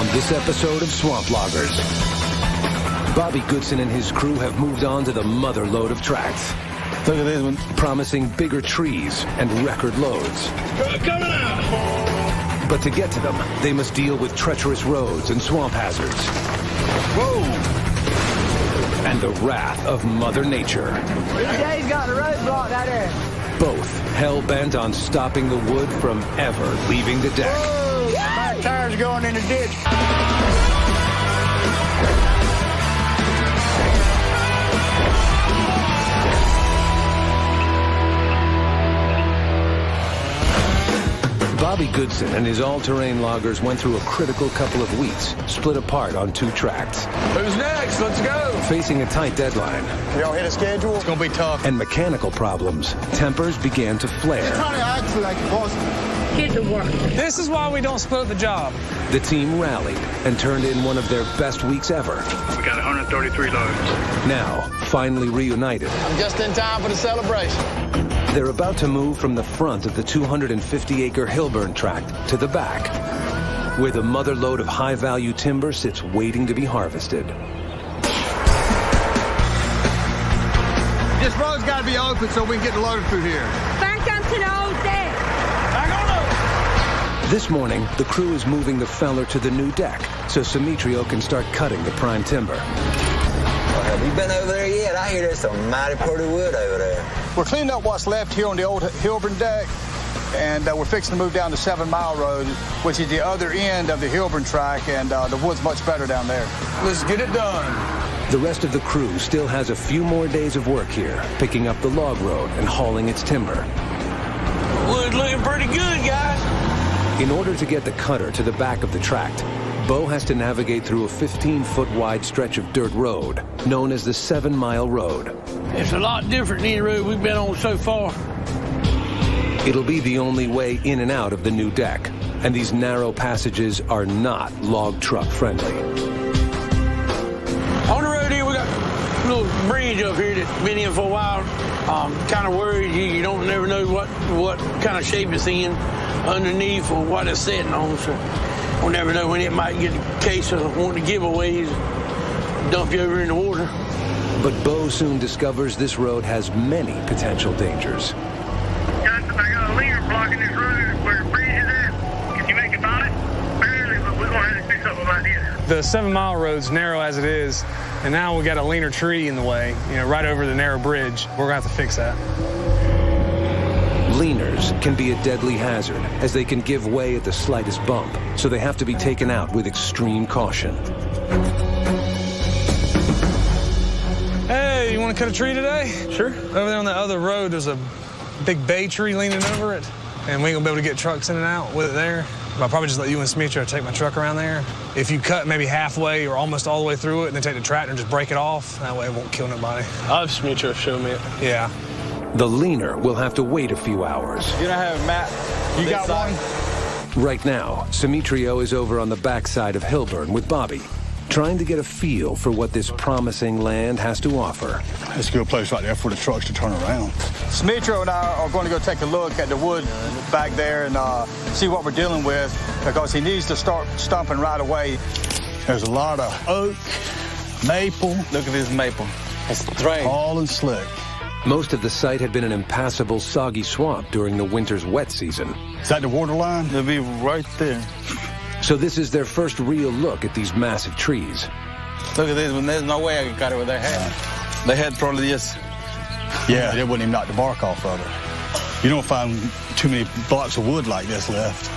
on this episode of Swamp Loggers. Bobby Goodson and his crew have moved on to the motherlode of tracts. Look at this one. Promising bigger trees and record loads. Coming out! But to get to them, they must deal with treacherous roads and swamp hazards. Whoa! And the wrath of Mother Nature. Jay's got a roadblock out there. Both hell-bent on stopping the wood from ever leaving the deck. Whoa! My tire's going in the ditch. Bobby Goodson and his all-terrain loggers went through a critical couple of weeks, split apart on 2 tracts. Who's next? Let's go. Facing a tight deadline. Y'all hit a schedule? It's gonna be tough. And mechanical problems, tempers began to flare. Trying to act like a boss. Get to work. This is why we don't split the job. The team rallied and turned in one of their best weeks ever. We got 133 loads. Now, finally reunited, I'm just in time for the celebration. they're about to move from the front of the 250-acre Hilburn tract to the back, where the motherlode of high-value timber sits waiting to be harvested. This road's got to be open so we can get loaded through here. Back up to the old deck. This morning, the crew is moving the feller to the new deck so Simetrio can start cutting the prime timber. Have you been over there yet? I hear there's some mighty pretty wood over there. We're cleaning up what's left here on the old Hilburn deck, and we're fixing to move down the 7 Mile Road, which is the other end of the Hilburn track, and the wood's much better down there. Let's get it done. The rest of the crew still has a few more days of work here, picking up the log road and hauling its timber. Wood looking pretty good, guys. In order to get the cutter to the back of the tract, Bo has to navigate through a 15-foot wide stretch of dirt road, known as the 7 Mile Road. It's a lot different than any road we've been on so far. It'll be the only way in and out of the new deck, and these narrow passages are not log truck friendly. On the road here, we got a little bridge up here that's been in for a while. Kind of worried you don't never know what kind of shape it's in underneath or what it's sitting on. So we'll never know when it might get a case of wanting to giveaways, dump you over in the water. But Bo soon discovers this road has many potential dangers. I got a leader blocking this road where the bridge is at. Can you make it on it? Barely, but we're going to have to do something about this. The 7 Mile Road's narrow as it is, and now we got a leaner tree in the way, right over the narrow bridge. We're gonna have to fix that. Leaners can be a deadly hazard, as they can give way at the slightest bump, so they have to be taken out with extreme caution. Hey, you want to cut a tree today? Sure. Over there on that other road, there's a big bay tree leaning over it, and we ain't gonna be able to get trucks in and out with it there. I'll probably just let you and Simetrio take my truck around there. If you cut maybe halfway or almost all the way through it, and then take the tractor and just break it off, that way it won't kill nobody. I'll have Simetrio show me it. Yeah. The leaner will have to wait a few hours. You don't have a map. You got one? Right now, Simetrio is over on the backside of Hilburn with Bobby, trying to get a feel for what this promising land has to offer. It's a good place right there for the trucks to turn around. Simetrio and I are going to go take a look at the wood back there and see what we're dealing with, because he needs to start stumping right away. There's a lot of oak, maple. Look at this maple. It's straight. All and slick. Most of the site had been an impassable, soggy swamp during the winter's wet season. Is that the water line? It'll be right there. So this is their first real look at these massive trees. Look at this one. There's no way I could cut it with their hand. They had probably just... Yeah, they wouldn't even knock the bark off of it. You don't find too many blocks of wood like this left.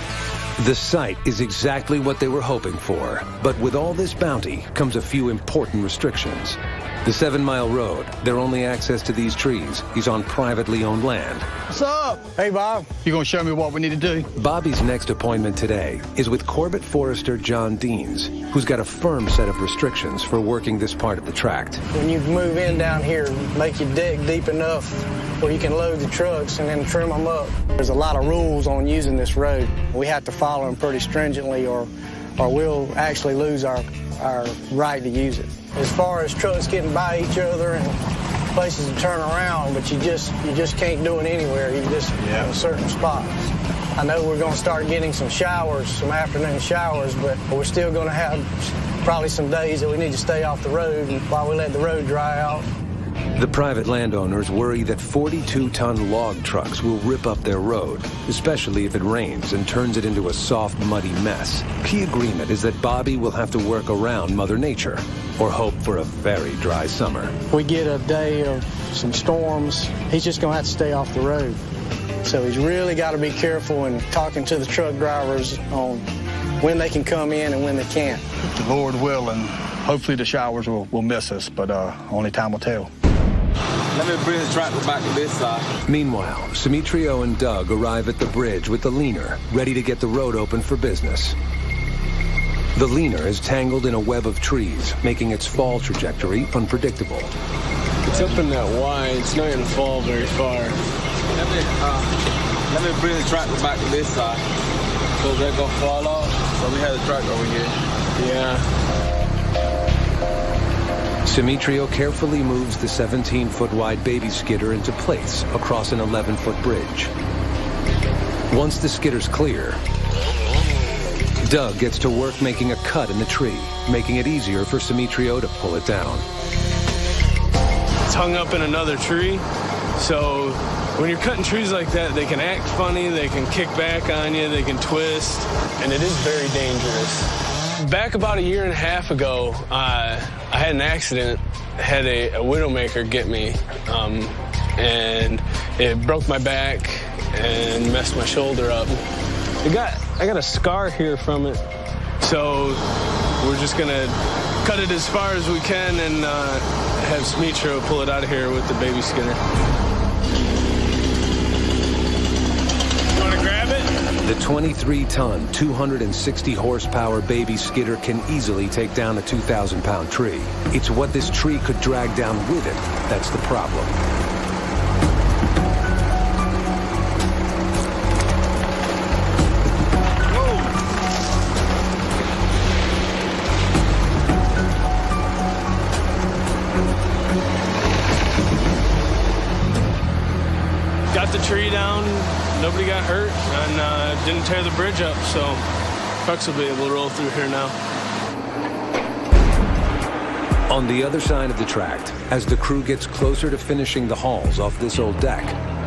The site is exactly what they were hoping for, but with all this bounty comes a few important restrictions. The 7 Mile Road, their only access to these trees, is on privately owned land. What's up? Hey, Bob. You gonna show me what we need to do? Bobby's next appointment today is with Corbett Forester John Deans, who's got a firm set of restrictions for working this part of the tract. When you move in down here, make your deck deep enough where you can load the trucks and then trim them up. There's a lot of rules on using this road. We have to follow them pretty stringently or we'll actually lose our right to use it. As far as trucks getting by each other and places to turn around, but you just can't do it anywhere. You just in certain spots. I know we're going to start getting some showers, some afternoon showers, but we're still going to have probably some days that we need to stay off the road while we let the road dry out. The private landowners worry that 42-ton log trucks will rip up their road, especially if it rains and turns it into a soft, muddy mess. Key agreement is that Bobby will have to work around Mother Nature or hope for a very dry summer. If we get a day of some storms, he's just going to have to stay off the road. So he's really got to be careful in talking to the truck drivers on when they can come in and when they can't. The Lord willing, hopefully the showers will miss us, but only time will tell. Let me bring the tractor back to this side. Meanwhile, Simitrio and Doug arrive at the bridge with the leaner, ready to get the road open for business. The leaner is tangled in a web of trees, making its fall trajectory unpredictable. It's up in that Y. It's not going to fall very far. Let me bring the tractor back to this side. So they're going to fall off? So we have the tractor over here. Yeah. Simitrio carefully moves the 17-foot wide baby skidder into place across an 11-foot bridge. Once the skidder's clear, Doug gets to work making a cut in the tree, making it easier for Simitrio to pull it down. It's hung up in another tree, so when you're cutting trees like that, they can act funny, they can kick back on you, they can twist, and it is very dangerous. Back about a year and a half ago, I had an accident, had a widowmaker get me, and it broke my back and messed my shoulder up. I got a scar here from it, so we're just gonna cut it as far as we can and have Simitrio pull it out of here with the baby skidder. You wanna grab it? The 23-ton, 260-horsepower baby skidder can easily take down a 2,000-pound tree. It's what this tree could drag down with it that's the problem. Got the tree down, nobody got hurt, and didn't tear the bridge up, so trucks will be able to roll through here now. On the other side of the tract, as the crew gets closer to finishing the hauls off this old deck,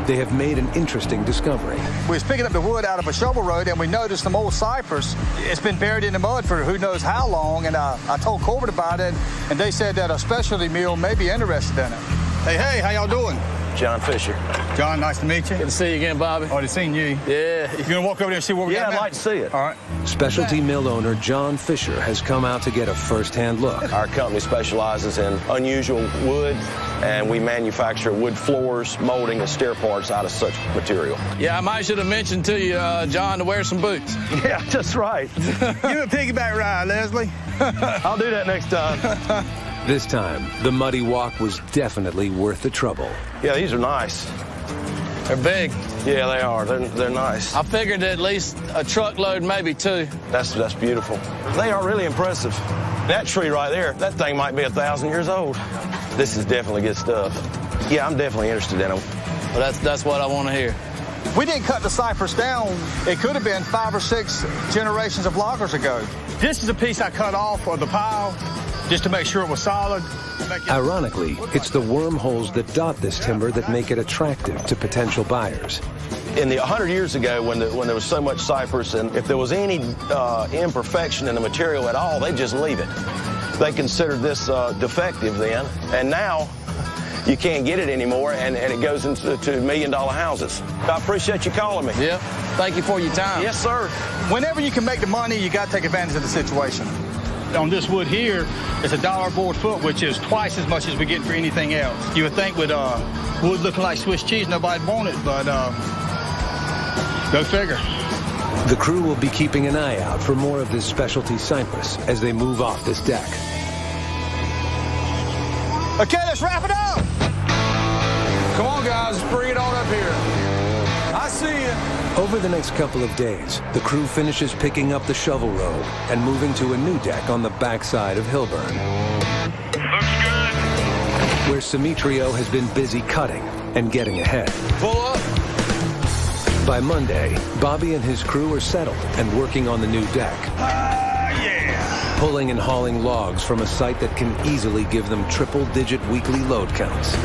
they have made an interesting discovery. We was picking up the wood out of a shovel road, and we noticed some old cypress. It's been buried in the mud for who knows how long, and I told Corbett about it, and they said that a specialty mill may be interested in it. Hey, how y'all doing? John Fisher. John, nice to meet you. Good to see you again, Bobby. Already seen you. Yeah. You gonna walk over there and see what we got? Yeah, I'd like to see it. All right. Specialty mill owner John Fisher has come out to get a first-hand look. Our company specializes in unusual wood, and we manufacture wood floors, molding, and stair parts out of such material. Yeah, I might should have mentioned to you, John, to wear some boots. Yeah, that's right. Give me a piggyback ride, Leslie. I'll do that next time. This time, the muddy walk was definitely worth the trouble. Yeah, these are nice. They're big. Yeah, they are. They're nice. I figured at least a truckload, maybe two. That's beautiful. They are really impressive. That tree right there, that thing might be 1,000 years old. This is definitely good stuff. Yeah, I'm definitely interested in them. Well, that's what I want to hear. We didn't cut the cypress down. It could have been 5 or 6 generations of loggers ago. This is a piece I cut off of the pile just to make sure it was solid. Ironically, it's the wormholes that dot this timber that make it attractive to potential buyers. In the 100 years ago, when there was so much cypress, and if there was any imperfection in the material at all, they'd just leave it. They considered this defective then, and now you can't get it anymore, and it goes into $1 million houses. I appreciate you calling me. Yeah, thank you for your time. Yes, sir. Whenever you can make the money, you got to take advantage of the situation. On this wood here, it's $1 a board foot, which is twice as much as we get for anything else. You would think with wood looking like Swiss cheese, nobody'd want it, but go figure. The crew will be keeping an eye out for more of this specialty cypress as they move off this deck. Okay, let's wrap it up. Come on, guys, bring it on up here. I see you. Over the next couple of days, the crew finishes picking up the shovel road and moving to a new deck on the backside of Hilburn. Looks good. Where Simitrio has been busy cutting and getting ahead. Pull up. By Monday, Bobby and his crew are settled and working on the new deck. Pulling and hauling logs from a site that can easily give them triple-digit weekly load counts.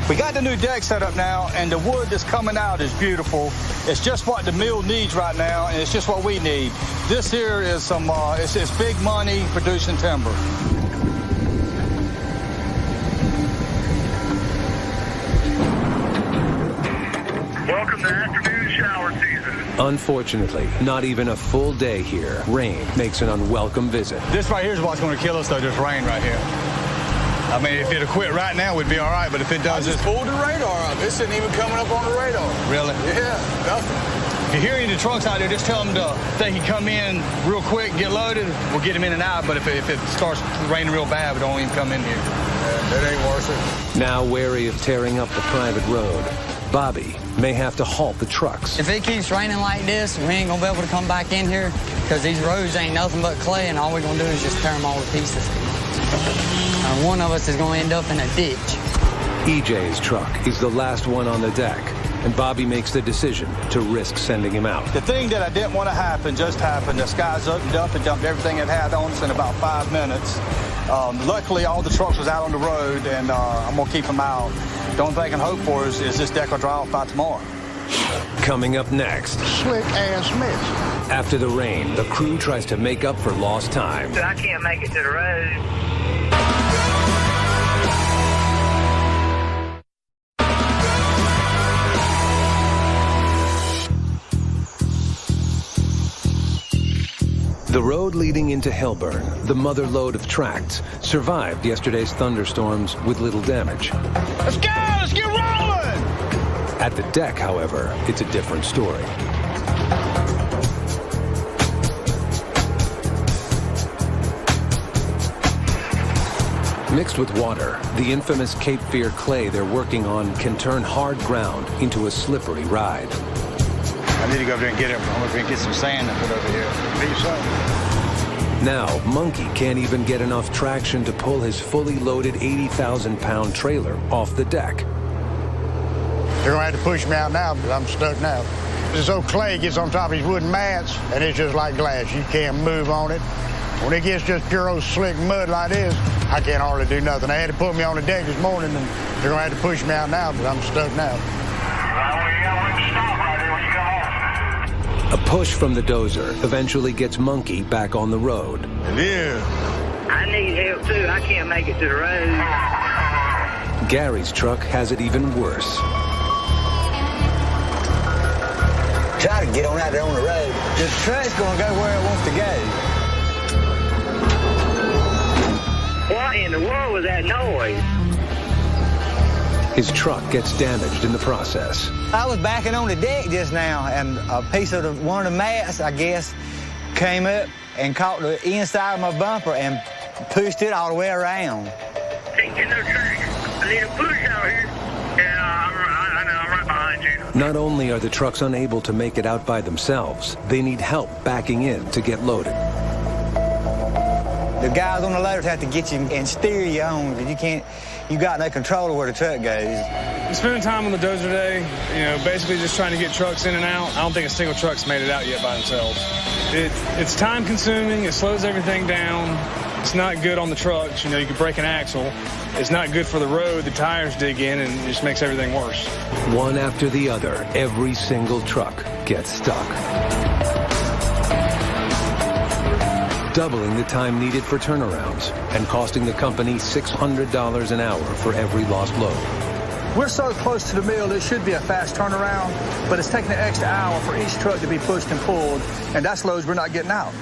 We got the new deck set up now, and the wood that's coming out is beautiful. It's just what the mill needs right now, and it's just what we need. This here is some, it's big money producing timber. Welcome to afternoon shower season. Unfortunately, not even a full day here. Rain makes an unwelcome visit. This right here is what's going to kill us, though, this rain right here. I mean, if it'll quit right now, we'd be all right, but if it does... I just pulled the radar up. This isn't even coming up on the radar. Really? Yeah, nothing. If you hear any of the trucks out there, just tell them they can come in real quick, get loaded. We'll get them in and out, but if it starts raining real bad, we don't even come in here. Yeah, it ain't worth it. Now wary of tearing up the private road, Bobby may have to halt the trucks. If it keeps raining like this, we ain't gonna be able to come back in here because these roads ain't nothing but clay, and all we're gonna do is just tear them all to pieces. One of us is gonna end up in a ditch. EJ's truck is the last one on the deck, and Bobby makes the decision to risk sending him out. The thing that I didn't want to happen just happened. The skies opened up and dumped everything it had on us in about 5 minutes. Luckily, all the trucks was out on the road, and I'm going to keep them out. The only thing I can hope for is this deck will dry off by tomorrow. Coming up next. Slick ass mess. After the rain, the crew tries to make up for lost time. I can't make it to the road. The road leading into Hilburn, the mother lode of tracts, survived yesterday's thunderstorms with little damage. Let's go! Let's get rolling! At the deck, however, it's a different story. Mixed with water, the infamous Cape Fear clay they're working on can turn hard ground into a slippery ride. I need to go over there and get it. I'm going to get some sand and put over here. Maybe so. Now, Monkey can't even get enough traction to pull his fully loaded 80,000-pound trailer off the deck. They're going to have to push me out now because I'm stuck now. This old clay gets on top of these wooden mats, and it's just like glass. You can't move on it. When it gets just pure old slick mud like this, I can't hardly do nothing. They had to put me on the deck this morning, and they're going to have to push me out now because I'm stuck now. A push from the dozer eventually gets Monkey back on the road. It is. I need help, too. I can't make it to the road. Gary's truck has it even worse. Try to get on out there on the road. The truck's gonna go where it wants to go. What in the world was that noise? His truck gets damaged in the process. I was backing on the deck just now, and a piece of one of the mats, I guess, came up and caught the inside of my bumper and pushed it all the way around. Ain't getting no traction. I need a push out here. Yeah, I know, I'm right behind you. Not only are the trucks unable to make it out by themselves, they need help backing in to get loaded. The guys on the loaders have to get you and steer you on, because you got no control of where the truck goes. Spending time on the dozer today, basically just trying to get trucks in and out. I don't think a single truck's made it out yet by themselves. It's time consuming, it slows everything down. It's not good on the trucks, you could break an axle. It's not good for the road, the tires dig in, and it just makes everything worse. One after the other, every single truck gets stuck. Doubling the time needed for turnarounds and costing the company $600 an hour for every lost load. We're so close to the mill, it should be a fast turnaround, but it's taking an extra hour for each truck to be pushed and pulled, and that's loads we're not getting out.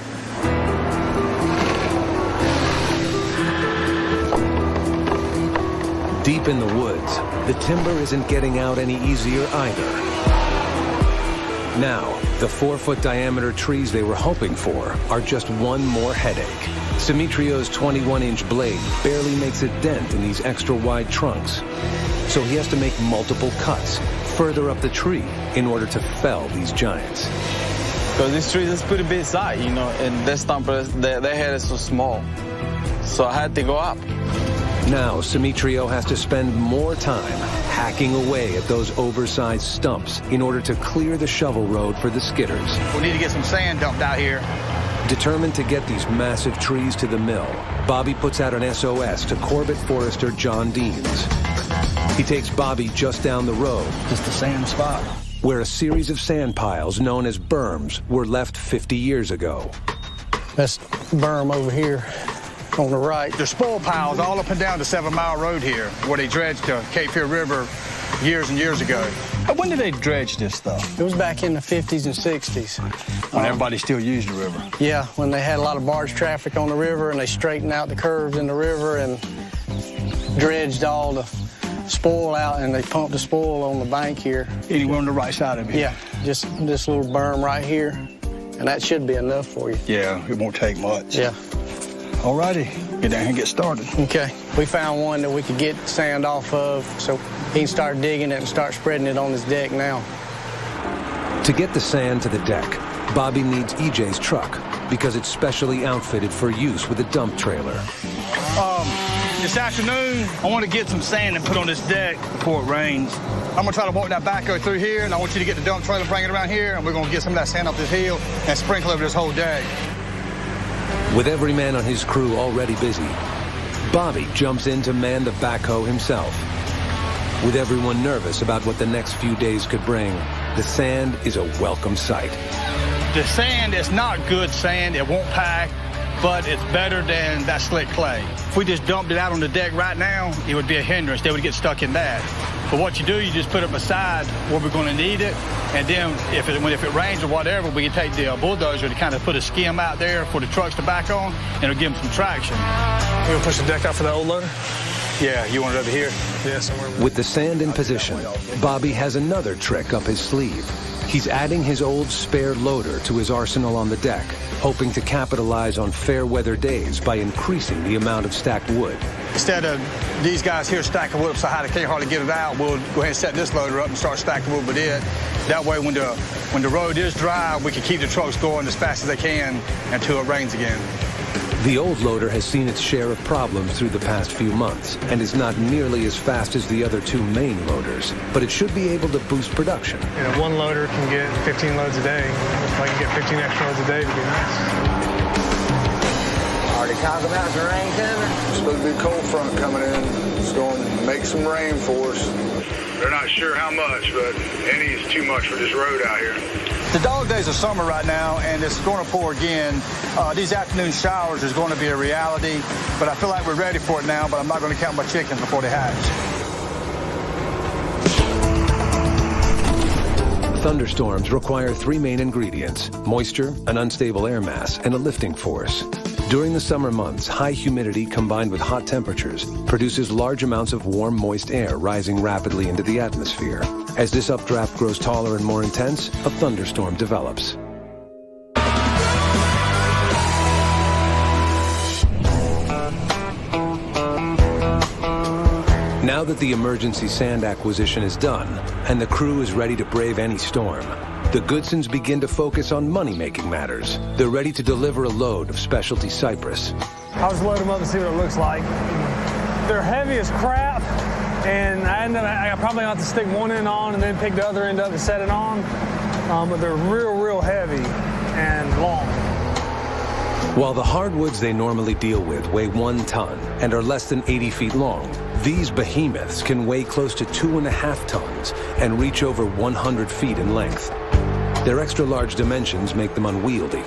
Deep in the woods, the timber isn't getting out any easier either. Now, the 4-foot diameter trees they were hoping for are just one more headache. Simitrio's 21-inch blade barely makes a dent in these extra wide trunks. So he has to make multiple cuts further up the tree in order to fell these giants. Because these trees is pretty big size, and this stump, their head is so small. So I had to go up. Now, Simitrio has to spend more time hacking away at those oversized stumps in order to clear the shovel road for the skidders. We need to get some sand dumped out here. Determined to get these massive trees to the mill, Bobby puts out an SOS to Corbett forester John Deans. He takes Bobby just down the road. Just a sand spot. Where a series of sand piles known as berms were left 50 years ago. That's berm over here on the right. There's spoil piles all up and down the 7 Mile Road here, where they dredged the Cape Fear River years and years ago. When did they dredge this stuff? It was back in the 50s and 60s. When everybody still used the river? Yeah, when they had a lot of barge traffic on the river and they straightened out the curves in the river and dredged all the spoil out, and they pumped the spoil on the bank here. Anywhere on the right side of it? Yeah, just this little berm right here, and that should be enough for you. Yeah, it won't take much. Yeah. All righty, get down here and get started. Okay, we found one that we could get sand off of, so he can start digging it and start spreading it on his deck now. To get the sand to the deck, Bobby needs EJ's truck because it's specially outfitted for use with a dump trailer. This afternoon, I want to get some sand and put on this deck before it rains. I'm gonna try to walk that backhoe through here, and I want you to get the dump trailer, bring it around here, and we're gonna get some of that sand off this hill and sprinkle over this whole deck. With every man on his crew already busy, Bobby jumps in to man the backhoe himself. With everyone nervous about what the next few days could bring, the sand is a welcome sight. The sand is not good sand. It won't pack, but it's better than that slick clay. If we just dumped it out on the deck right now, it would be a hindrance. They would get stuck in that. But what you do, you just put it beside where we're going to need it, and then if it rains or whatever, we can take the bulldozer to kind of put a skim out there for the trucks to back on, and it'll give them some traction. You gonna push the deck out for that old loader? Yeah, you want it over here? Yeah, somewhere. With the sand in position, Bobby has another trick up his sleeve. He's adding his old spare loader to his arsenal on the deck, hoping to capitalize on fair weather days by increasing the amount of stacked wood. Instead of these guys here stacking wood up so high they can't hardly get it out, we'll go ahead and set this loader up and start stacking wood with it. That way, when the road is dry, we can keep the trucks going as fast as they can until it rains again. The old loader has seen its share of problems through the past few months and is not nearly as fast as the other two main loaders, but it should be able to boost production. You know, one loader can get 15 loads a day. If I can get 15 extra loads a day, it'd be nice. Already talking about some rain coming? It's supposed to be a cold front coming in. It's going to make some rain for us. They're not sure how much, but any is too much for this road out here. The dog days of summer right now, and it's going to pour again. These afternoon showers is going to be a reality, but I feel like we're ready for it now, but I'm not going to count my chickens before they hatch. Thunderstorms require three main ingredients: moisture, an unstable air mass, and a lifting force. During the summer months, high humidity combined with hot temperatures produces large amounts of warm, moist air rising rapidly into the atmosphere. As this updraft grows taller and more intense, a thunderstorm develops. Now that the emergency sand acquisition is done and the crew is ready to brave any storm, the Goodsons begin to focus on money-making matters. They're ready to deliver a load of specialty cypress. I'll just load them up and see what it looks like. They're heavy as crap, and I probably have to stick one end on and then pick the other end up and set it on. But they're real heavy and long. While the hardwoods they normally deal with weigh 1 ton and are less than 80 feet long, these behemoths can weigh close to 2.5 tons and reach over 100 feet in length. Their extra-large dimensions make them unwieldy.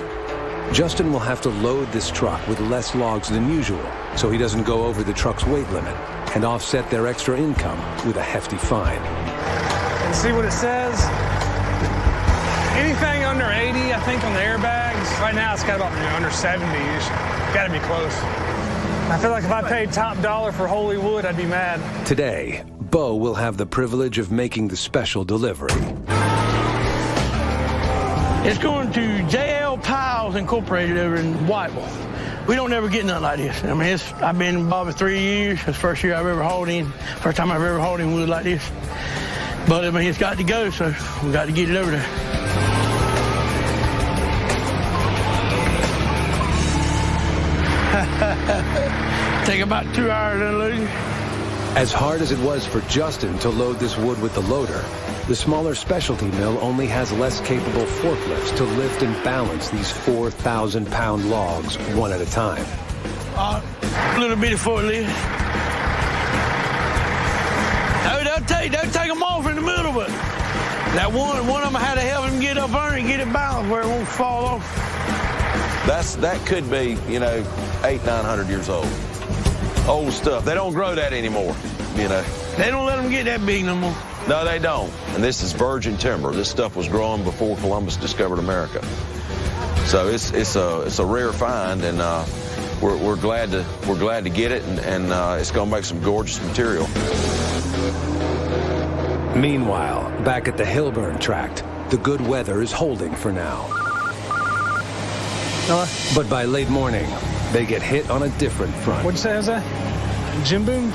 Justin will have to load this truck with less logs than usual so he doesn't go over the truck's weight limit and offset their extra income with a hefty fine. And see what it says? Anything under 80, I think, on the airbags. Right now, it's got about under 70-ish. Got to be close. I feel like if I paid top dollar for holy wood, I'd be mad. Today, Bo will have the privilege of making the special delivery. It's going to JL Piles Incorporated over in Whiteville. We don't ever get nothing like this. I mean, I've been involved for 3 years. It's the first year I've ever hauled in. First time I've ever hauled in wood like this. But I mean, it's got to go, so we got to get it over there. Take about 2 hours unloading. As hard as it was for Justin to load this wood with the loader, the smaller specialty mill only has less capable forklifts to lift and balance these 4,000-pound logs one at a time. A little bitty forklift. They'll take them off in the middle, but that one of them had to help him get up there and get it balanced where it won't fall off. That could be, 800-900 years old. Old stuff. They don't grow that anymore, They don't let them get that big no more. No, they don't. And this is virgin timber. This stuff was growing before Columbus discovered America. So it's a rare find, and we're glad to get it, and it's going to make some gorgeous material. Meanwhile, back at the Hilburn tract, the good weather is holding for now. But by late morning, they get hit on a different front. What'd you say, Jose? Jim boom?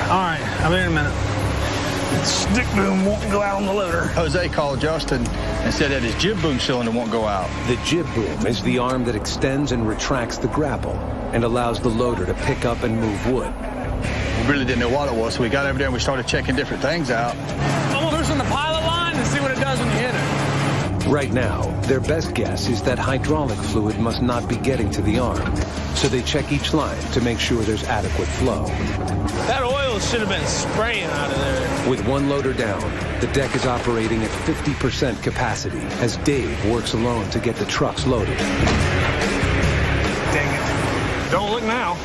All right, I'll be in a minute. Stick boom won't go out on the loader. Jose called Justin and said that his jib boom cylinder won't go out. The jib boom is the arm that extends and retracts the grapple and allows the loader to pick up and move wood. We really didn't know what it was, so we got over there and we started checking different things out. I'm gonna loosen the pilot line and see what it does when you hit it. Right now, their best guess is that hydraulic fluid must not be getting to the arm, so they check each line to make sure there's adequate flow. That oil should have been spraying out of there. With one loader down, the deck is operating at 50% capacity as Dave works alone to get the trucks loaded. Dang it. Don't look now.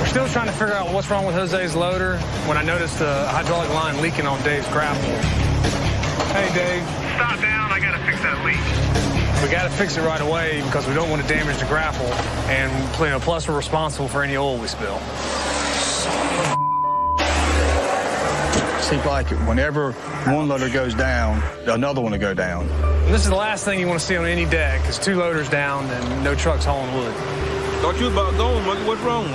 We're still trying to figure out what's wrong with Jose's loader when I noticed the hydraulic line leaking on Dave's grapple. Hey, Dave. Stop down, I gotta fix that leak. We gotta fix it right away because we don't want to damage the grapple, and plus we're responsible for any oil we spill. Seems like whenever one loader goes down, another one will go down. And this is the last thing you want to see on any deck, is 2 loaders down and no trucks hauling wood. Thought you about going. What's wrong?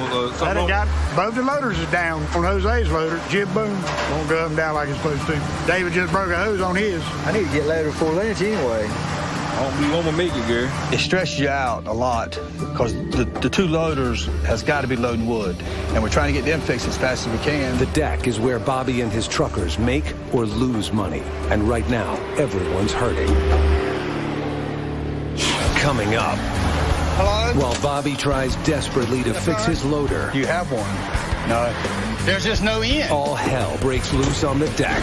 Both the loaders is down on Jose's loader. Jib boom won't go up and down like it's supposed to. David just broke a hose on his. I need to get loaded before lunch anyway. You won't make it, Gary. It stresses you out a lot because the 2 loaders has got to be loading wood, and we're trying to get them fixed as fast as we can. The deck is where Bobby and his truckers make or lose money, and right now, everyone's hurting. Coming up. Hello? While Bobby tries desperately to fix his loader. You have one? No. There's just no end. All hell breaks loose on the deck.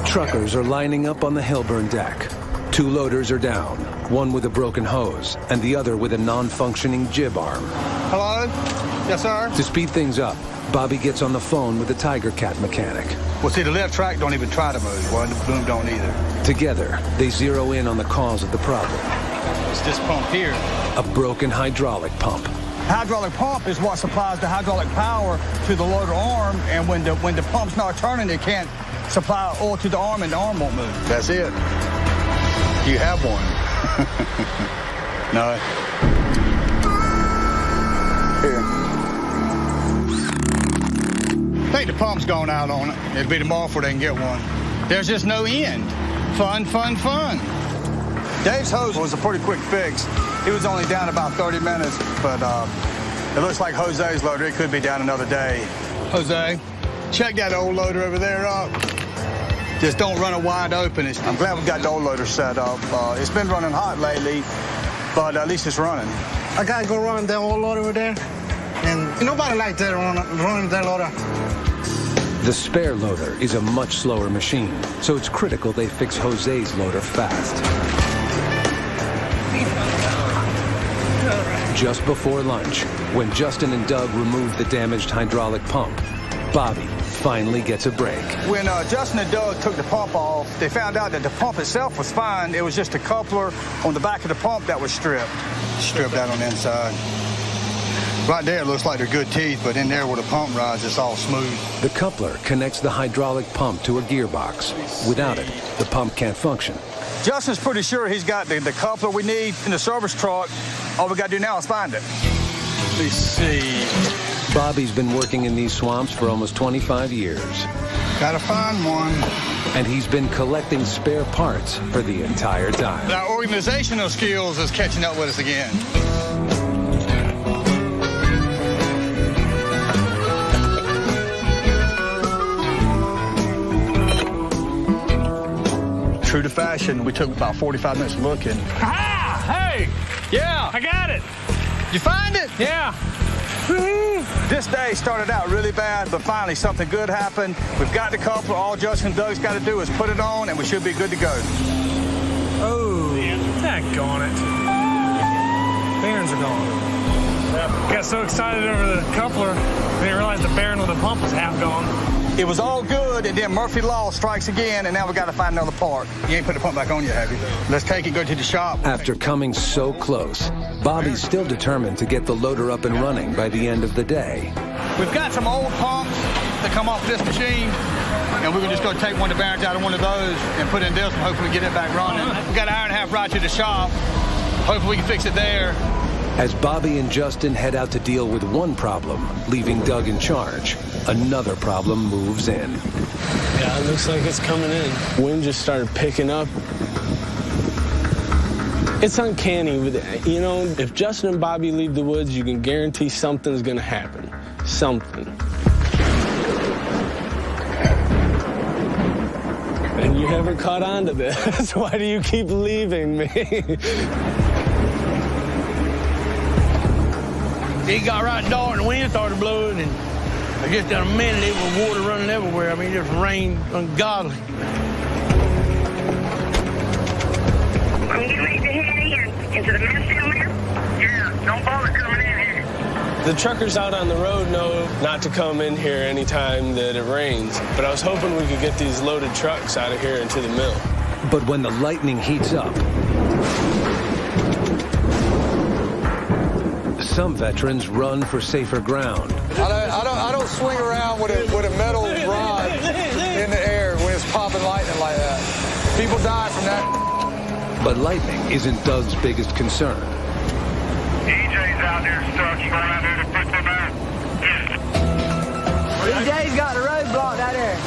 Truckers are lining up on the Hilburn deck. 2 loaders are down, one with a broken hose and the other with a non-functioning jib arm. Hello? Yes, sir? To speed things up, Bobby gets on the phone with the Tiger Cat mechanic. Well, see, the left track don't even try to move. Well, the boom don't either. Together, they zero in on the cause of the problem. It's this pump here. A broken hydraulic pump. Hydraulic pump is what supplies the hydraulic power to the loader arm, and when the pump's not turning, it can't supply oil to the arm, and the arm won't move. That's it. You have one. No. Here. I think the pump's gone out on it. It'll be tomorrow before they can get one. There's just no end. Fun, fun, fun. Dave's hose was a pretty quick fix. He was only down about 30 minutes, but it looks like Jose's loader, it could be down another day. Jose, check that old loader over there up. Just don't run it wide open. I'm glad we got the old loader set up. It's been running hot lately, but at least it's running. I gotta go run that old loader over there, and nobody like that running that loader. The spare loader is a much slower machine, so it's critical they fix Jose's loader fast. Just before lunch, when Justin and Doug remove the damaged hydraulic pump, Bobby finally gets a break. When Justin and Doug took the pump off, they found out that the pump itself was fine. It was just a coupler on the back of the pump that was stripped out on the inside. Right there, it looks like they're good teeth, but in there where the pump rides, it's all smooth. The coupler connects the hydraulic pump to a gearbox. Without it, the pump can't function. Justin's pretty sure he's got the coupler we need in the service truck. All we got to do now is find it. Let's see. Bobby's been working in these swamps for almost 25 years. Gotta find one. And he's been collecting spare parts for the entire time. Our organizational skills is catching up with us again. True to fashion, we took about 45 minutes looking. Ah! Hey! Yeah! I got it! You find it? Yeah! This day started out really bad, but finally something good happened. We've got the coupler. All Justin and Doug's got to do is put it on, and we should be good to go. Oh, daggone it. Bearings are gone. Got so excited over the coupler, I didn't realize the bearing of the pump was half gone. It was all good, and then Murphy Law strikes again, and now we got to find another part. You ain't put the pump back on yet, have you? Let's take it, go to the shop. After coming so close, Bobby's still determined to get the loader up and running by the end of the day. We've got some old pumps that come off this machine, and we're gonna just go take one of the bearings out of one of those and put it in this one, hopefully get it back running. We got an hour and a half ride to the shop. Hopefully we can fix it there. As Bobby and Justin head out to deal with one problem, leaving Doug in charge, another problem moves in. Yeah, it looks like it's coming in. Wind just started picking up. It's uncanny, but, you know, if Justin and Bobby leave the woods, you can guarantee something's gonna happen. Something. And you haven't caught on to this. Why do you keep leaving me? It got right dark and the wind started blowing, and just in a minute it was water running everywhere. I mean, it just rained ungodly. Are you ready to head in? Into the mess down there? Yeah, don't bother coming in here. The truckers out on the road know not to come in here anytime that it rains, but I was hoping we could get these loaded trucks out of here into the mill. But when the lightning heats up, some veterans run for safer ground. I don't swing around with a metal rod in the air when it's popping lightning like that. People die from that. But lightning isn't Doug's biggest concern. EJ's out there stuck. You going out there to put them out? EJ's got the road blocked out there.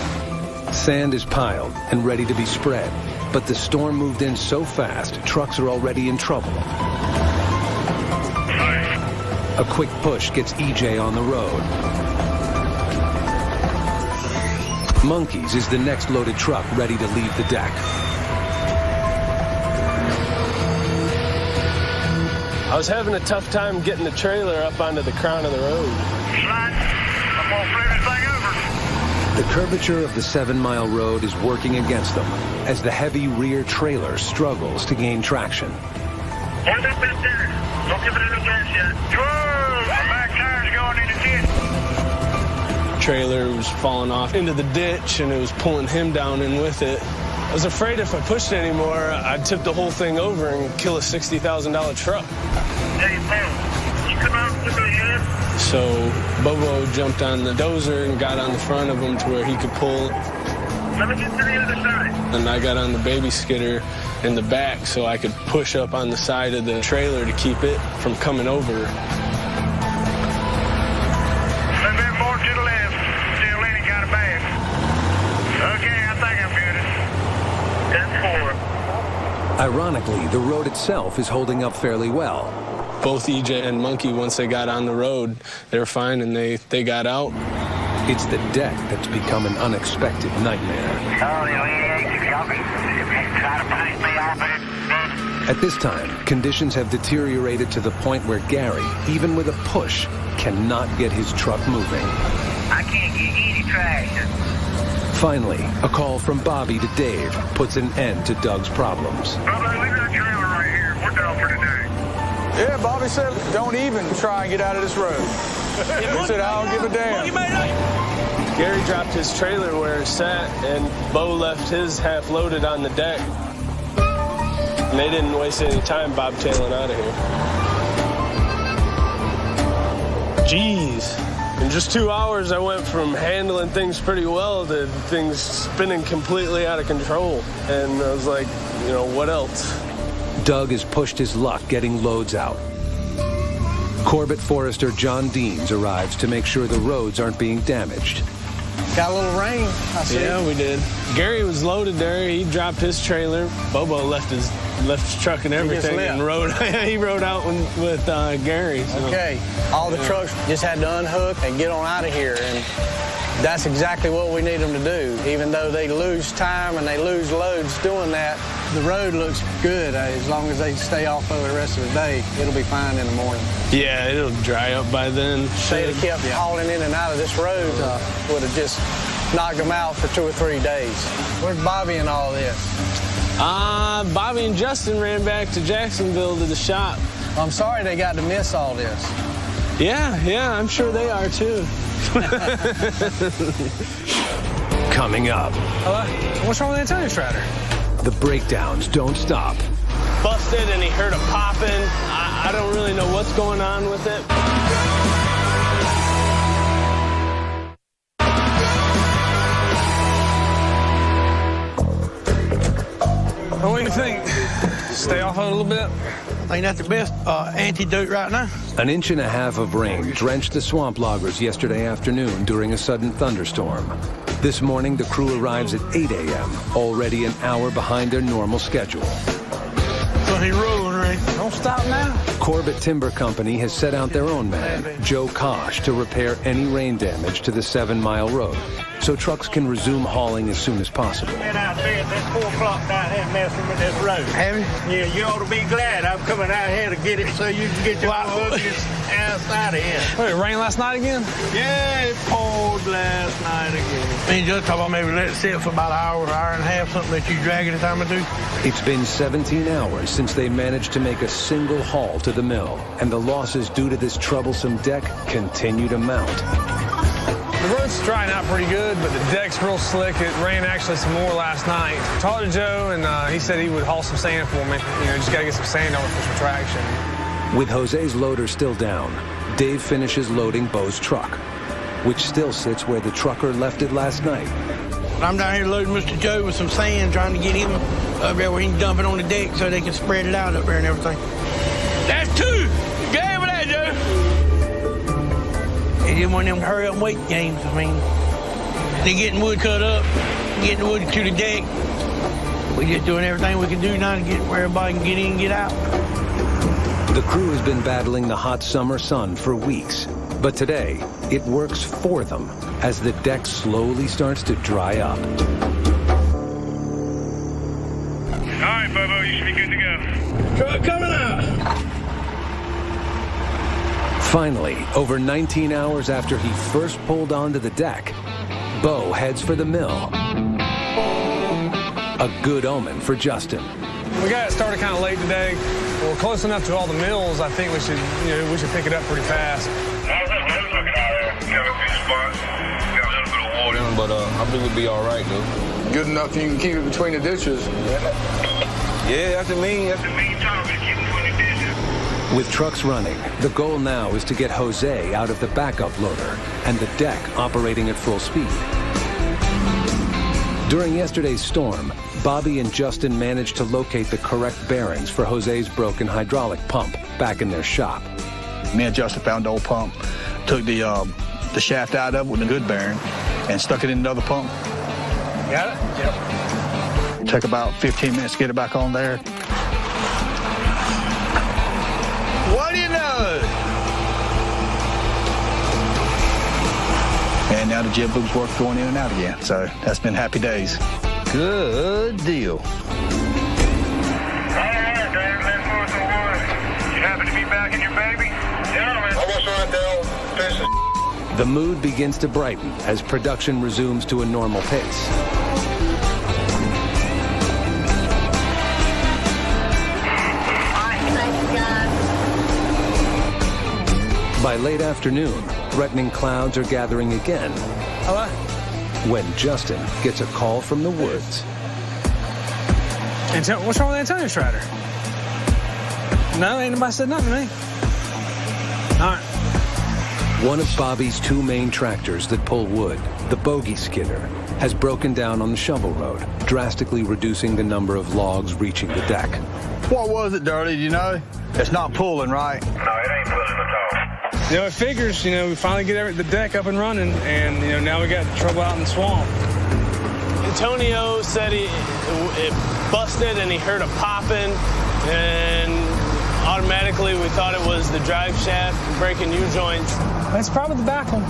Sand is piled and ready to be spread, but the storm moved in so fast, trucks are already in trouble. A quick push gets EJ on the road. Monkeys is the next loaded truck ready to leave the deck. I was having a tough time getting the trailer up onto the crown of the road. I'm gonna flip this thing over. The curvature of the 7-mile road is working against them as the heavy rear trailer struggles to gain traction. Hold that bit there. Don't give it any gas yet. Whoa! The back tire's going in the ditch. Trailer was falling off into the ditch, and it was pulling him down in with it. I was afraid if I pushed it anymore, I'd tip the whole thing over and kill a $60,000 truck. Hey, Bo, you come out with me here? So Bobo jumped on the dozer and got on the front of him to where he could pull. Let me get to the other side. And I got on the baby skidder in the back so I could push up on the side of the trailer to keep it from coming over. A bit more to the left. Still leaning kind of bad. Okay, I think I'm good. 10-4. Ironically, the road itself is holding up fairly well. Both EJ and Monkey, once they got on the road, they were fine and they got out. It's the deck that's become an unexpected nightmare. At this time, conditions have deteriorated to the point where Gary, even with a push, cannot get his truck moving. I can't get easy traction. Finally, a call from Bobby to Dave puts an end to Doug's problems. Bubba, leave that trailer right here. We're done for today. Yeah, Bobby said, don't even try and get out of this road. He said, I don't give a damn. Gary dropped his trailer where it sat, and Bo left his half loaded on the deck. And they didn't waste any time bobtailing out of here. Jeez. In just 2 hours, I went from handling things pretty well to things spinning completely out of control. And I was like, you know, what else? Doug has pushed his luck getting loads out. Corbett Forester John Deans arrives to make sure the roads aren't being damaged. Got a little rain, I see. Yeah, we did. Gary was loaded there. He dropped his trailer. Bobo left his truck and everything and rode. He rode out with Gary. So. Okay. All the trucks just had to unhook and get on out of here. And that's exactly what we need them to do. Even though they lose time and they lose loads doing that, the road looks good. As long as they stay off for the rest of the day, it'll be fine in the morning. Yeah, it'll dry up by then. If they'd have kept hauling in and out of this road, would have just knocked them out for 2 or 3 days. Where's Bobby in all this? Bobby and Justin ran back to Jacksonville to the shop. I'm sorry they got to miss all this. Yeah, I'm sure they are too. Coming up. Hello? What's wrong with the antenna shredder? The breakdowns don't stop. Busted and he heard a popping. I don't really know what's going on with it. What do you think? Stay off it a little bit? I think that's the best antidote right now. An inch and a half of rain drenched the swamp loggers yesterday afternoon during a sudden thunderstorm. This morning, the crew arrives at 8 a.m., already an hour behind their normal schedule. So he rolling, right? Don't stop now. Corbett Timber Company has set out their own man, Joe Kosh, to repair any rain damage to the 7 Mile Road, so trucks can resume hauling as soon as possible. Been out there since 4 o'clock down here messing with this road. Have you? Yeah, you ought to be glad I'm coming out here to get it so you can get your ugliest ass out of here. Wait, it rained last night again? Yeah, it poured last night again. Me and just talk about maybe let it sit for about an hour and a half, something that you drag it time to do. It's been 17 hours since they managed to make a single haul to the mill, and the losses due to this troublesome deck continue to mount. The road's drying out pretty good, but the deck's real slick. It rained actually some more last night. Talked to Joe, and he said he would haul some sand for me. You know, just got to get some sand on it for some traction. With Jose's loader still down, Dave finishes loading Bo's truck, which still sits where the trucker left it last night. I'm down here loading Mr. Joe with some sand, trying to get him up there where he can dump it on the deck so they can spread it out up there and everything. That's 2! Get over there, Joe! It's just one of them hurry up and wait games. I mean, they're getting wood cut up, getting the wood to the deck. We're just doing everything we can do now to get where everybody can get in and get out. The crew has been battling the hot summer sun for weeks, but today it works for them as the deck slowly starts to dry up. All right, Bobo, you should be good to go. Truck coming out. Finally, over 19 hours after he first pulled onto the deck, Bo heads for the mill. A good omen for Justin. We got it started kind of late today. We're close enough to all the mills. I think we should pick it up pretty fast. How's that road looking out there? Got a few spots. Got a little bit of water. But I think we'll be all right, though. Good enough you can keep it between the ditches. Yeah, that's the mean. That's the main time, keep it between the ditches. With trucks running, the goal now is to get Jose out of the backup loader and the deck operating at full speed. During yesterday's storm, Bobby and Justin managed to locate the correct bearings for Jose's broken hydraulic pump back in their shop. Me and Justin found the old pump, took the shaft out of it with a good bearing, and stuck it in the other pump. Got it? Yep. Took about 15 minutes to get it back on there. What do you know? And now the jib boom's work going in and out again. So that's been happy days. Good deal. All right, Dave, let's move some wood. You happy to be back in your baby? Yeah, man. Almost right there. Finish. The mood begins to brighten as production resumes to a normal pace. By late afternoon, threatening clouds are gathering again. Hello? When Justin gets a call from the woods. What's wrong with the antenna shredder? No, ain't nobody said nothing to me. All right. One of Bobby's 2 main tractors that pull wood, the bogey skidder, has broken down on the shovel road, drastically reducing the number of logs reaching the deck. What was it, Dirty? Do you know? It's not pulling, right? No, it ain't pulling at all. You know, it figures, you know, we finally get the deck up and running, and, you know, now we got trouble out in the swamp. Antonio said it busted and he heard a popping, and automatically we thought it was the drive shaft breaking U-joints. That's probably the back one.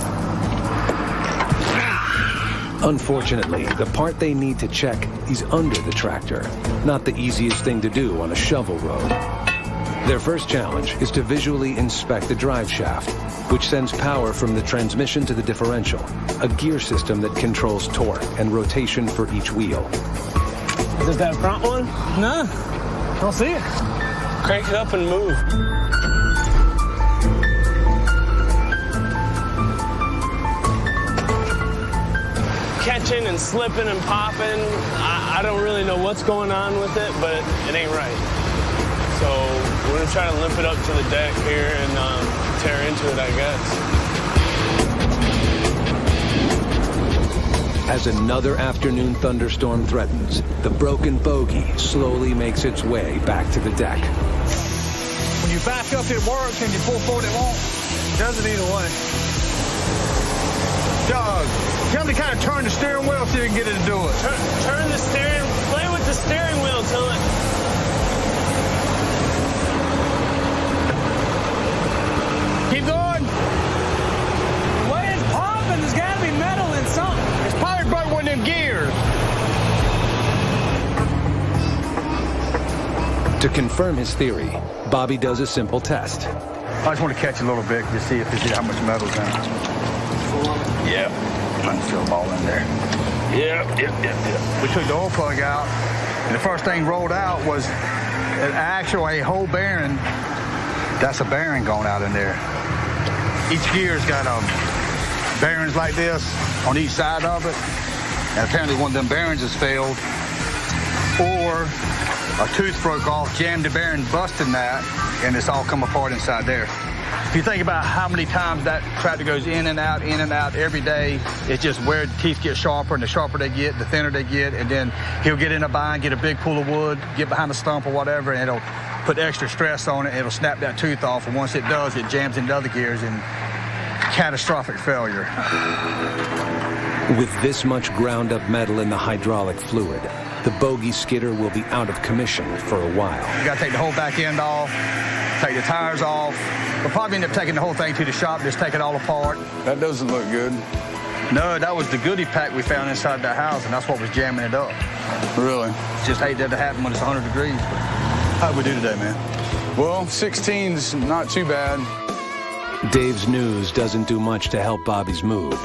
Unfortunately, the part they need to check is under the tractor, not the easiest thing to do on a shovel road. Their first challenge is to visually inspect the drive shaft, which sends power from the transmission to the differential, a gear system that controls torque and rotation for each wheel. Is that front one? No, don't see it. Crank it up and move. Catching and slipping and popping. I don't really know what's going on with it, but it ain't right. So we're gonna try to limp it up to the deck here and tear into it, I guess. As another afternoon thunderstorm threatens, the broken bogie slowly makes its way back to the deck. When you back up, it works, and you pull forward, it won't. It does it either way. Doug, tell me to kind of turn the steering wheel so you can get it to do it. Turn the steering, play with the steering wheel till it. Keep going. The way it's popping, there's got to be metal in something. It's probably broke one of them gears. To confirm his theory, Bobby does a simple test. I just want to catch a little bit to see if there's how much metal's in it. Yep. I can feel a ball in there. Yep. We took the oil plug out, and the first thing rolled out was a whole bearing. That's a bearing going out in there. Each gear's got bearings like this on each side of it. And apparently one of them bearings has failed, or a tooth broke off, jammed the bearing, busting that, and it's all come apart inside there. If you think about how many times that tractor goes in and out every day, it's just where the teeth get sharper, and the sharper they get, the thinner they get, and then he'll get in a bind, get a big pool of wood, get behind a stump or whatever, and it'll put extra stress on it, and it'll snap that tooth off, and once it does, it jams into other gears and catastrophic failure. With this much ground-up metal in the hydraulic fluid, the bogie skidder will be out of commission for a while. You gotta take the whole back end off, take the tires off. We'll probably end up taking the whole thing to the shop, just take it all apart. That doesn't look good. No, that was the goodie pack we found inside that house, and that's what was jamming it up. Really? Just hate that to happen when it's 100 degrees. But how'd we do today, man? Well, 16's not too bad. Dave's news doesn't do much to help Bobby's mood.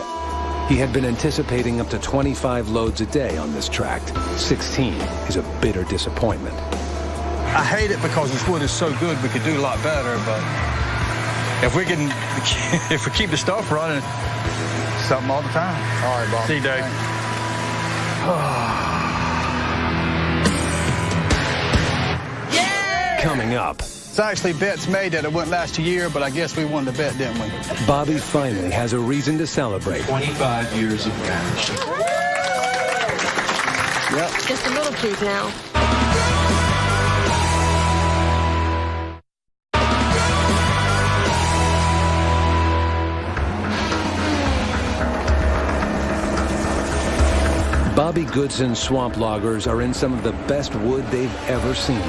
He had been anticipating up to 25 loads a day on this tract. 16 is a bitter disappointment. I hate it because this wood is so good, we could do a lot better, but if we keep the stuff running, something all the time. All right, Bob. See you, Dave. Coming up. It's actually bets made that it wouldn't last a year, but I guess we won the bet, didn't we? Bobby finally has a reason to celebrate. 25 years of marriage. Yep. Just a little please now. Bobby Goodson's swamp loggers are in some of the best wood they've ever seen.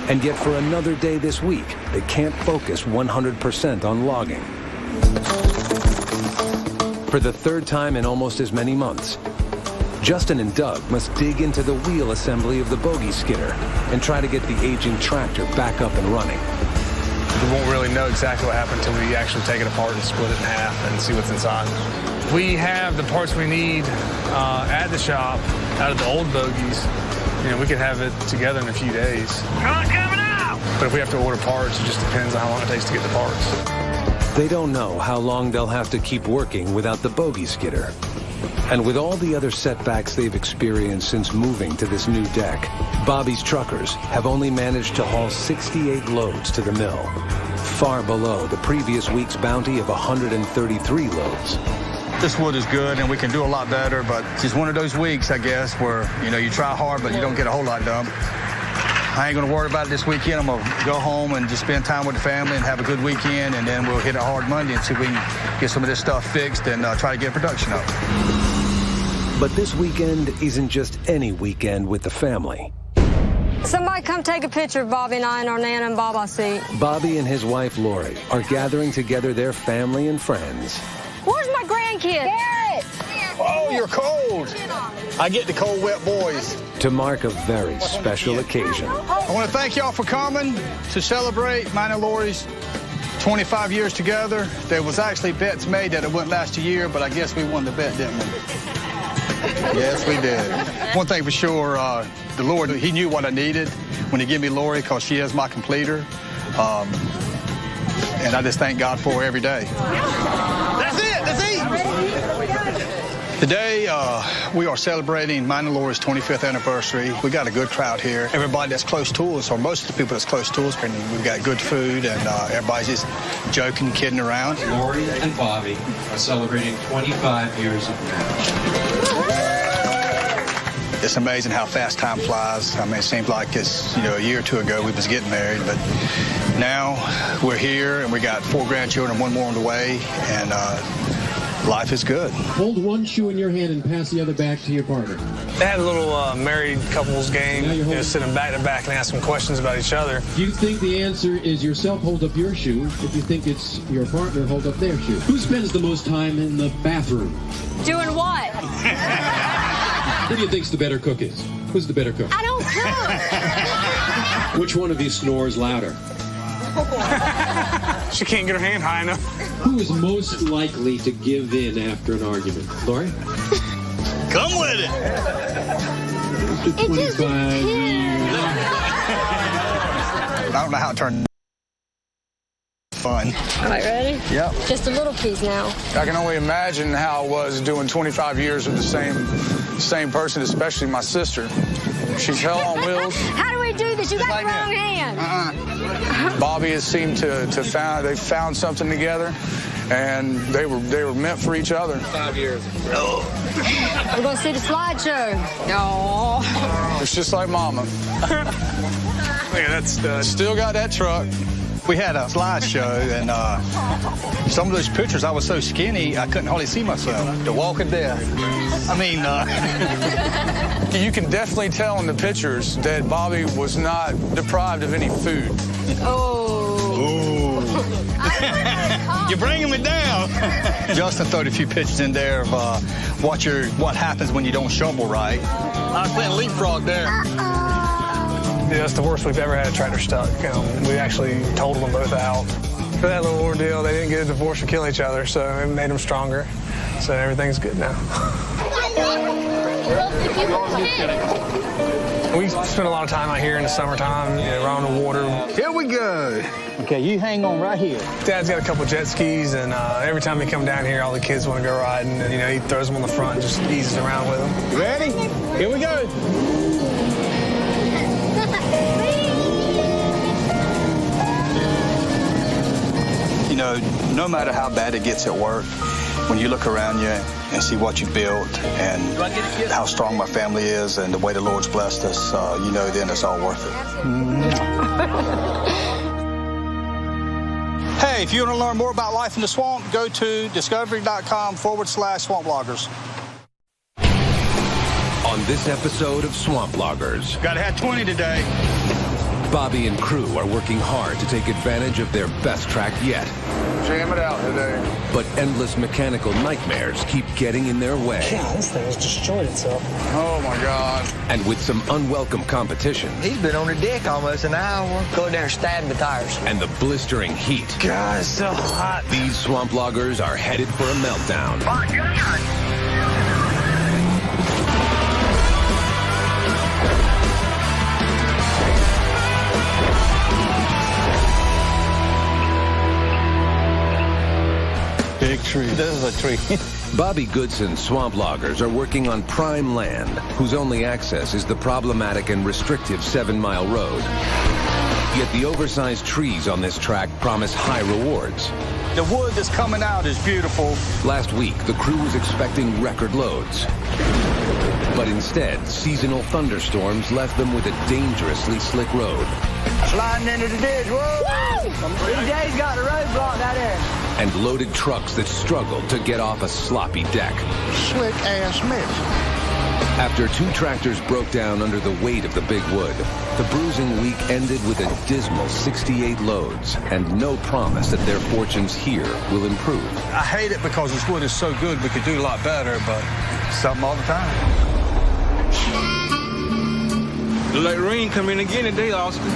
And yet for another day this week, they can't focus 100% on logging. For the third time in almost as many months, Justin and Doug must dig into the wheel assembly of the bogie skidder and try to get the aging tractor back up and running. We won't really know exactly what happened until we actually take it apart and split it in half and see what's inside. We have the parts we need at the shop out of the old bogies. You know, we could have it together in a few days. Truck coming out! But if we have to order parts, it just depends on how long it takes to get the parts. They don't know how long they'll have to keep working without the bogie skidder. And with all the other setbacks they've experienced since moving to this new deck, Bobby's truckers have only managed to haul 68 loads to the mill, far below the previous week's bounty of 133 loads. This wood is good, and we can do a lot better, but it's just one of those weeks, I guess, where, you know, you try hard, but you don't get a whole lot done. I ain't gonna worry about it this weekend. I'm gonna go home and just spend time with the family and have a good weekend, and then we'll hit it hard Monday and see if we can get some of this stuff fixed and try to get production up. But this weekend isn't just any weekend with the family. Somebody come take a picture of Bobby and I in our Nana and Baba seat. Bobby and his wife, Lori, are gathering together their family and friends. Where's my grandkid? Garrett! Oh, you're cold. I get the cold, wet boys. To mark a very special occasion. I want to thank y'all for coming to celebrate mine and Lori's 25 years together. There was actually bets made that it wouldn't last a year, but I guess we won the bet, didn't we? Yes, we did. One thing for sure, the Lord, he knew what I needed when he gave me Lori, because she is my completer. And I just thank God for her every day. That's it. That's it. Today, we are celebrating mine and Lori's 25th anniversary. We got a good crowd here. Everybody that's close to us, or most of the people that's close to us, and we've got good food, and everybody's just joking, kidding around. Lori and Bobby are celebrating 25 years of marriage. It's amazing how fast time flies. I mean, it seems like it's, a year or two ago we was getting married, but now we're here, and we got 4 grandchildren, 1 more on the way, and life is good. Hold one shoe in your hand and pass the other back to your partner. They had a little married couples game, sitting back to back and asking questions about each other. If you think the answer is yourself, hold up your shoe. If you think it's your partner, hold up their shoe. Who spends the most time in the bathroom? Doing what? Who do you think's the better cook is? Who's the better cook? I don't cook. Which one of you snores louder? She can't get her hand high enough. Who is most likely to give in after an argument? Lori? Come with it. After 25 years. I don't know how it turned fun. All right, ready? Yep. Just a little piece now. I can only imagine how it was doing 25 years with the same person, especially my sister. She's hell on wheels. How do we do this? You got the wrong hand. Bobby has seemed to they found something together, and they were meant for each other. 5 years. We're going to see the slideshow. Oh. It's just like Mama. Yeah, that's still got that truck. We had a slideshow, and some of those pictures, I was so skinny, I couldn't hardly see myself. The walk of death. I mean, you can definitely tell in the pictures that Bobby was not deprived of any food. Oh. You're bringing me down. Justin threw a few pictures in there of what happens when you don't shovel right. I was playing leapfrog there. Yeah, that's the worst we've ever had a tractor stuck. We actually totaled them both out. For that little ordeal, they didn't get a divorce or kill each other, so it made them stronger. So everything's good now. We spend a lot of time out here in the summertime, around the water. Here we go. Okay, you hang on right here. Dad's got a couple jet skis, and every time we come down here, all the kids want to go riding, and he throws them on the front and just eases around with them. You ready? Here we go. No matter how bad it gets at work, when you look around you and see what you built and how strong my family is and the way the Lord's blessed us, then it's all worth it. Hey, if you want to learn more about life in the swamp, go to discovery.com/swamp-loggers. On this episode of Swamp Loggers, Gotta have 20 today. Bobby and crew are working hard to take advantage of their best track yet. Jam it out today. But endless mechanical nightmares keep getting in their way. Yeah, this thing has destroyed itself. Oh, my God. And with some unwelcome competition. He's been on the deck almost an hour. Go down and stab the tires. And the blistering heat. God, it's so hot. These swamp loggers are headed for a meltdown. Oh, God. Big tree. This is a tree. Bobby Goodson's swamp loggers are working on prime land, whose only access is the problematic and restrictive 7-mile road. Yet the oversized trees on this track promise high rewards. The wood that's coming out is beautiful. Last week, the crew was expecting record loads. But instead, seasonal thunderstorms left them with a dangerously slick road. Sliding into the ditch, whoa! DJ's got the road blocked out there. And loaded trucks that struggled to get off a sloppy deck. Slick ass mess. After 2 tractors broke down under the weight of the big wood, the bruising week ended with a dismal 68 loads and no promise that their fortunes here will improve. I hate it because this wood is so good, we could do a lot better, but something all the time. Let rain come in again today, Austin.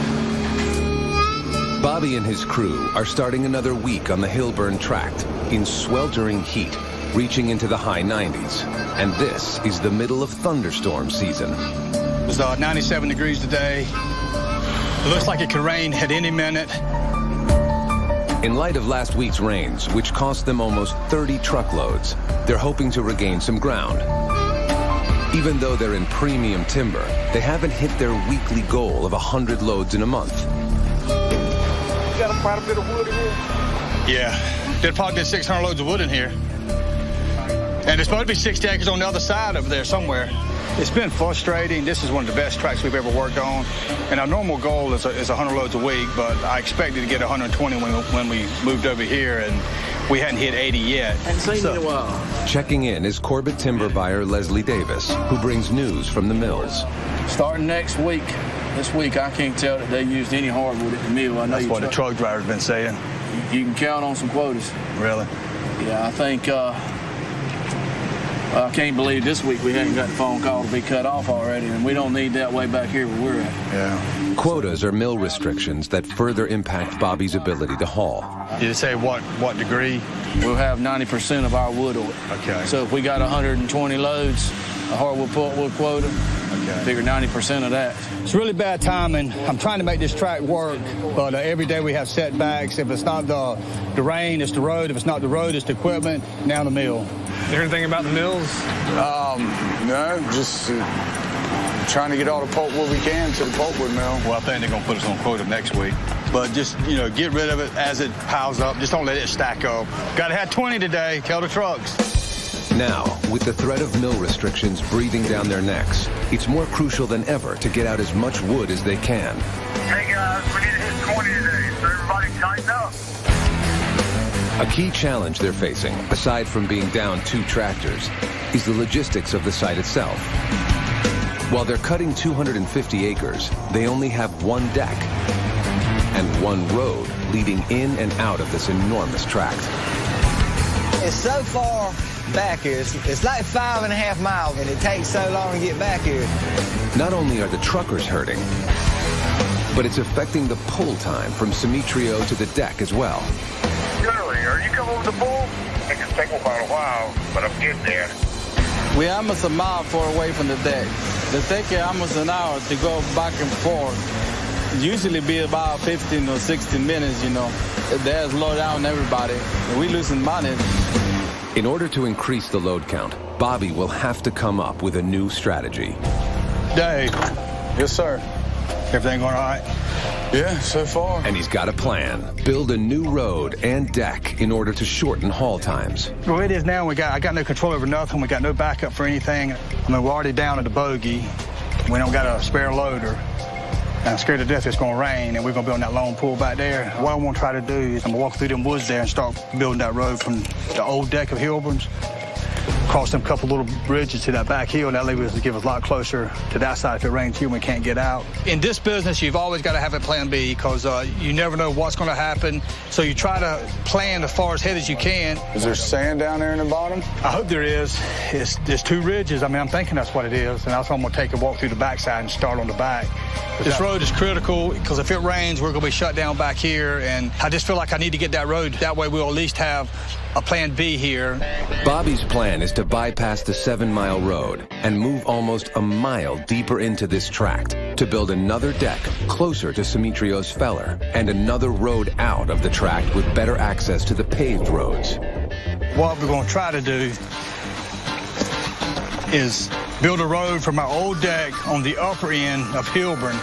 Bobby and his crew are starting another week on the Hilburn tract in sweltering heat, reaching into the high 90s. And this is the middle of thunderstorm season. It was 97 degrees today. It looks like it could rain at any minute. In light of last week's rains, which cost them almost 30 truckloads, they're hoping to regain some ground. Even though they're in premium timber, they haven't hit their weekly goal of 100 loads in a month. You got quite a bit of wood in here? Yeah, they'd probably get 600 loads of wood in here. And there's supposed to be 60 acres on the other side over there somewhere. It's been frustrating. This is one of the best tracks we've ever worked on. And our normal goal is 100 loads a week, but I expected to get 120 when we moved over here, and we hadn't hit 80 yet. Hadn't seen you in a while. Checking in is Corbett timber buyer Leslie Davis, who brings news from the mills. Starting next week, this week, I can't tell that they used any hardwood at the mill. I know that's what the truck driver's been saying. You can count on some quotas. Really? Yeah, I think, I can't believe this week we hadn't got the phone call to be cut off already, and we don't need that way back here where we're at. Yeah. Quotas are mill restrictions that further impact Bobby's ability to haul. Did it say what degree? We'll have 90% of our wood on it. Okay. So if we got 120 loads, a hardwood pulpwood quota, figure 90% of that. It's really bad timing. I'm trying to make this track work, but every day we have setbacks. If it's not the rain, it's the road. If it's not the road, it's the equipment. Now the mill. You hear anything about the mills? No, just trying to get all the pulpwood we can to the pulpwood mill. Well, I think they're going to put us on quota next week. But just, get rid of it as it piles up. Just don't let it stack up. Got to have 20 today. Tell the trucks. Now, with the threat of mill restrictions breathing down their necks, it's more crucial than ever to get out as much wood as they can. Hey guys, we need to hit 20 today, so everybody tighten up. A key challenge they're facing, aside from being down 2 tractors, is the logistics of the site itself. While they're cutting 250 acres, they only have 1 deck and 1 road leading in and out of this enormous tract. It's so far back here. It's like 5.5 miles, and it takes so long to get back here. Not only are the truckers hurting, but it's affecting the pull time from Simitrio to the deck as well. Shirley, are you coming with the bull? It can take about a while, but I'm getting there. We're almost a mile far away from the deck. They take almost an hour to go back and forth. Usually be about 15 or 16 minutes, They slow down everybody. We're losing money. In order to increase the load count, Bobby will have to come up with a new strategy. Dave. Yes, sir. Everything going all right? Yeah, so far. And he's got a plan. Build a new road and deck in order to shorten haul times. Well, it is now. I got no control over nothing. We got no backup for anything. We're already down at the bogey. We don't got a spare loader. I'm scared to death it's going to rain, and we're going to be on that long pool back there. What I want to try to do is I'm going to walk through them woods there and start building that road from the old deck of Hilburn's, cross them couple little bridges to that back hill, and that will give us a lot closer to that side if it rains here and we can't get out. In this business, you've always got to have a plan B because you never know what's going to happen, so you try to plan as far ahead as you can. Is there sand down there in the bottom? I hope there is. There's 2 ridges. I'm thinking that's what it is, and that's why I'm going to take a walk through the backside and start on the back. This road is critical because if it rains, we're going to be shut down back here, and I just feel like I need to get that road. That way we'll at least have a plan B here. Bobby's plan is to bypass the 7-mile road and move almost a mile deeper into this tract to build another deck closer to Simitrio's feller and another road out of the tract with better access to the paved roads. What we're going to try to do is build a road from our old deck on the upper end of Hilburn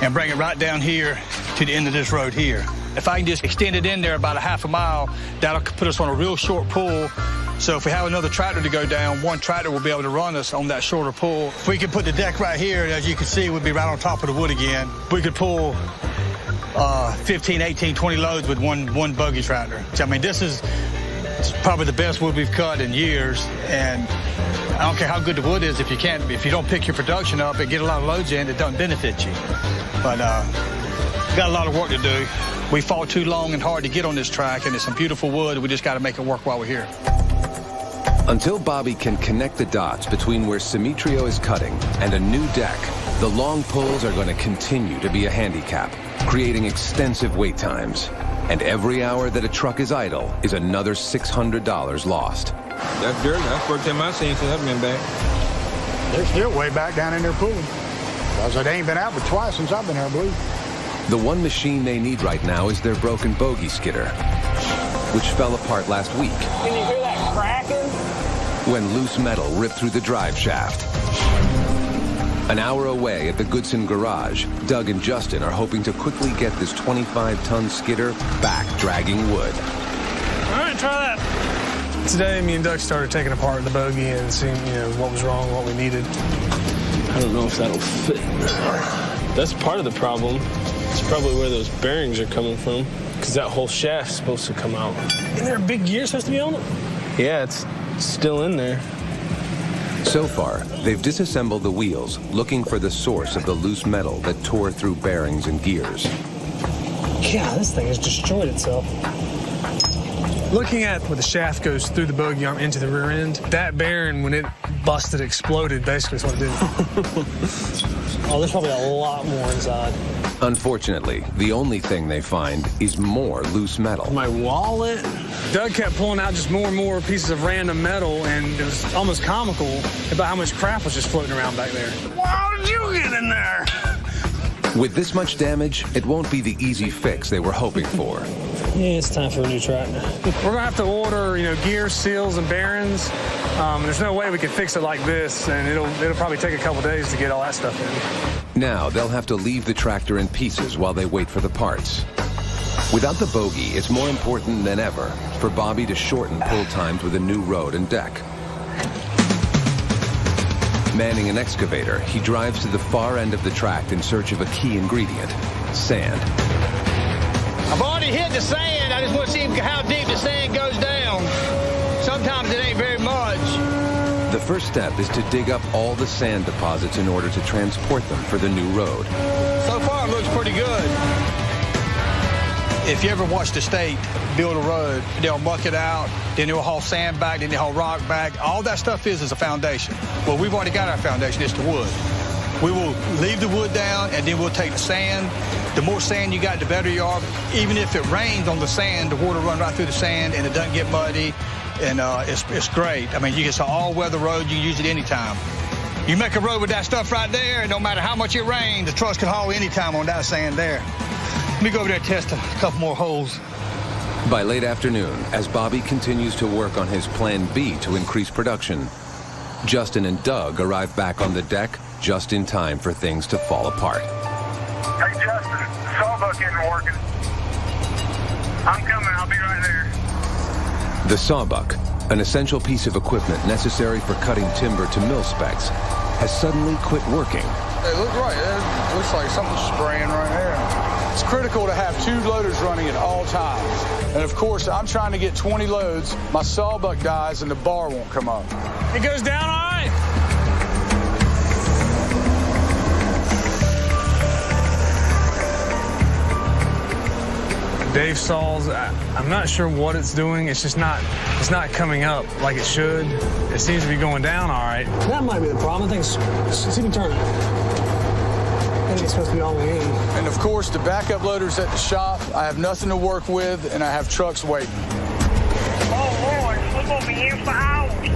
and bring it right down here to the end of this road here. If I can just extend it in there about a half a mile, that'll put us on a real short pull. So if we have another tractor to go down, one tractor will be able to run us on that shorter pull. If we could put the deck right here, as you can see, we'd be right on top of the wood again. We could pull 15, 18, 20 loads with one buggy tractor. I mean, this is probably the best wood we've cut in years, and I don't care how good the wood is if you don't pick your production up and get a lot of loads in, it doesn't benefit you. But got a lot of work to do. We fought too long and hard to get on this track, and it's some beautiful wood. We just got to make it work while we're here. Until Bobby can connect the dots between where Simetrio is cutting and a new deck, the long pulls are going to continue to be a handicap, creating extensive wait times. And every hour that a truck is idle is another $600 lost. That's dirt. That's the first time I've seen since I've been back. They're still way back down in their pool. Because they ain't been out but twice since I've been here, I believe. The one machine they need right now is their broken bogey skidder, which fell apart last week. Can you hear that cracking? When loose metal ripped through the drive shaft. An hour away at the Goodson garage, Doug and Justin are hoping to quickly get this 25-ton skidder back dragging wood. All right, try that. Today, me and Doug started taking apart the bogey and seeing, what was wrong, what we needed. I don't know if that'll fit. That's part of the problem. It's probably where those bearings are coming from, because that whole shaft's supposed to come out. Isn't there a big gear supposed to be on it? Yeah, it's still in there. So far, they've disassembled the wheels, looking for the source of the loose metal that tore through bearings and gears. Yeah, this thing has destroyed itself. Looking at where the shaft goes through the bogey arm into the rear end, that bearing, when it busted, exploded, basically is what it did. Oh, there's probably a lot more inside. Unfortunately, the only thing they find is more loose metal. My wallet. Doug kept pulling out just more and more pieces of random metal, and it was almost comical about how much crap was just floating around back there. How did you get in there? With this much damage, it won't be the easy fix they were hoping for. Yeah, it's time for a new tractor. We're going to have to order, gears, seals, and bearings. There's no way we can fix it like this, and it'll probably take a couple days to get all that stuff in. Now they'll have to leave the tractor in pieces while they wait for the parts. Without the bogey, it's more important than ever for Bobby to shorten pull times with a new road and deck. Manning an excavator, he drives to the far end of the tract in search of a key ingredient, sand. I've already hit the sand. I just want to see how deep the sand goes down. Sometimes it ain't very much. The first step is to dig up all the sand deposits in order to transport them for the new road. So far, it looks pretty good. If you ever watch the state build a road, they'll muck it out, then they'll haul sand back, then they'll haul rock back. All that stuff is a foundation. Well, we've already got our foundation. It's the wood. We will leave the wood down, and then we'll take the sand. The more sand you got, the better you are. Even if it rains on the sand, the water runs right through the sand, and it doesn't get muddy, and it's great. I mean, it's an all-weather road. You can use it anytime. You make a road with that stuff right there, and no matter how much it rains, the trucks can haul anytime on that sand there. Let me go over there and test a couple more holes. By late afternoon, as Bobby continues to work on his plan B to increase production, Justin and Doug arrive back on the deck just in time for things to fall apart. Hey, Justin, the sawbuck isn't working. I'm coming. I'll be right there. The sawbuck, an essential piece of equipment necessary for cutting timber to mill specs, has suddenly quit working. It looks right. It looks like something's spraying right there. It's critical to have two loaders running at all times. And of course, I'm trying to get 20 loads. My sawbuck dies and the bar won't come up. It goes down all right. Dave saws, I'm not sure what it's doing. It's just not coming up like it should. It seems to be going down all right. That might be the problem. I think see me turn it. I think it's supposed to be all the way in. And of course, the backup loader's at the shop. I have nothing to work with, and I have trucks waiting. Oh, Lord, we're going to be here for hours.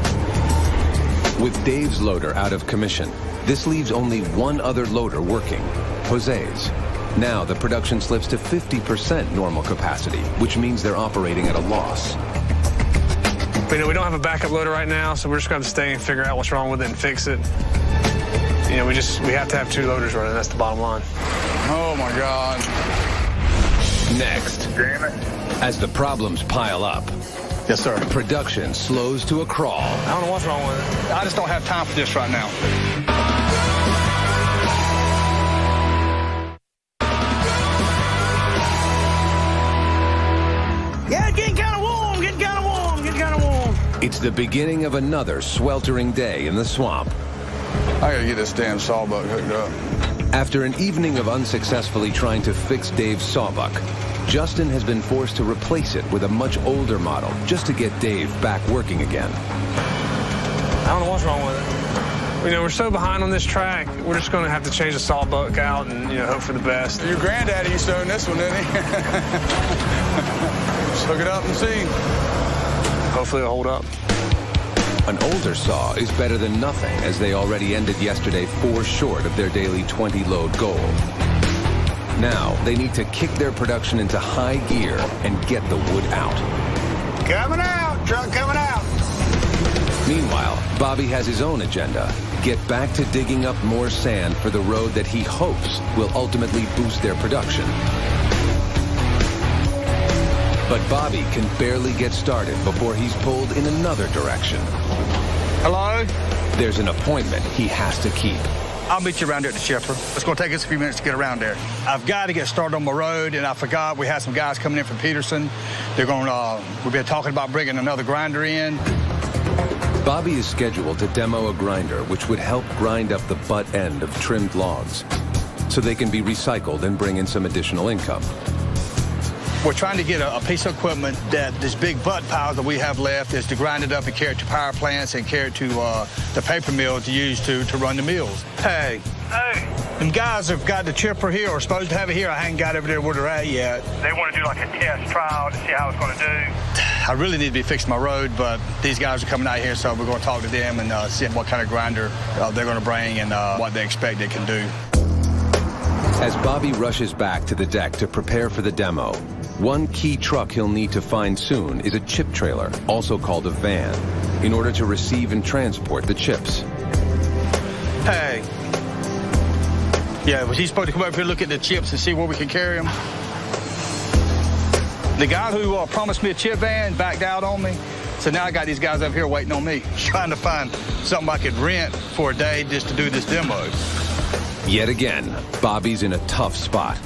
With Dave's loader out of commission, this leaves only one other loader working, Jose's. Now the production slips to 50% normal capacity, which means they're operating at a loss. We don't have a backup loader right now, so we're just going to stay and figure out what's wrong with it and fix it. We have to have two loaders running. That's the bottom line. Oh, my God. Next, Damn it. as the problems pile up, yes, sir, production slows to a crawl. I don't know what's wrong with it. I just don't have time for this right now. Yeah, it's getting kind of warm, getting kind of warm, getting kind of warm. It's the beginning of another sweltering day in the swamp. I gotta get this damn sawbuck hooked up. After an evening of unsuccessfully trying to fix Dave's sawbuck, Justin has been forced to replace it with a much older model just to get Dave back working again. I don't know what's wrong with it. You know, we're so behind on this track, we're just going to have to change the sawbuck out and, you know, hope for the best. Your granddaddy used to own this one, didn't he? Just hook it up and see. Hopefully it'll hold up. An older saw is better than nothing, as they already ended yesterday 4 short of their daily 20-load goal. Now, they need to kick their production into high gear and get the wood out. Coming out, truck coming out. Meanwhile, Bobby has his own agenda. Get back to digging up more sand for the road that he hopes will ultimately boost their production. But Bobby can barely get started before he's pulled in another direction. Hello? There's an appointment he has to keep. I'll meet you around there at the chipper. It's going to take us a few minutes to get around there. I've got to get started on my road, and I forgot we had some guys coming in from Peterson. They're going to, we've been talking about bringing another grinder in. Bobby is scheduled to demo a grinder which would help grind up the butt end of trimmed logs so they can be recycled and bring in some additional income. We're trying to get a piece of equipment that this big butt pile that we have left is to grind it up and carry it to power plants and carry it to the paper mill to use to run the mills. Hey. Hey. Them guys have got the chipper here, or supposed to have it here. I haven't got over there where they're at yet. They want to do like a test trial to see how it's going to do. I really need to be fixing my road, but these guys are coming out here, so we're going to talk to them and see what kind of grinder they're going to bring and what they expect they can do. As Bobby rushes back to the deck to prepare for the demo, one key truck he'll need to find soon is a chip trailer, also called a van, in order to receive and transport the chips. Hey. Yeah, was he supposed to come over here and look at the chips and see where we can carry them? The guy who promised me a chip van backed out on me. So now I got these guys over here waiting on me, trying to find something I could rent for a day just to do this demo. Yet again, Bobby's in a tough spot.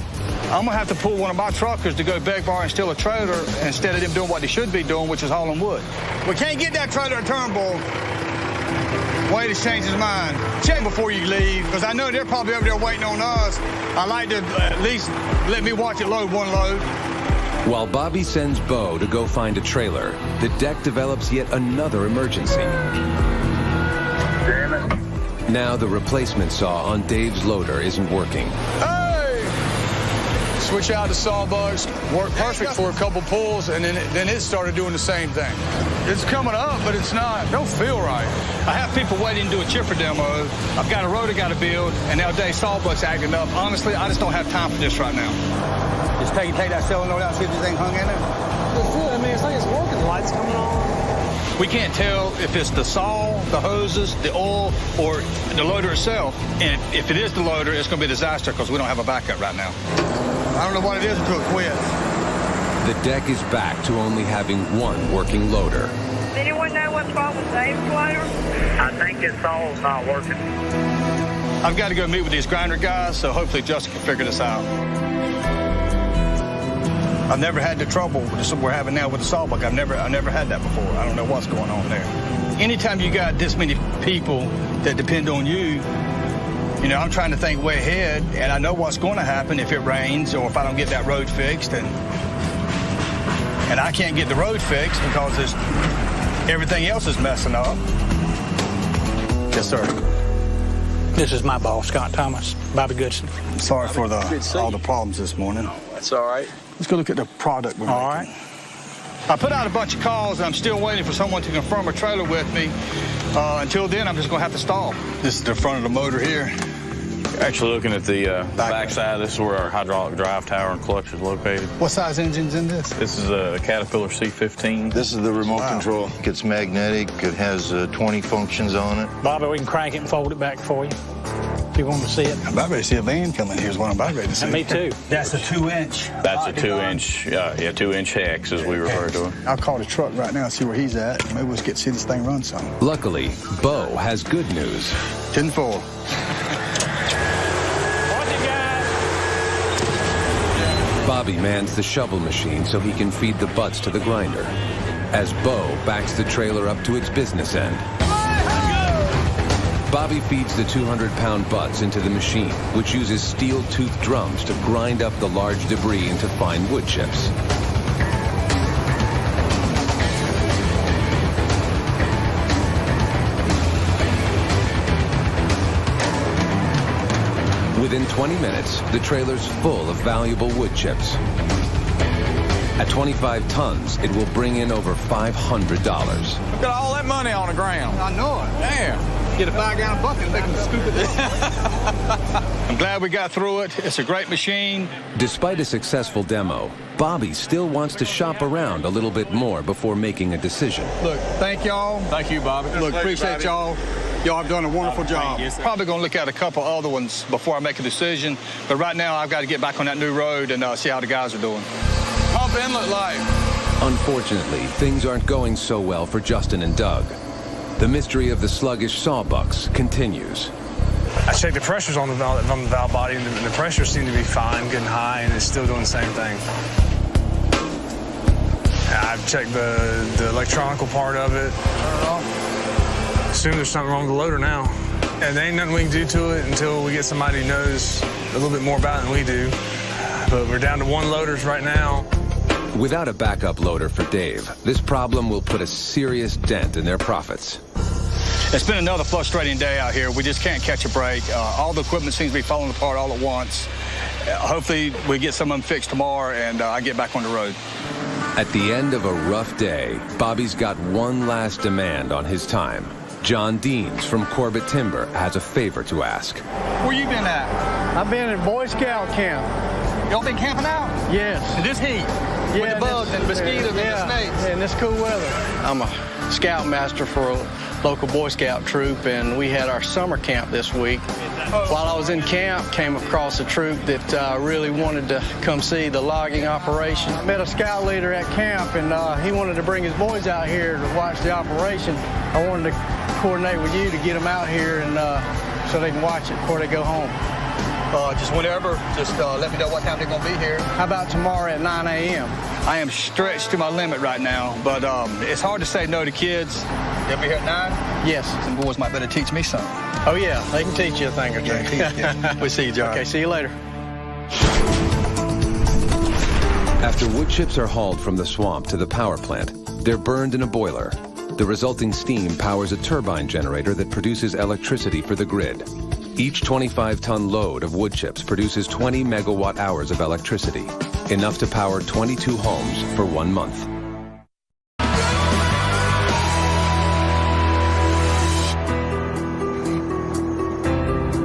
I'm going to have to pull one of my truckers to go beg, borrow, and steal a trailer instead of them doing what they should be doing, which is hauling wood. We can't get that trailer to Turnbull. Wade has changed his mind. Check before you leave, because I know they're probably over there waiting on us. I like to at least let me watch it load one load. While Bobby sends Bo to go find a trailer, the deck develops yet another emergency. Damn it. Now the replacement saw on Dave's loader isn't working. Hey! Switch out the sawbucks, worked perfect for a couple pulls, and then it started doing the same thing. It's coming up, but it's not. Don't feel right. I have people waiting to do a chipper demo. I've got a road I got to build, and now Dave's sawbuck's acting up. Honestly, I just don't have time for this right now. Just take that solenoid out, see if this thing hung in there. I mean, it's like it's working. The light's coming on. We can't tell if it's the saw, the hoses, the oil, or the loader itself. And if it is the loader, it's going to be a disaster because we don't have a backup right now. I don't know what it is until it quits. The deck is back to only having one working loader. Does anyone know what's wrong with Dave's loader? I think this saw's not working. I've got to go meet with these grinder guys, so hopefully Justin can figure this out. I've never had the trouble we're having now with the sawbuck. I've never had that before. I don't know what's going on there. Anytime you got this many people that depend on you, you know, I'm trying to think way ahead, and I know what's going to happen if it rains or if I don't get that road fixed, and I can't get the road fixed because everything else is messing up. Yes, sir. This is my boss, Scott Thomas, Bobby Goodson. Sorry for all the problems this morning. That's all right. Let's go look at the product we're making. All right. I put out a bunch of calls, and I'm still waiting for someone to confirm a trailer with me. Until then, I'm just going to have to stall. This is the front of the motor here. Actually looking at the back side, this is where our hydraulic drive tower and clutch is located. What size engine's in this? This is a Caterpillar C15. This is the remote control. It's magnetic. It has 20 functions on it. Bobby, we can crank it and fold it back for you. If You want to see it? I'm about ready to see a van coming here is what I'm about ready to see. Me too. That's a 2-inch. That's a 2-inch, 2-inch hex, as we refer to it. I'll call the truck right now and see where he's at. Maybe we'll get to see this thing run some. Luckily, Bo has good news. 10-4. Bobby mans the shovel machine so he can feed the butts to the grinder. As Bo backs the trailer up to its business end, Bobby feeds the 200-pound butts into the machine, which uses steel-toothed drums to grind up the large debris into fine wood chips. Within 20 minutes, the trailer's full of valuable wood chips. At 25 tons, it will bring in over $500. Got all that money on the ground. I know it. Damn. Get a 5-gallon bucket and make them scoop it down. I'm glad we got through it. It's a great machine. Despite a successful demo, Bobby still wants to shop around a little bit more before making a decision. Look, thank y'all. Thank you, Bobby. Look, appreciate y'all. Y'all have done a wonderful job. Probably going to look at a couple other ones before I make a decision. But right now, I've got to get back on that new road and see how the guys are doing. Pump inlet light. Unfortunately, things aren't going so well for Justin and Doug. The mystery of the sluggish sawbucks continues. I checked the pressures on the valve body, and the pressures seem to be fine, getting high, and it's still doing the same thing. I've checked the electronical part of it. Assume there's something wrong with the loader now. And there ain't nothing we can do to it until we get somebody who knows a little bit more about it than we do. But we're down to 1 loaders right now. Without a backup loader for Dave, this problem will put a serious dent in their profits. It's been another frustrating day out here. We just can't catch a break. All the equipment seems to be falling apart all at once. Hopefully we get some of them fixed tomorrow and I get back on the road. At the end of a rough day, Bobby's got one last demand on his time. John Deans from Corbett Timber has a favor to ask. Where you been at? I've been at Boy Scout camp. Y'all been camping out? Yes. In this heat? Yeah, with the bugs and mosquitoes and the snakes? In this cool weather. I'm a scoutmaster for a local Boy Scout troop, and we had our summer camp this week. While I was in camp, came across a troop that really wanted to come see the logging operation. I met a scout leader at camp, and he wanted to bring his boys out here to watch the operation. I wanted to coordinate with you to get them out here and so they can watch it before they go home. Just whenever, just let me know what time they're going to be here. How about tomorrow at 9 a.m.? I am stretched to my limit right now, but it's hard to say no to kids. They'll be here at 9? Yes. Some boys might better teach me something. Oh, yeah, they can teach you a thing or two. We'll see you, John. Okay, see you later. After wood chips are hauled from the swamp to the power plant, they're burned in a boiler. The resulting steam powers a turbine generator that produces electricity for the grid. Each 25-ton load of wood chips produces 20 megawatt-hours of electricity, enough to power 22 homes for 1 month.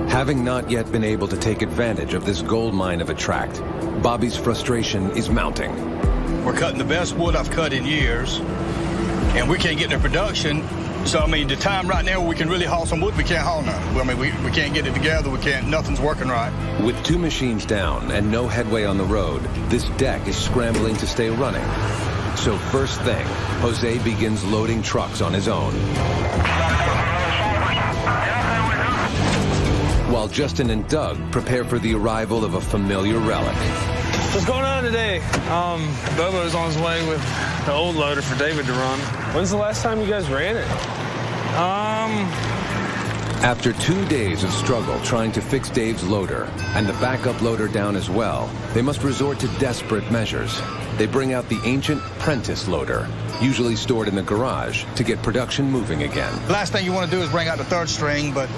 Having not yet been able to take advantage of this gold mine of a tract, Bobby's frustration is mounting. We're cutting the best wood I've cut in years, and we can't get into production. So, I mean, the time right now we can really haul some wood, we can't haul none. I mean, we can't get it together, nothing's working right. With 2 machines down and no headway on the road, this deck is scrambling to stay running. So first thing, Jose begins loading trucks on his own. While Justin and Doug prepare for the arrival of a familiar relic. What's going on today? Bobo's on his way with the old loader for David to run. When's the last time you guys ran it? After 2 days of struggle trying to fix Dave's loader and the backup loader down as well, they must resort to desperate measures. They bring out the ancient Prentice loader, usually stored in the garage, to get production moving again. Last thing you want to do is bring out the 3rd string, but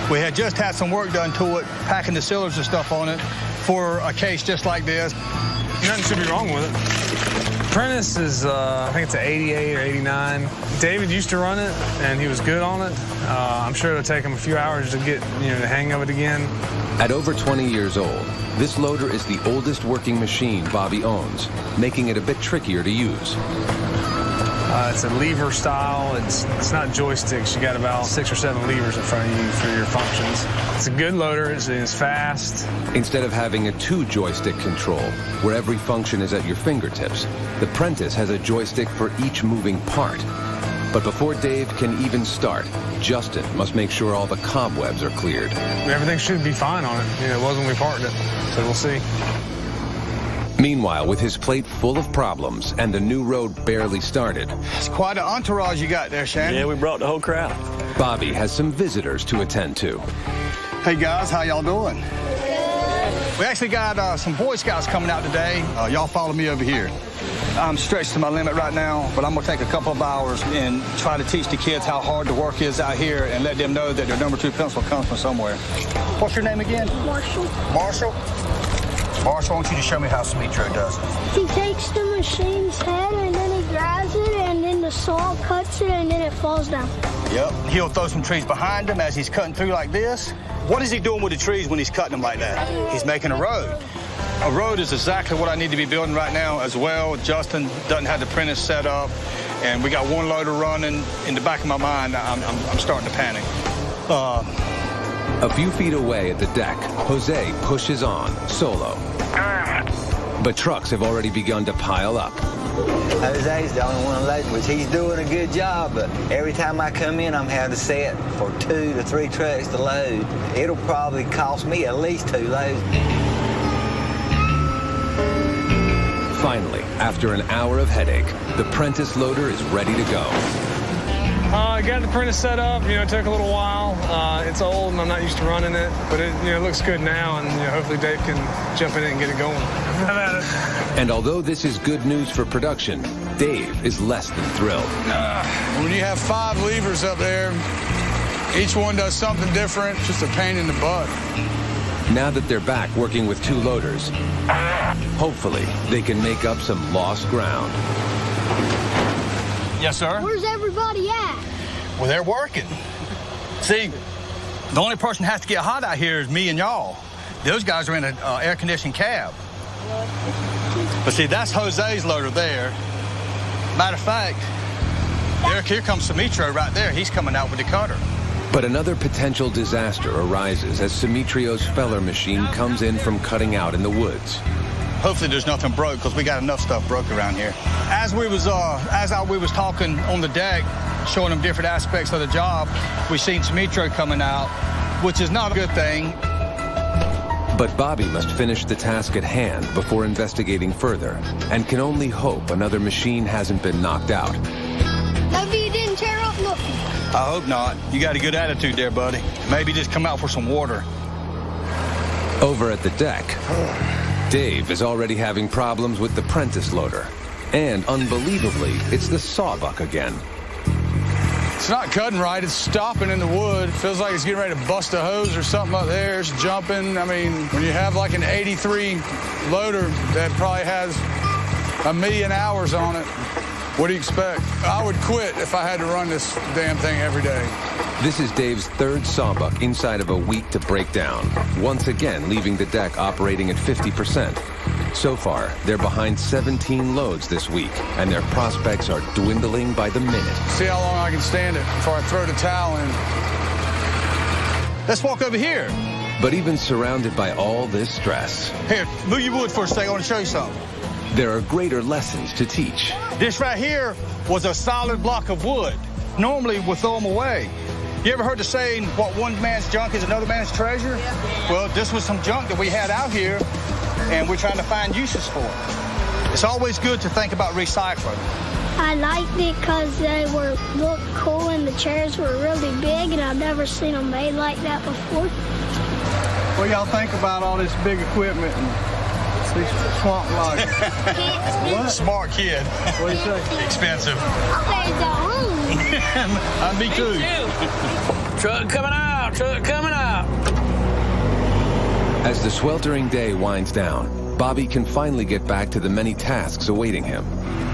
we had just had some work done to it, packing the cylinders and stuff on it for a case just like this. Nothing should be wrong with it. Prentice is, I think it's an 88 or 89. David used to run it, and he was good on it. I'm sure it'll take him a few hours to get, the hang of it again. At over 20 years old, this loader is the oldest working machine Bobby owns, making it a bit trickier to use. It's a lever style. It's not joysticks. You got about 6 or 7 levers in front of you for your functions. It's a good loader. It's fast. Instead of having a 2-joystick control, where every function is at your fingertips, the Prentice has a joystick for each moving part. But before Dave can even start, Justin must make sure all the cobwebs are cleared. Everything should be fine on it. It was when we parked it, so we'll see. Meanwhile, with his plate full of problems and the new road barely started, it's quite an entourage you got there, Shannon. Yeah, we brought the whole crowd. Bobby has some visitors to attend to. Hey, guys, how y'all doing? We actually got some Boy Scouts coming out today. Y'all follow me over here. I'm stretched to my limit right now, but I'm going to take a couple of hours and try to teach the kids how hard the work is out here and let them know that their number 2 pencil comes from somewhere. What's your name again? Marshall. Marshall? Marshall, I want you to show me how Sumitra does it. He takes the machine's head and then he grabs it and then the saw cuts it and then it falls down. Yep. He'll throw some trees behind him as he's cutting through like this. What is he doing with the trees when he's cutting them like that? He's making a road. A road is exactly what I need to be building right now as well. Justin doesn't have the Prentice set up, and we got one loader running. In the back of my mind, I'm starting to panic. A few feet away at the deck, Jose pushes on, solo. But trucks have already begun to pile up. Jose's the only one loading, which he's doing a good job, but every time I come in, I'm having to set for 2 to 3 trucks to load. It'll probably cost me at least 2 loads. Finally, after an hour of headache, the Prentice loader is ready to go. I got the Prentice set up. It took a little while. It's old and I'm not used to running it, but it looks good now, and hopefully Dave can jump in it and get it going. Have at it. And although this is good news for production, Dave is less than thrilled. When you have 5 levers up there, each one does something different, just a pain in the butt. Now that they're back working with 2 loaders, hopefully they can make up some lost ground. Yes, sir? Where's everybody at? Well, they're working. See, the only person that has to get hot out here is me and y'all. Those guys are in an air-conditioned cab. But see, that's Jose's loader there. Matter of fact, here comes Sumitra right there. He's coming out with the cutter. But another potential disaster arises as Sumitrio's feller machine comes in from cutting out in the woods. Hopefully there's nothing broke, because we got enough stuff broke around here. As we was talking on the deck, showing them different aspects of the job, we seen Sumitra coming out, which is not a good thing. But Bobby must finish the task at hand before investigating further, and can only hope another machine hasn't been knocked out. Maybe you didn't tear up nothing. I hope not. You got a good attitude there, buddy. Maybe just come out for some water. Over at the deck, Dave is already having problems with the Prentice loader. And unbelievably, it's the sawbuck again. It's not cutting right. It's stopping in the wood. Feels like it's getting ready to bust a hose or something up there. It's jumping. I mean, when you have like an 83 loader that probably has 1 million hours on it, what do you expect? I would quit if I had to run this damn thing every day. This is Dave's 3rd sawbuck inside of a week to break down, once again leaving the deck operating at 50%. So far, they're behind 17 loads this week, and their prospects are dwindling by the minute. See how long I can stand it before I throw the towel in. Let's walk over here. But even surrounded by all this stress, Here, move your wood for a second. I want to show you something. there are greater lessons to teach. This right here was a solid block of wood. Normally, we'll throw them away. You ever heard the saying, what one man's junk is another man's treasure? Yeah. Well, this was some junk that we had out here, and we're trying to find uses for it. It's always good to think about recycling. I liked it because they looked cool and the chairs were really big, and I've never seen them made like that before. What y'all think about all this big equipment and these swamp logs? What? Smart kid. What do you say? Expensive. I paid the home. Me too. Truck coming out, truck coming out. As the sweltering day winds down, Bobby can finally get back to the many tasks awaiting him.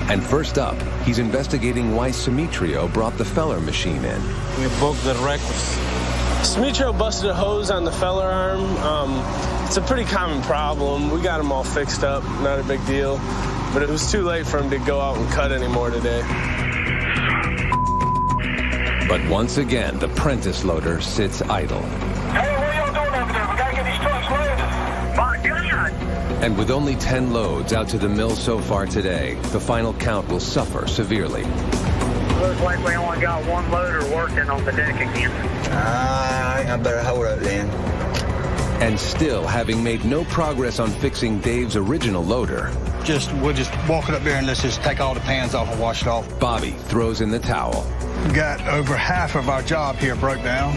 And first up, he's investigating why Sumitrio brought the feller machine in. We broke the records. Sumitrio busted a hose on the feller arm. It's a pretty common problem. We got him all fixed up, not a big deal. But it was too late for him to go out and cut anymore today. But once again, the Prentice loader sits idle. Hey, what are y'all doing over there? We gotta get these trucks loaded. My God! And with only 10 loads out to the mill so far today, the final count will suffer severely. Looks like we only got one loader working on the deck again. I better hold up then. And still, having made no progress on fixing Dave's original loader, We'll just walk it up there and let's just take all the pans off and wash it off. Bobby throws in the towel. Got over half of our job here broke down.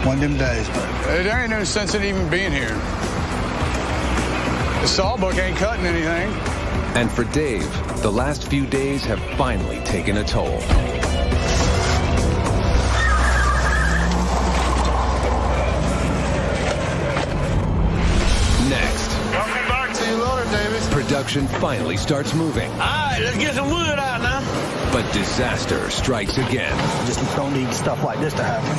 One of them days. There ain't no sense in even being here. The sawbuck ain't cutting anything. And for Dave, the last few days have finally taken a toll. Next, Welcome back to your loader, Davis. production finally starts moving. All right, let's get some wood out now. But disaster strikes again. Just don't need stuff like this to happen.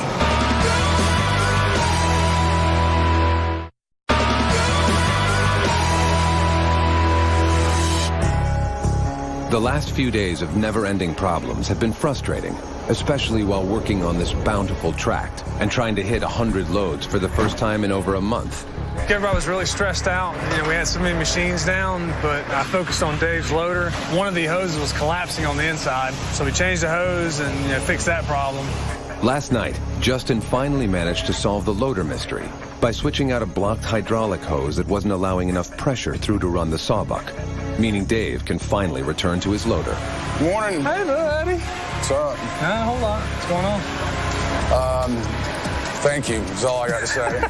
The last few days of never-ending problems have been frustrating, especially while working on this bountiful tract and trying to hit 100 loads for the first time in over a month. Everybody was really stressed out. We had so many machines down, but I focused on Dave's loader. One of the hoses was collapsing on the inside, so we changed the hose and fixed that problem. Last night, Justin finally managed to solve the loader mystery by switching out a blocked hydraulic hose that wasn't allowing enough pressure through to run the sawbuck, meaning Dave can finally return to his loader. Morning. Hey, buddy. What's up? Nah, hold on. What's going on? Thank you, is all I got to say.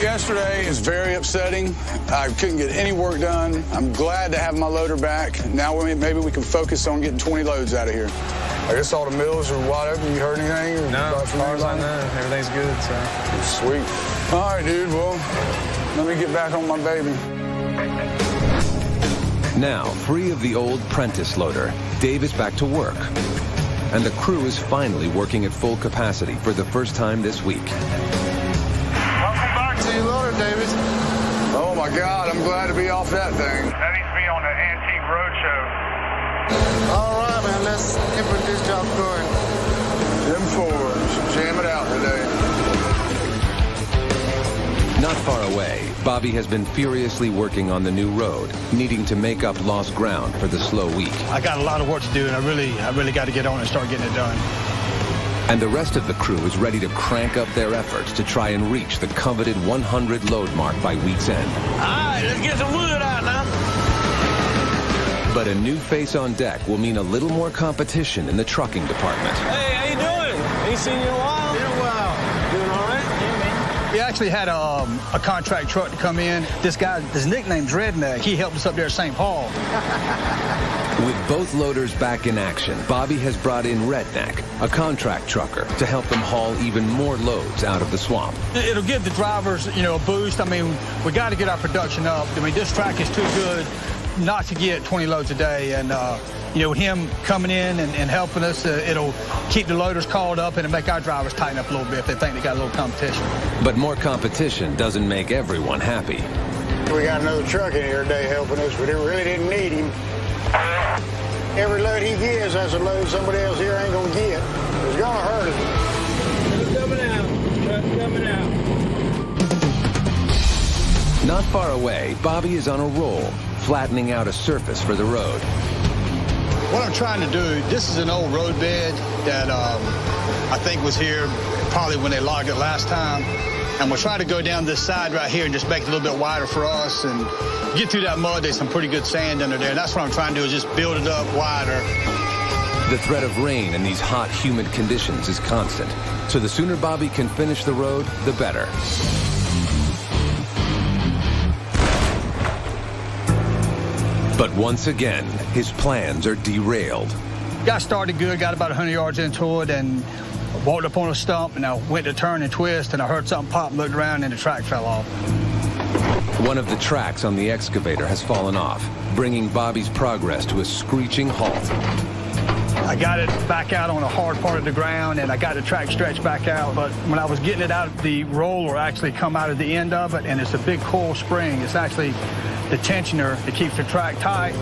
Yesterday is very upsetting. I couldn't get any work done. I'm glad to have my loader back. Now maybe we can focus on getting 20 loads out of here. I guess all the mills are wide open. You heard anything? No, as far as I know, everything's good, so. Sweet. All right, dude, well, let me get back on my baby. Now, free of the old Prentice loader, Dave is back to work. And the crew is finally working at full capacity for the first time this week. Welcome back to your loader, Davis. Oh, my God, I'm glad to be off that thing. That needs to be on the Antique Roadshow. All right, man, let's get this job going. Them Fords, jam it out today. Not far away, Bobby has been furiously working on the new road, needing to make up lost ground for the slow week. I got a lot of work to do, and I really got to get on and start getting it done. And the rest of the crew is ready to crank up their efforts to try and reach the coveted 100 load mark by week's end. All right, let's get some wood out now. But a new face on deck will mean a little more competition in the trucking department. Hey, how you doing? Ain't seen you in a while. Been a while. Doing all right? We actually had a contract truck to come in. This guy, his nickname's Redneck. He helped us up there at St. Paul. With both loaders back in action, Bobby has brought in Redneck, a contract trucker, to help them haul even more loads out of the swamp. It'll give the drivers, a boost. I mean, we got to get our production up. I mean, this track is too good not to get 20 loads a day. And, with him coming in and helping us, it'll keep the loaders called up and it'll make our drivers tighten up a little bit if they think they got a little competition. But more competition doesn't make everyone happy. We got another truck in here today helping us, but it really didn't need him. Every load he gives, that's a load somebody else here ain't gonna get. It's gonna hurt us. Truck's coming out. Truck's coming out. Not far away, Bobby is on a roll, flattening out a surface for the road. What I'm trying to do, this is an old road bed that I think was here probably when they logged it last time. And we'll try to go down this side right here and just make it a little bit wider for us and get through that mud. There's some pretty good sand under there. And that's what I'm trying to do, is just build it up wider. The threat of rain in these hot, humid conditions is constant. So the sooner Bobby can finish the road, the better. But once again, his plans are derailed. Got started good, got about 100 yards into it, and walked up on a stump, and I went to turn and twist, and I heard something pop, looked around, and the track fell off. One of the tracks on the excavator has fallen off, bringing Bobby's progress to a screeching halt. I got it back out on a hard part of the ground, and I got the track stretched back out, but when I was getting it out, the roller actually come out of the end of it, and it's a big coil spring. It's actually the tensioner that keeps the track tight.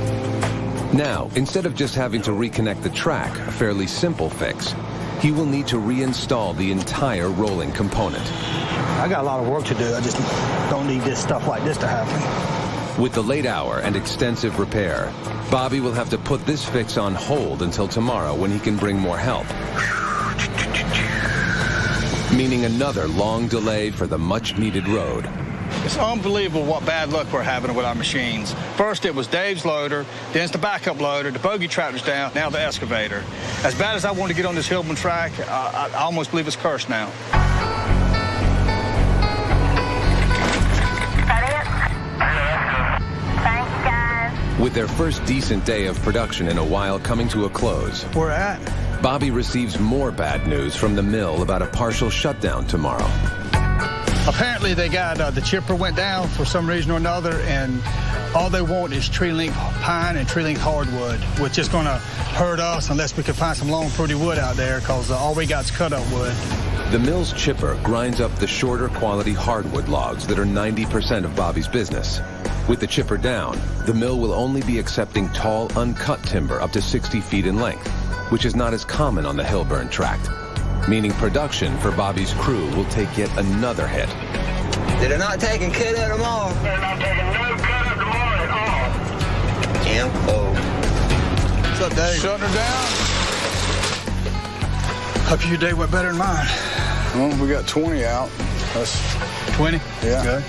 Now, instead of just having to reconnect the track, a fairly simple fix, he will need to reinstall the entire rolling component. I got a lot of work to do. I just don't need this stuff like this to happen. With the late hour and extensive repair, Bobby will have to put this fix on hold until tomorrow when he can bring more help. Meaning another long delay for the much-needed road. It's unbelievable what bad luck we're having with our machines. First it was Dave's loader, then it's the backup loader, the bogey tractor's down, now the excavator. As bad as I want to get on this Hilburn track, I almost believe it's cursed now. Thanks, guys. With their first decent day of production in a while coming to a close, Where at? Bobby receives more bad news from the mill about a partial shutdown tomorrow. Apparently they got, the chipper went down for some reason or another, and all they want is tree-length pine and tree-length hardwood, which is going to hurt us unless we can find some long, pretty wood out there, because all we got is cut-up wood. The mill's chipper grinds up the shorter quality hardwood logs that are 90% of Bobby's business. With the chipper down, the mill will only be accepting tall, uncut timber up to 60 feet in length, which is not as common on the Hilburn tract, meaning production for Bobby's crew will take yet another hit. They're not taking cut up tomorrow. They're not taking no cut up tomorrow at all. M.O. What's up, Dave? Shutting her down. Hope your day went better than mine. Well, we got 20 out. That's 20? Yeah. Good.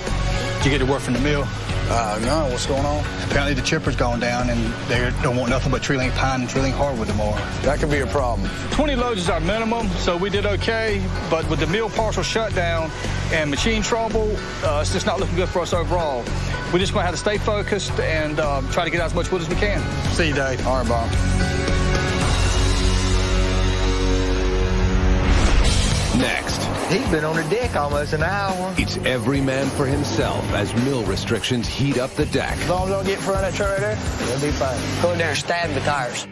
Did you get to work from the mill? No, what's going on? Apparently the chipper's gone down, and they don't want nothing but tree-length pine and tree-length hardwood tomorrow. That could be a problem. 20 loads is our minimum, so we did okay. But with the mill partial shutdown and machine trouble, it's just not looking good for us overall. We're just going to have to stay focused and try to get out as much wood as we can. See you, Dave. All right, Bob. Next, He's been on the deck almost an hour. it's every man for himself as mill restrictions heat up the deck. As long as I don't get in front of that truck right there, it'll be fine. Go in there and stab the tires.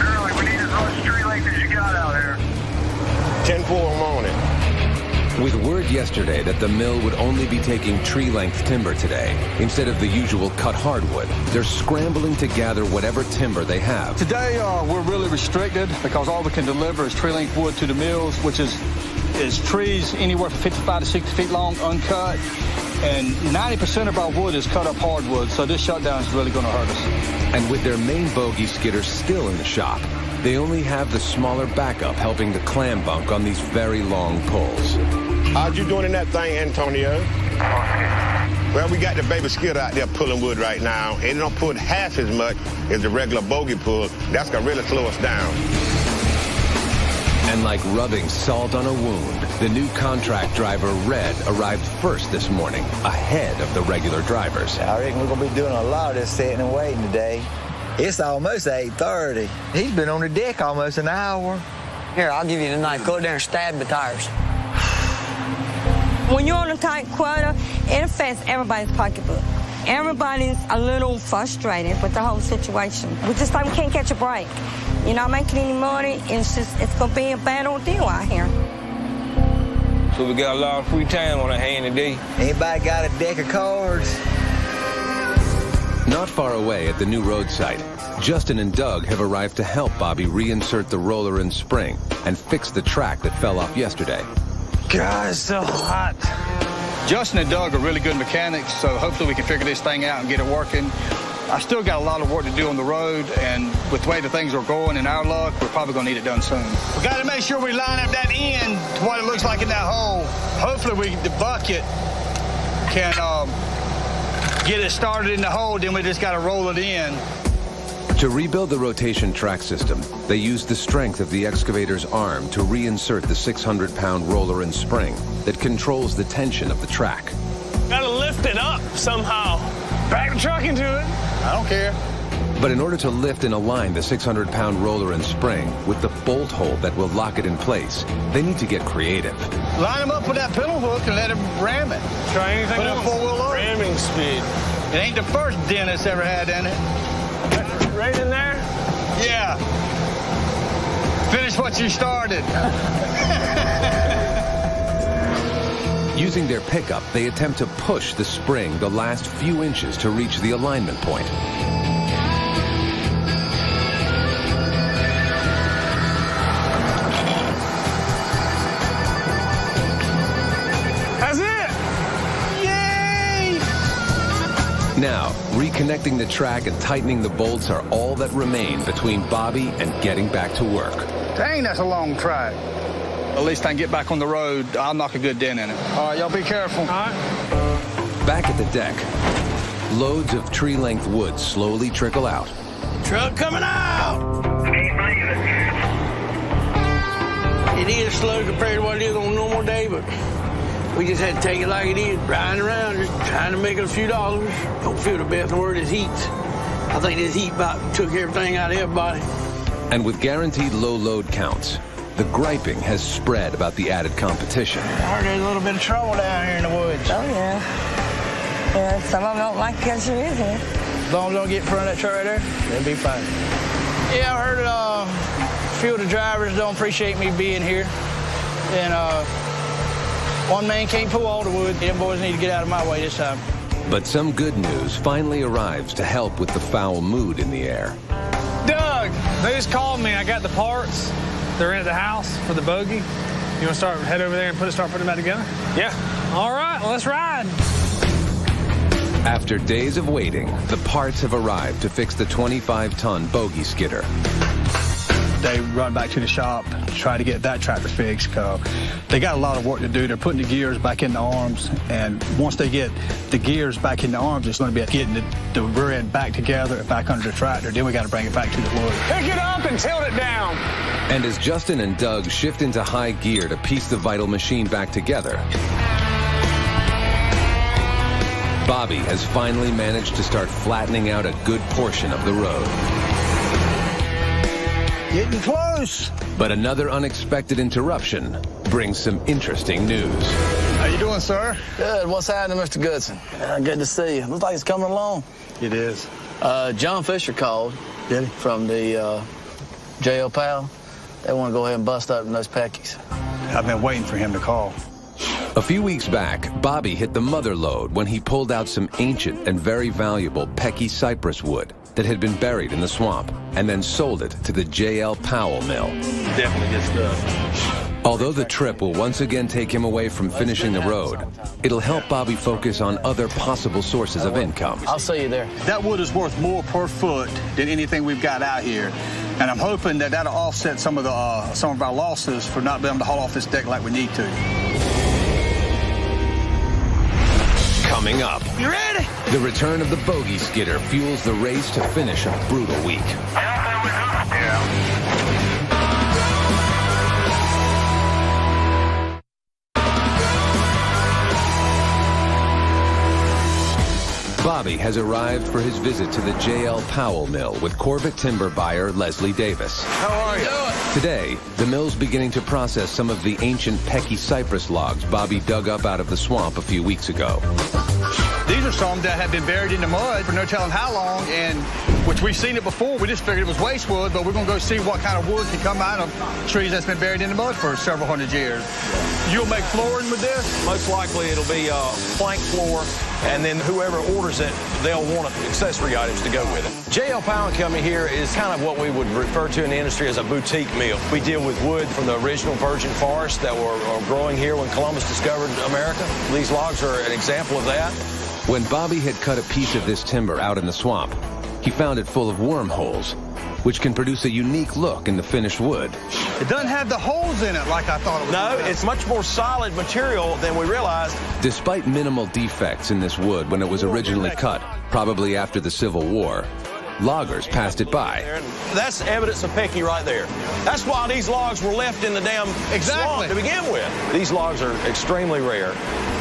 Early, we need as much tree length as you got out there. 10-4, I'm on it. With word yesterday that the mill would only be taking tree-length timber today, instead of the usual cut hardwood, they're scrambling to gather whatever timber they have. Today, we're really restricted because all we can deliver is tree-length wood to the mills, which is trees anywhere from 55 to 60 feet long, uncut. And 90% of our wood is cut up hardwood, so this shutdown is really going to hurt us. And with their main bogey skidder still in the shop, they only have the smaller backup helping to clam bunk on these very long pulls. How's you doing in that thing, Antonio? Well, we got the baby skidder out there pulling wood right now. It don't pull half as much as the regular bogey pull. That's going to really slow us down. And like rubbing salt on a wound, the new contract driver, Red, arrived first this morning, ahead of the regular drivers. I reckon we're going to be doing a lot of this sitting and waiting today. It's almost 8:30. He's been on the deck almost an hour. Here, I'll give you the knife. Go there and stab the tires. When you're on a tight quota, it affects everybody's pocketbook. Everybody's a little frustrated with the whole situation. We just like we can't catch a break. You're not making any money. It's going to be a bad ordeal out here. So we got a lot of free time on our hand today. Anybody got a deck of cards? Not far away at the new road site, Justin and Doug have arrived to help Bobby reinsert the roller and spring and fix the track that fell off yesterday. God, it's so hot. Justin and Doug are really good mechanics, so hopefully we can figure this thing out and get it working. I still got a lot of work to do on the road, and with the way the things are going and our luck, we're probably going to need it done soon. We got to make sure we line up that end to what it looks like in that hole. Hopefully the bucket can get it started in the hole, then we just got to roll it in. To rebuild the rotation track system, they used the strength of the excavator's arm to reinsert the 600-pound roller and spring that controls the tension of the track. Gotta lift it up somehow. Back the truck into it. I don't care. But in order to lift and align the 600-pound roller and spring with the bolt hole that will lock it in place, they need to get creative. Line them up with that pillow hook and let it ram it. Try anything Put it else. four-wheel load. Ramming speed. It ain't the first dent it's ever had in it. Right in there? Yeah. Finish what you started. Using their pickup, they attempt to push the spring the last few inches to reach the alignment point. That's it! Yay! Now, reconnecting the track and tightening the bolts are all that remain between Bobby and getting back to work. Dang, that's a long track. At least I can get back on the road. I'll knock a good dent in it. All right, y'all be careful. All right. Back at the deck, loads of tree-length wood slowly trickle out. Truck coming out! It is slow compared to what it is on a normal day, but we just had to take it like it is, riding around, just trying to make a few dollars. Don't feel the best word is heat. I think this heat about took everything out of everybody. And with guaranteed low load counts, the griping has spread about the added competition. I heard there's a little bit of trouble down here in the woods. Oh, yeah. Yeah, some of them don't like it, sure is it? As long as we don't get in front of that truck right there, they'll be fine. Yeah, I heard a few of the drivers don't appreciate me being here. And one man can't pull all the wood. Them boys need to get out of my way this time. But some good news finally arrives to help with the foul mood in the air. Doug, they just called me. I got the parts. They're in at the house for the bogey. You want to head over there and start putting them back together? Yeah. All right, well, let's ride. After days of waiting, the parts have arrived to fix the 25-ton bogey skidder. They run back to the shop, try to get that tractor fixed. They got a lot of work to do. They're putting the gears back in the arms, and once they get the gears back in the arms, it's going to be getting the rear end back together and back under the tractor. Then we got to bring it back to the wood. Pick it up and tilt it down. And as Justin and Doug shift into high gear to piece the vital machine back together, Bobby has finally managed to start flattening out a good portion of the road. Getting close. But another unexpected interruption brings some interesting news. How you doing, sir? Good. What's happening, Mr. Goodson? Good to see you. Looks like it's coming along. It is. John Fisher called. Did he? From the JL Powell. They want to go ahead and bust up those Peckies. I've been waiting for him to call. A few weeks back, Bobby hit the mother lode when he pulled out some ancient and very valuable Pecky cypress wood that had been buried in the swamp, and then sold it to the J.L. Powell mill. Definitely good stuff. Although the trip will once again take him away from finishing the road, it'll help Bobby focus on other possible sources of income. I'll see you there. That wood is worth more per foot than anything we've got out here. And I'm hoping that that'll offset some of our losses for not being able to haul off this deck like we need to. Coming up. You ready? The return of the bogey skidder fuels the race to finish a brutal week. Bobby has arrived for his visit to the J.L. Powell mill with Corbett timber buyer Leslie Davis. How are you? Today, the mill's beginning to process some of the ancient Pecky cypress logs Bobby dug up out of the swamp a few weeks ago. These are some that have been buried in the mud for no telling how long, and which we've seen it before. We just figured it was waste wood, but we're going to go see what kind of wood can come out of trees that's been buried in the mud for several hundred years. You'll make flooring with this? Most likely it'll be a plank floor, and then whoever orders it, they'll want accessory items to go with it. J.L. Powell Company here is kind of what we would refer to in the industry as a boutique mill. We deal with wood from the original virgin forests that were growing here when Columbus discovered America. These logs are an example of that. When Bobby had cut a piece of this timber out in the swamp, he found it full of wormholes, which can produce a unique look in the finished wood. It doesn't have the holes in it like I thought it would. No, it's much more solid material than we realized. Despite minimal defects in this wood when it was originally cut, probably after the Civil War, loggers passed it by. That's evidence of Pecky right there. That's why these logs were left in the damn swamp to begin with. These logs are extremely rare,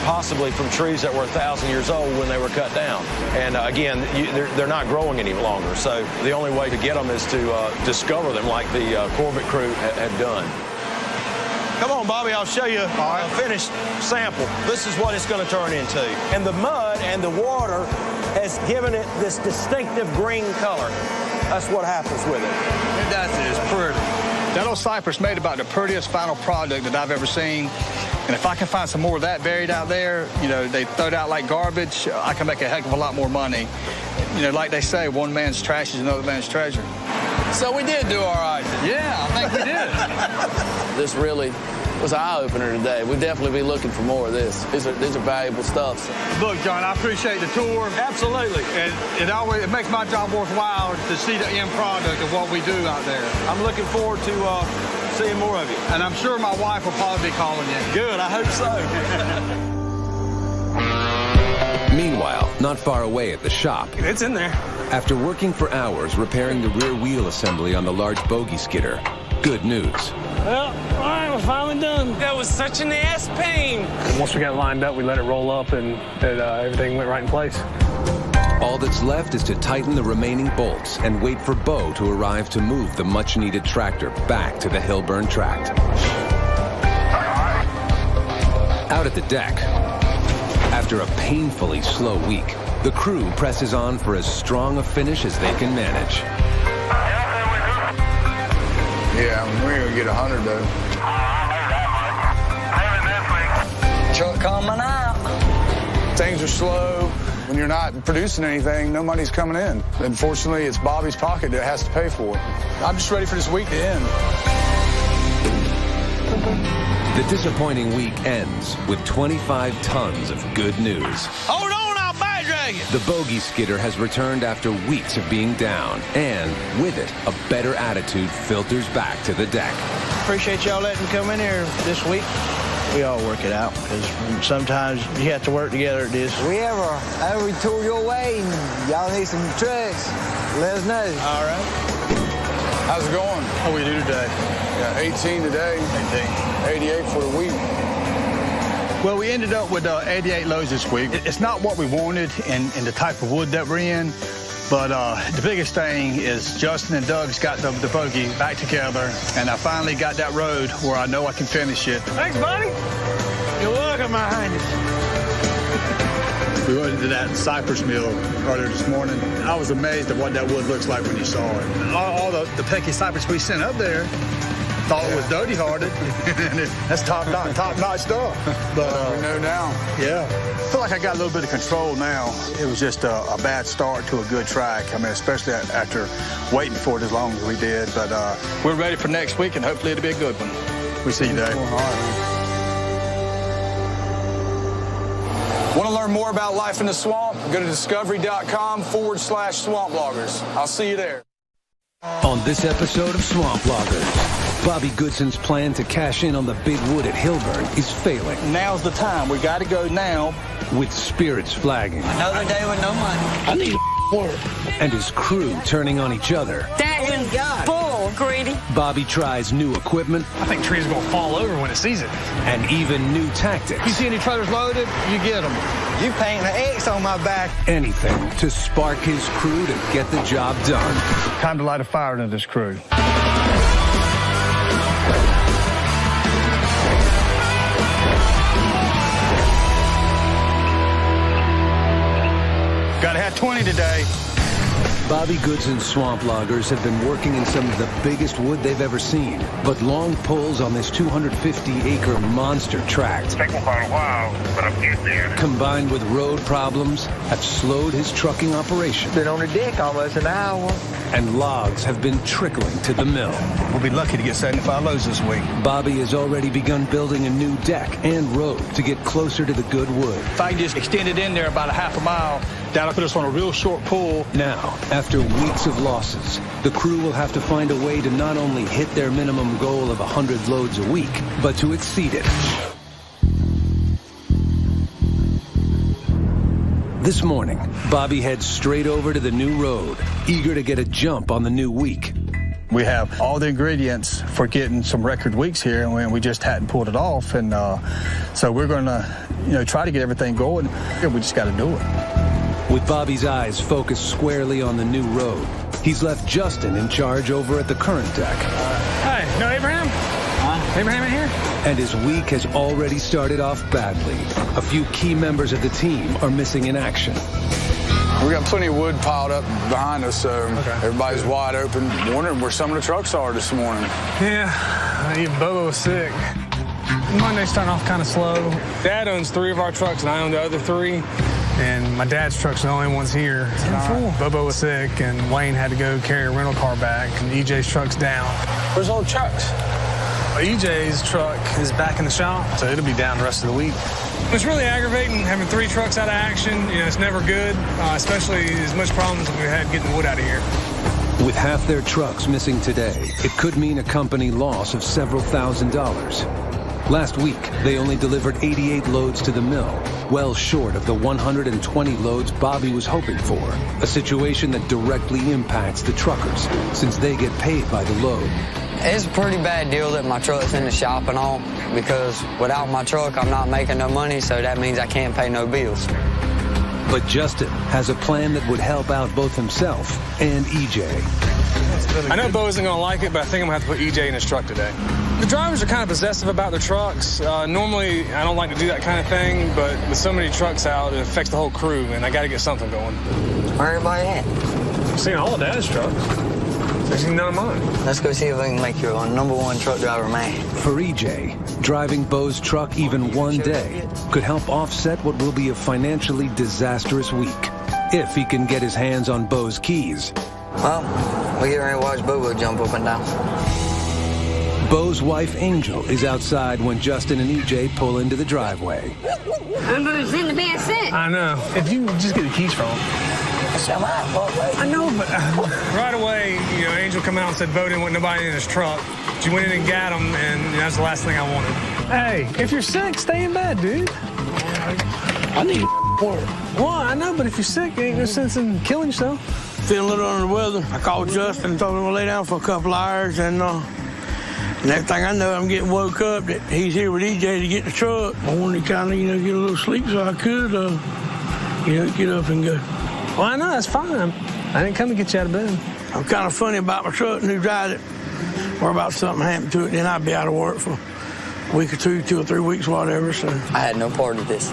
possibly from trees that were 1,000 years old when they were cut down. And again, they're not growing any longer, so the only way to get them is to discover them like the Corbett crew had done. Come on, Bobby, I'll show you a finished sample. This is what it's going to turn into. And the mud and the water has given it this distinctive green color. That's what happens with it. That is pretty. That old cypress made about the prettiest final product that I've ever seen. And if I can find some more of that buried out there, you know, they throw it out like garbage, I can make a heck of a lot more money. You know, like they say, one man's trash is another man's treasure. So we did do all right. Yeah, I think we did. This really was an eye-opener today. We'd definitely be looking for more of this. These are valuable stuff. Look, John, I appreciate the tour. Absolutely. And it makes my job worthwhile to see the end product of what we do out there. I'm looking forward to seeing more of you. And I'm sure my wife will probably be calling you. Good, I hope so. Meanwhile, not far away at the shop, It's in there. after working for hours repairing the rear wheel assembly on the large bogie skidder, good news. Well, all right, we're finally done. That was such an ass pain. Once we got lined up, we let it roll up, and everything went right in place. All that's left is to tighten the remaining bolts and wait for Bo to arrive to move the much-needed tractor back to the Hilburn tract. Out at the deck, after a painfully slow week, the crew presses on for as strong a finish as they can manage. Yeah, we're going to get 100, though. Truck coming out. Things are slow. When you're not producing anything, no money's coming in. Unfortunately, it's Bobby's pocket that has to pay for it. I'm just ready for this week to end. The disappointing week ends with 25 tons of good news. Hold on, I'll bag drag it. The bogie skidder has returned after weeks of being down, and with it, a better attitude filters back to the deck. Appreciate y'all letting me come in here this week. We all work it out, because sometimes you have to work together at this. If we ever tour your way and y'all need some trucks, let us know. All right. How's it going? How we do today? Yeah, 18 today. 88 for the week. Well, we ended up with 88 loads this week. It's not what we wanted in the type of wood that we're in, but the biggest thing is Justin and Doug's got the bogie back together, and I finally got that road where I know I can finish it. Thanks, buddy. You're welcome, my highness. We went into that cypress mill earlier this morning. I was amazed at what that wood looks like when you saw it. All the pecky cypress we sent up there thought it was dirty hearted. That's top-notch stuff. But we know now. Yeah. I feel like I got a little bit of control now. It was just a bad start to a good track. I mean, especially after waiting for it as long as we did. But we're ready for next week, and hopefully it'll be a good one. We'll see you, Dave. Want to learn more about life in the swamp? Go to discovery.com/swamp bloggers. I'll see you there. On this episode of Swamp Bloggers, Bobby Goodson's plan to cash in on the big wood at Hilburn is failing. Now's the time. We got to go now. With spirits flagging. Another day with no money. I need work. And his crew turning on each other. That is full, Greedy. Bobby tries new equipment. I think trees are going to fall over when it sees it. And even new tactics. You see any trailers loaded, you get them. You painting an X on my back. Anything to spark his crew to get the job done. Time to light a fire into this crew. Gotta have 20 today. Bobby Goodson's swamp loggers have been working in some of the biggest wood they've ever seen, but long pulls on this 250-acre monster tract, Take quite a while, but I'm getting there. combined with road problems, have slowed his trucking operation. Been on the deck almost an hour. And logs have been trickling to the mill. We'll be lucky to get 75 loads this week. Bobby has already begun building a new deck and road to get closer to the good wood. If I can just extend it in there about a half a mile, that'll put us on a real short pull. Now, after weeks of losses, the crew will have to find a way to not only hit their minimum goal of 100 loads a week, but to exceed it. This morning, Bobby heads straight over to the new road, eager to get a jump on the new week. We have all the ingredients for getting some record weeks here, and we just hadn't pulled it off. And so we're going to, try to get everything going. We just got to do it. With Bobby's eyes focused squarely on the new road, he's left Justin in charge over at the current deck. Hey, no Abraham? Abraham in here? And his week has already started off badly. A few key members of the team are missing in action. We got plenty of wood piled up behind us, so everybody's wide open, wondering where some of the trucks are this morning. Yeah, even Bobo was sick. Monday's starting off kind of slow. Dad owns 3 of our trucks, and I own the other 3. And my dad's trucks are the only ones here. Bobo was sick, and Wayne had to go carry a rental car back, and EJ's truck's down. Where's all the trucks? EJ's truck is back in the shop, so it'll be down the rest of the week. It's really aggravating having 3 trucks out of action. You know, it's never good, especially as much problems as we had getting the wood out of here. With half their trucks missing today, it could mean a company loss of several $1,000s. Last week, they only delivered 88 loads to the mill, well short of the 120 loads Bobby was hoping for, a situation that directly impacts the truckers since they get paid by the load. It's a pretty bad deal that my truck's in the shop and all, because without my truck, I'm not making no money, so that means I can't pay no bills. But Justin has a plan that would help out both himself and EJ. I know Bo isn't going to like it, but I think I'm going to have to put EJ in his truck today. The drivers are kind of possessive about their trucks. Normally, I don't like to do that kind of thing, but with so many trucks out, it affects the whole crew, and I got to get something going. Where everybody at? I've seen all of Dad's trucks. I've seen none of mine. Let's go see if we can make your #1 truck driver mad. For EJ, driving Bo's truck even one day could help offset what will be a financially disastrous week, if he can get his hands on Bo's keys. Well, we get ready to watch Bobo jump up and down. Bo's wife, Angel, is outside when Justin and EJ pull into the driveway. I'm going to send the best set. I know. If you just get the keys from him. I know, but right away, you know, Angel come out and said Bo didn't want nobody in his truck. She went in and got him, and that's the last thing I wanted. Hey, if you're sick, stay in bed, dude. I need work. Well, I know, but if you're sick, ain't no sense in killing yourself. Feeling a little under the weather. I called Justin and told him to lay down for a couple hours, and next thing I know, I'm getting woke up that he's here with EJ to get the truck. I wanted to kind of, get a little sleep so I could, get up and go. Well, I know, that's fine. I didn't come to get you out of bed. I'm kind of funny about my truck and who drives it. Or about something happened to it, then I'd be out of work for a week or 2 or 3 weeks, whatever, so. I had no part of this.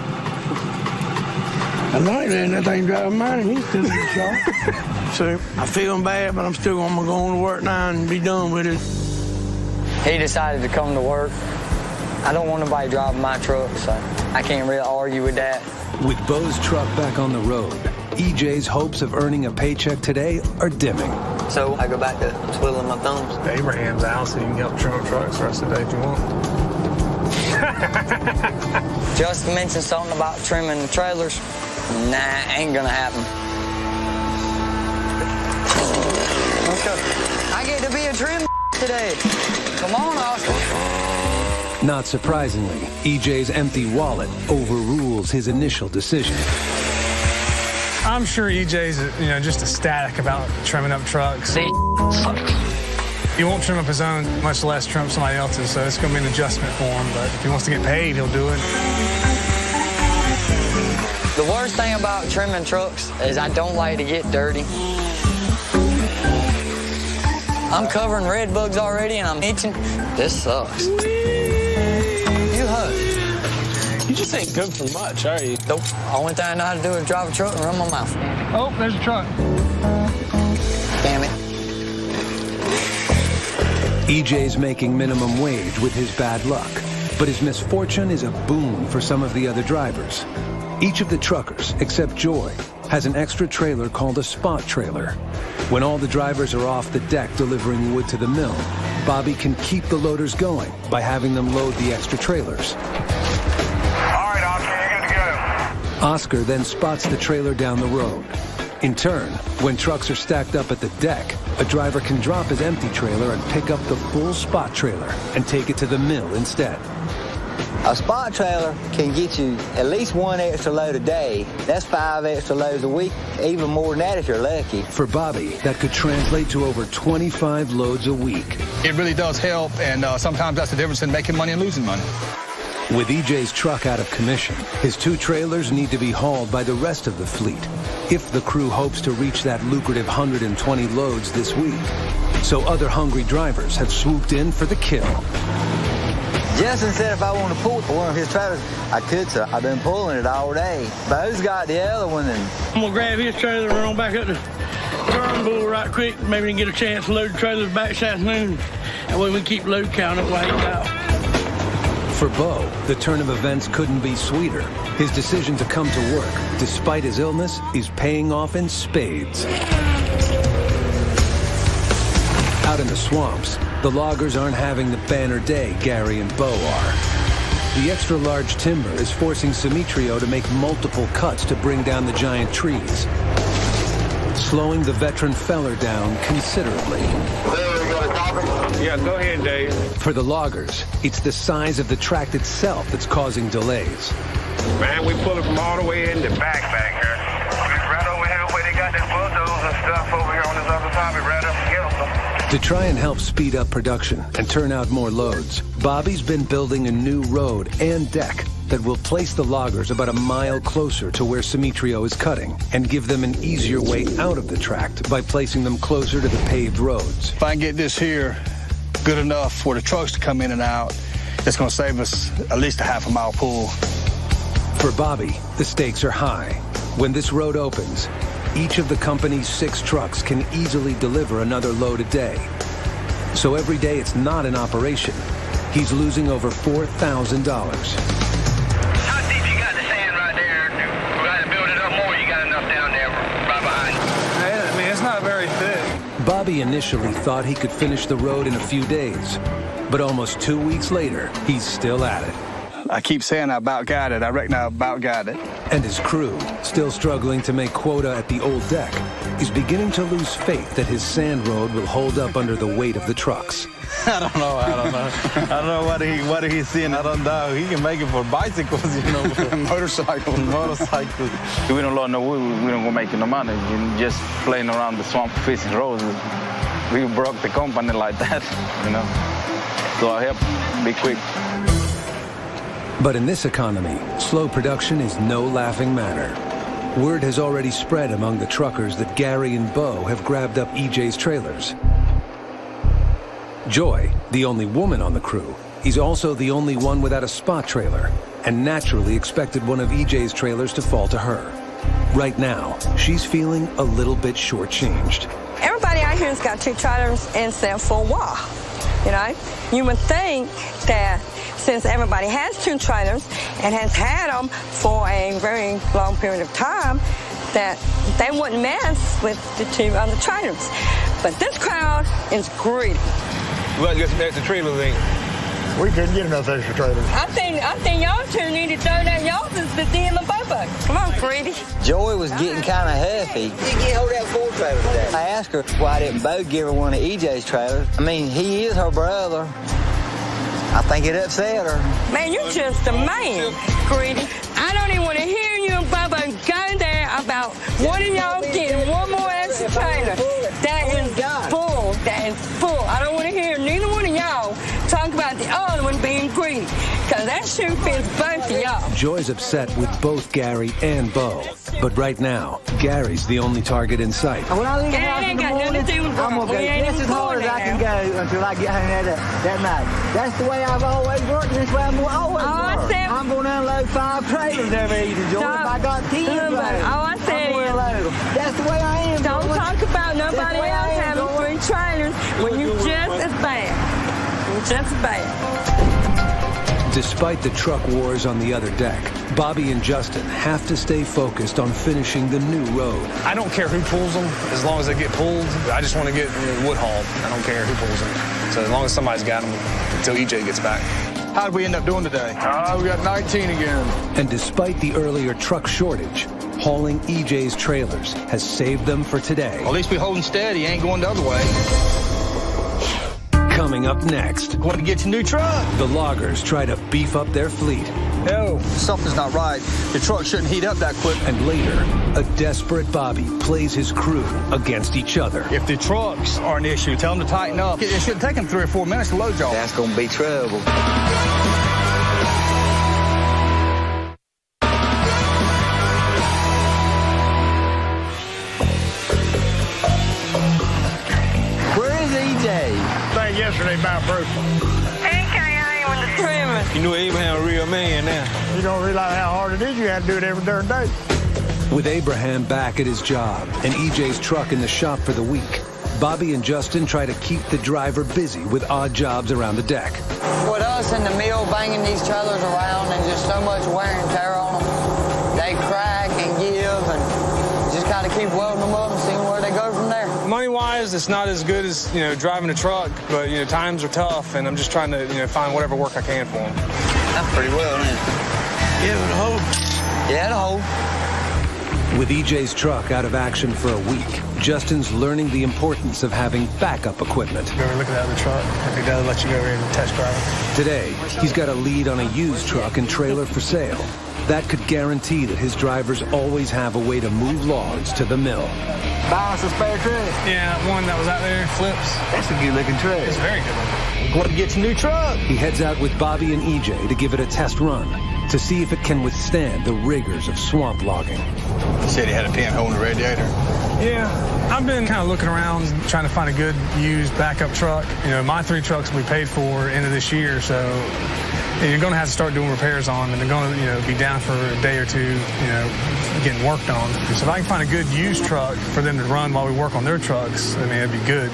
I like that thing driving mine and he's still in the shop. So I'm feeling bad, but I'm still going to go on to work now and be done with it. He decided to come to work. I don't want nobody driving my truck, so I can't really argue with that. With Bo's truck back on the road, EJ's hopes of earning a paycheck today are dimming. So I go back to twiddling my thumbs. Abraham's out, so you can help trim trucks the rest of the day if you want. Justin mentioned something about trimming the trailers. Nah, ain't gonna happen. Okay. I get to be a trim today. Come on, Oscar. Not surprisingly, EJ's empty wallet overrules his initial decision. I'm sure EJ's, just ecstatic about trimming up trucks. See, sucks. He won't trim up his own, much less trim somebody else's, so it's going to be an adjustment for him. But if he wants to get paid, he'll do it. The worst thing about trimming trucks is I don't like to get dirty. I'm covering red bugs already, and I'm itching. This sucks. You hug. You just ain't good for much, are you? Nope. Only thing I know how to do is drive a truck and run my mouth. Oh, there's a truck. Damn it. EJ's making minimum wage with his bad luck, but his misfortune is a boon for some of the other drivers. Each of the truckers, except Joy, has an extra trailer called a spot trailer. When all the drivers are off the deck delivering wood to the mill, Bobby can keep the loaders going by having them load the extra trailers. All right, Oscar, you're good to go. Oscar then spots the trailer down the road. In turn, when trucks are stacked up at the deck, a driver can drop his empty trailer and pick up the full spot trailer and take it to the mill instead. A spot trailer can get you at least 1 extra load a day. That's 5 extra loads a week, even more than that if you're lucky. For Bobby, that could translate to over 25 loads a week. It really does help, and sometimes that's the difference in making money and losing money. With EJ's truck out of commission, his 2 trailers need to be hauled by the rest of the fleet if the crew hopes to reach that lucrative 120 loads this week. So other hungry drivers have swooped in for the kill. Justin said if I want to pull one of his trailers, I could, so I've been pulling it all day. Bo's got the other one. And I'm going to grab his trailer and run back up the turnbull right quick. Maybe we can get a chance to load the trailers back this afternoon. That way we keep load count up while he's out. For Bo, the turn of events couldn't be sweeter. His decision to come to work, despite his illness, is paying off in spades. Out in the swamps, the loggers aren't having the banner day Gary and Bo are. The extra-large timber is forcing Simitrio to make multiple cuts to bring down the giant trees, slowing the veteran feller down considerably. Yeah, go ahead, Dave. For the loggers, it's the size of the tract itself that's causing delays. Man, we pull it from all the way in the back here. Right over here where they got this bulldozer and stuff over here on this other side. We right up against them. To try and help speed up production and turn out more loads, Bobby's been building a new road and deck that will place the loggers about a mile closer to where Simitrio is cutting and give them an easier way out of the tract by placing them closer to the paved roads. If I can get this here good enough for the trucks to come in and out, it's going to save us at least a half a mile pull. For Bobby, the stakes are high. When this road opens, each of the company's 6 trucks can easily deliver another load a day. So every day it's not in operation, he's losing over $4,000. How deep you got the sand right there? We got to build it up more. You got enough down there right behind you? I mean, it's not very thick. Bobby initially thought he could finish the road in a few days, but almost 2 weeks later, he's still at it. I keep saying I about got it. I reckon I about got it. And his crew, still struggling to make quota at the old deck, is beginning to lose faith that his sand road will hold up under the weight of the trucks. I don't know. I don't know what he's seeing. I don't know. He can make it for bicycles, you know. Motorcycles. If we don't load no wood, we don't go make no money. You're just playing around the swamp fishing roads. We broke the company like that, you know. So I help be quick. But in this economy, slow production is no laughing matter. Word has already spread among the truckers that Gary and Bo have grabbed up EJ's trailers. Joy, the only woman on the crew, is also the only one without a spot trailer, and naturally expected one of EJ's trailers to fall to her. Right now, she's feeling a little bit shortchanged. Everybody out here has got 2 trailers and set for a while, you know? You would think that since everybody has 2 trailers and has had them for a very long period of time, that they wouldn't mess with the 2 other trailers. But this crowd is greedy. We got to get some extra trailers in. We couldn't get enough extra trailers. I think y'all 2 need to throw that y'all to the DM and Bobo. Come on, greedy. Joy was getting kind of huffy. You can't hold that 4 trailer today. I asked her why didn't Bo give her one of EJ's trailers. I mean, he is her brother. I think it upset her. Man, you're just a man, greedy. I don't even want to hear you and Bubba go there about one of y'all getting one more extra trailer. That is full. That is full. I don't want to hear neither one of y'all talk about the other one being greedy, because that shoe fits both of y'all. Joy's upset with both Gary and Bo, but right now, Gary's the only target in sight. When I leave the house in the morning, I'm going to go just as hard as I can go until I get home that night. That's the way I've always worked, and that's the way I'm going to always work. I'm going to unload 5 trailers every evening, Joy. If I got 10 trailers, I'm going to unload them. That's the way I am. Don't talk about nobody else having 3 trailers when you're just as bad. You're just as bad. Despite the truck wars on the other deck, Bobby and Justin have to stay focused on finishing the new road. I don't care who pulls them, as long as they get pulled. I just want to get wood hauled. I don't care who pulls them. So as long as somebody's got them until EJ gets back. How did we end up doing today? We got 19 again. And despite the earlier truck shortage, hauling EJ's trailers has saved them for today. Well, at least we're holding steady, ain't going the other way. Coming up next, want to get your new truck. The loggers try to beef up their fleet. No, something's not right. The truck shouldn't heat up that quick. And later, a desperate Bobby plays his crew against each other. If the trucks are an issue, tell them to tighten up. It should take them 3 or 4 minutes to load y'all. That's going to be trouble. Yesterday about broke. You knew Abraham a real man now. You don't realize how hard it is. You had to do it every darn day. With Abraham back at his job and EJ's truck in the shop for the week, Bobby and Justin try to keep the driver busy with odd jobs around the deck. With us in the mill banging these trailers around, there's just so much wear and tear on them. They crack and give, and just kind of keep welding them up and seeing where they go from there. Money-wise, it's not as good as, driving a truck, but, times are tough, and I'm just trying to, find whatever work I can for them. That's pretty well, isn't it? Yeah, it'll hold. Yeah, it'll hold. With EJ's truck out of action for a week, Justin's learning the importance of having backup equipment. Go over and look at the other truck. If he does, let you go over and test drive it. Today, he's got a lead on a used truck and trailer for sale. That could guarantee that his drivers always have a way to move logs to the mill. Balance a spare truck? Yeah, one that was out there flips. That's a good-looking truck. It's very good looking. Going to get your new truck. He heads out with Bobby and EJ to give it a test run to see if it can withstand the rigors of swamp logging. He said he had a pinhole in the radiator. Yeah, I've been kind of looking around trying to find a good used backup truck. My 3 trucks will be paid for end of this year, so you're going to have to start doing repairs on them, and they're going to, be down for a day or two, getting worked on. So if I can find a good used truck for them to run while we work on their trucks, it'd be good.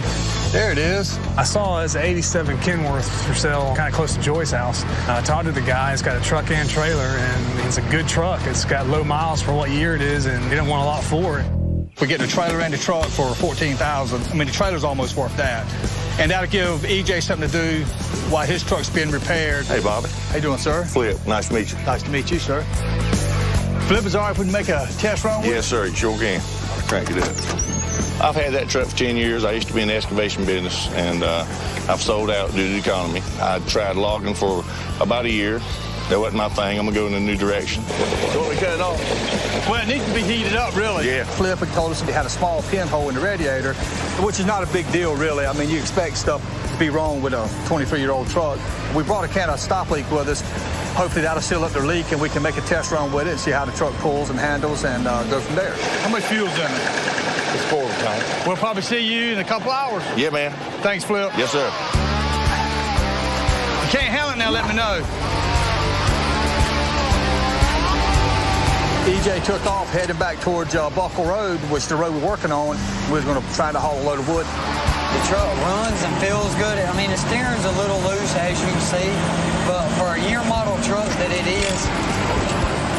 There it is. I saw it's 87 Kenworth for sale, kind of close to Joy's house. I talked to the guy. It's got a truck and trailer, and it's a good truck. It's got low miles for what year it is, and he didn't want a lot for it. We get the trailer and the truck for $14,000. I mean, the trailer's almost worth that. And that'll give EJ something to do while his truck's being repaired. Hey, Bobby. How you doing, sir? Flip, nice to meet you. Nice to meet you, sir. Flip, is it all right if we make a test run with it? Yes, sir, you sure can. Crank it up. I've had that truck for 10 years. I used to be in the excavation business, and I've sold out due to the economy. I tried logging for about a year. That wasn't my thing. I'm going to go in a new direction. So we cut it off. Well, it needs to be heated up, really. Yeah. Flip had told us he had a small pinhole in the radiator, which is not a big deal, really. I mean, you expect stuff to be wrong with a 23-year-old truck. We brought a can of stop leak with us. Hopefully that'll seal up their leak, and we can make a test run with it and see how the truck pulls and handles and go from there. How much fuel's in it? It's full of time. We'll probably see you in a couple hours. Yeah, man. Thanks, Flip. Yes, sir. You can't handle it now, let me know. EJ took off, heading back towards Buckle Road, which is the road we're working on. We was going to try to haul a load of wood. The truck runs and feels good. I mean, the steering's a little loose, as you can see, but for a year model truck that it is,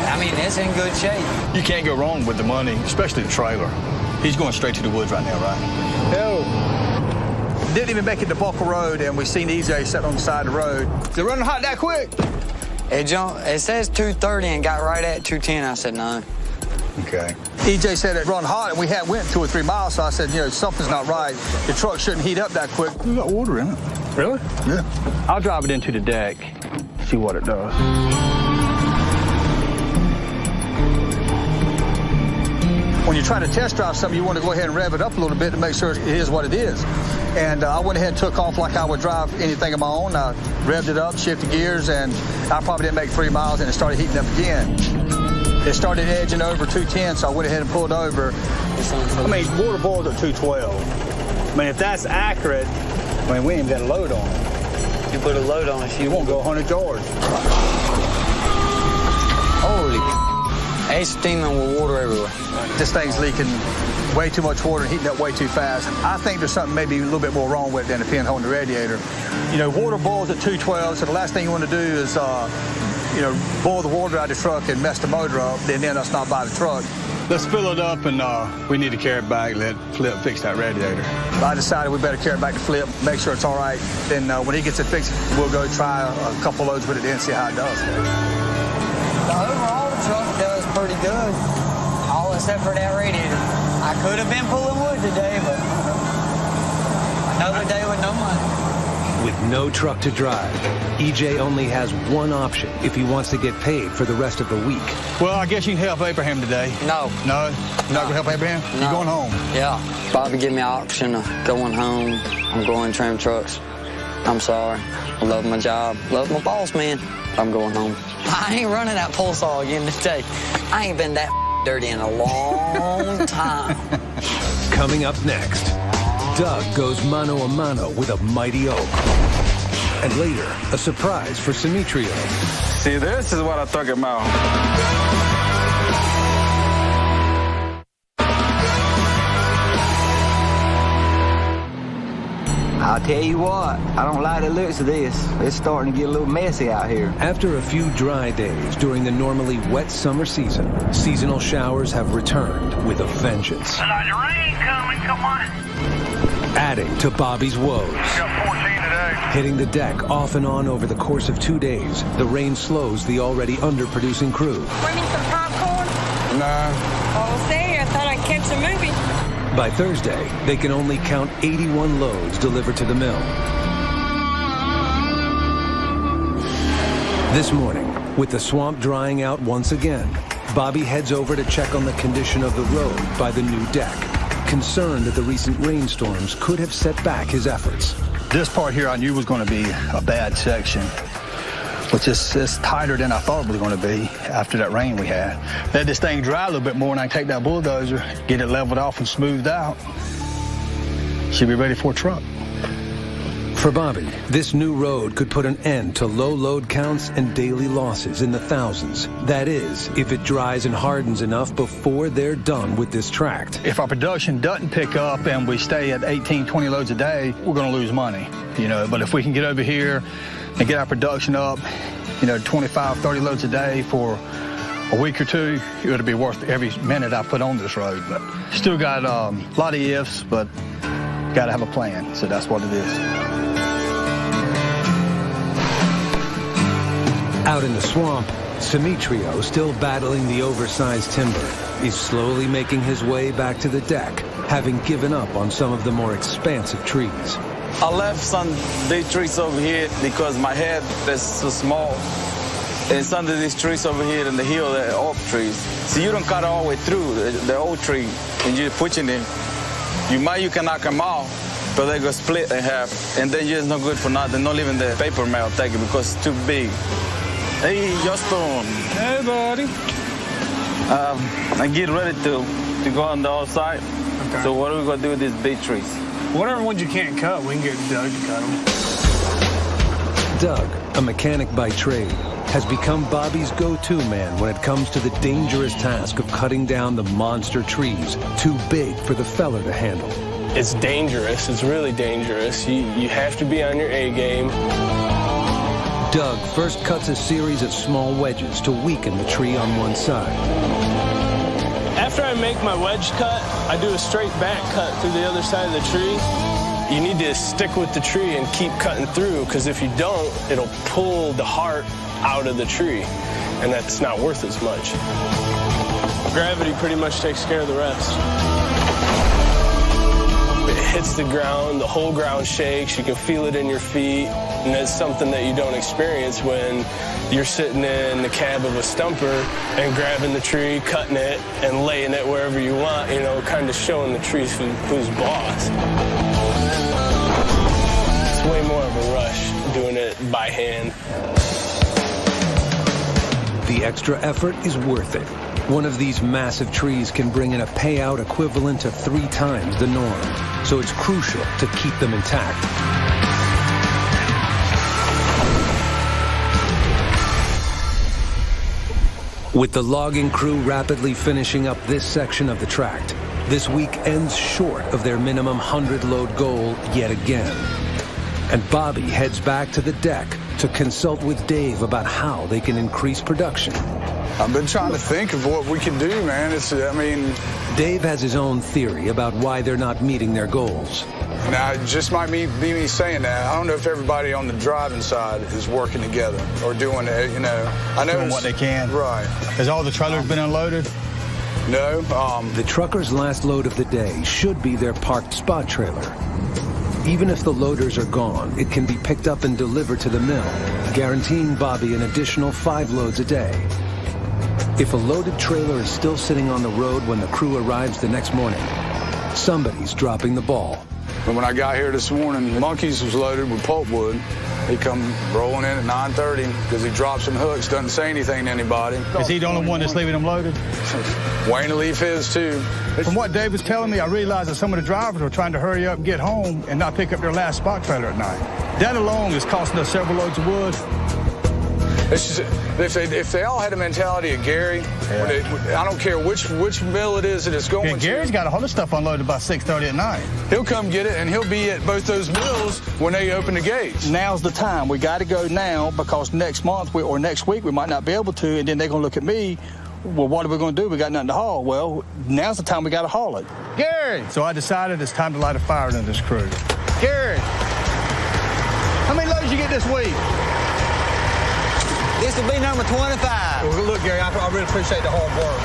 I mean, it's in good shape. You can't go wrong with the money, especially the trailer. He's going straight to the woods right now, right? No. Didn't even make it to Buckle Road, and we seen EJ sitting on the side of the road. Is it running hot that quick? It says 230 and got right at 210. I said no. Okay. EJ said it run hot, and we had went 2 or 3 miles, so I said, something's not right. The truck shouldn't heat up that quick. We got water in it. Really? Yeah. I'll drive it into the deck, see what it does. When you try to test drive something, you want to go ahead and rev it up a little bit to make sure it is what it is. And I went ahead and took off like I would drive anything of my own. I revved it up, shifted gears, and I probably didn't make 3 miles, and it started heating up again. It started edging over 210, so I went ahead and pulled over. I mean, water boils at 212. I mean, if that's accurate, we ain't even got a load on it. You put a load on it, you won't go 100 yards. Holy it's steaming with water everywhere. This thing's leaking way too much water and heating up way too fast. I think there's something maybe a little bit more wrong with it than a pinhole in the radiator. Water boils at 212, so the last thing you want to do is, boil the water out of the truck and mess the motor up, then us not buy the truck. Let's fill it up, and we need to carry it back, let Flip fix that radiator. I decided we better carry it back to Flip, make sure it's all right. Then when he gets it fixed, we'll go try a couple loads with it and see how it does. Overall, the truck does pretty good, all except for that radiator. I could have been pulling wood today, but another day with no money. With no truck to drive, EJ only has one option if he wants to get paid for the rest of the week. Well, I guess you can help Abraham today. No. No? You're not going to help Abraham? No. You're going home? Yeah. Bobby gave me an option of going home. I'm going to trim trucks. I'm sorry. I love my job. Love my boss, man. I'm going home. I ain't running that pole saw again today. I ain't been that dirty in a long time. Coming up next, Doug goes mano a mano with a mighty oak. And later, a surprise for Simitrio. See, this is what I'm talking about. Tell you what, I don't like the looks of this. It's starting to get a little messy out here. After a few dry days during the normally wet summer season, seasonal showers have returned with a vengeance. There's rain coming, come on. Adding to Bobby's woes. Got 14 today. Hitting the deck off and on over the course of 2 days, the rain slows the already underproducing crew. Bring me some popcorn? Nah. Oh, say, I thought I'd catch a movie. By Thursday, they can only count 81 loads delivered to the mill. This morning, with the swamp drying out once again, Bobby heads over to check on the condition of the road by the new deck, concerned that the recent rainstorms could have set back his efforts. This part here I knew was going to be a bad section, but it's tighter than I thought it was going to be after that rain we had. Let this thing dry a little bit more and I can take that bulldozer, get it leveled off and smoothed out. Should be ready for a truck. For Bobby, this new road could put an end to low load counts and daily losses in the thousands. That is, if it dries and hardens enough before they're done with this tract. If our production doesn't pick up and we stay at 18, 20 loads a day, we're going to lose money, you know. But if we can get over here and get our production up, 25, 30 loads a day for a week or two, it'll be worth every minute I put on this road. But still got a lot of ifs, but got to have a plan, so that's what it is. Out in the swamp, Simitrio, still battling the oversized timber, is slowly making his way back to the deck, having given up on some of the more expansive trees. I left some big trees over here because my head is so small. And some of these trees over here in the hill, they're oak trees. So you don't cut all the way through the old tree and you're pushing them. You can knock them off, but they go split in half. And then you're no good for nothing, not even the paper mill take it because it's too big. Hey, Justin. Hey, buddy. I get ready to go on the other side. Okay. So what are we going to do with these big trees? Whatever ones you can't cut, we can get Doug to cut them. Doug, a mechanic by trade, has become Bobby's go-to man when it comes to the dangerous task of cutting down the monster trees too big for the fella to handle. It's dangerous. It's really dangerous. You have to be on your A game. Doug first cuts a series of small wedges to weaken the tree on one side. After I make my wedge cut, I do a straight back cut through the other side of the tree. You need to stick with the tree and keep cutting through, because if you don't, it'll pull the heart out of the tree, and that's not worth as much. Gravity pretty much takes care of the rest. It hits the ground, the whole ground shakes, you can feel it in your feet, and it's something that you don't experience when you're sitting in the cab of a stumper and grabbing the tree, cutting it, and laying it wherever you want, kind of showing the trees who's boss. It's way more of a rush doing it by hand. The extra effort is worth it. One of these massive trees can bring in a payout equivalent to 3 times the norm, so it's crucial to keep them intact. With the logging crew rapidly finishing up this section of the tract, this week ends short of their minimum 100-load goal yet again. And Bobby heads back to the deck to consult with Dave about how they can increase production. I've been trying to think of what we can do, man. Dave has his own theory about why they're not meeting their goals. Now, it just might be me saying that. I don't know if everybody on the driving side is working together or doing it, I know doing what they can. Right. Has all the trailers been unloaded? No. The trucker's last load of the day should be their parked spot trailer. Even if the loaders are gone, it can be picked up and delivered to the mill, guaranteeing Bobby an additional 5 loads a day. If a loaded trailer is still sitting on the road when the crew arrives the next morning, somebody's dropping the ball. But when I got here this morning, Monkeys was loaded with pulpwood. He come rolling in at 9:30 because he dropped some hooks, doesn't say anything to anybody. Is he the only one that's leaving them loaded? Wayne will leave his, too. From what Dave was telling me, I realized that some of the drivers were trying to hurry up and get home and not pick up their last spot trailer at night. That alone is costing us several loads of wood. It's just, if they all had the mentality of Gary, I don't care which mill it is that it's going to. Gary's got all this stuff unloaded by 6:30 at night. He'll come get it, and he'll be at both those mills when they open the gates. Now's the time. We got to go now because next month or next week we might not be able to, and then they're going to look at me. Well, what are we going to do? We got nothing to haul. Well, now's the time we got to haul it. Gary! So I decided it's time to light a fire into this crew. Gary! How many loads you get this week? This will be number 25. Well, look, Gary, I really appreciate the hard work.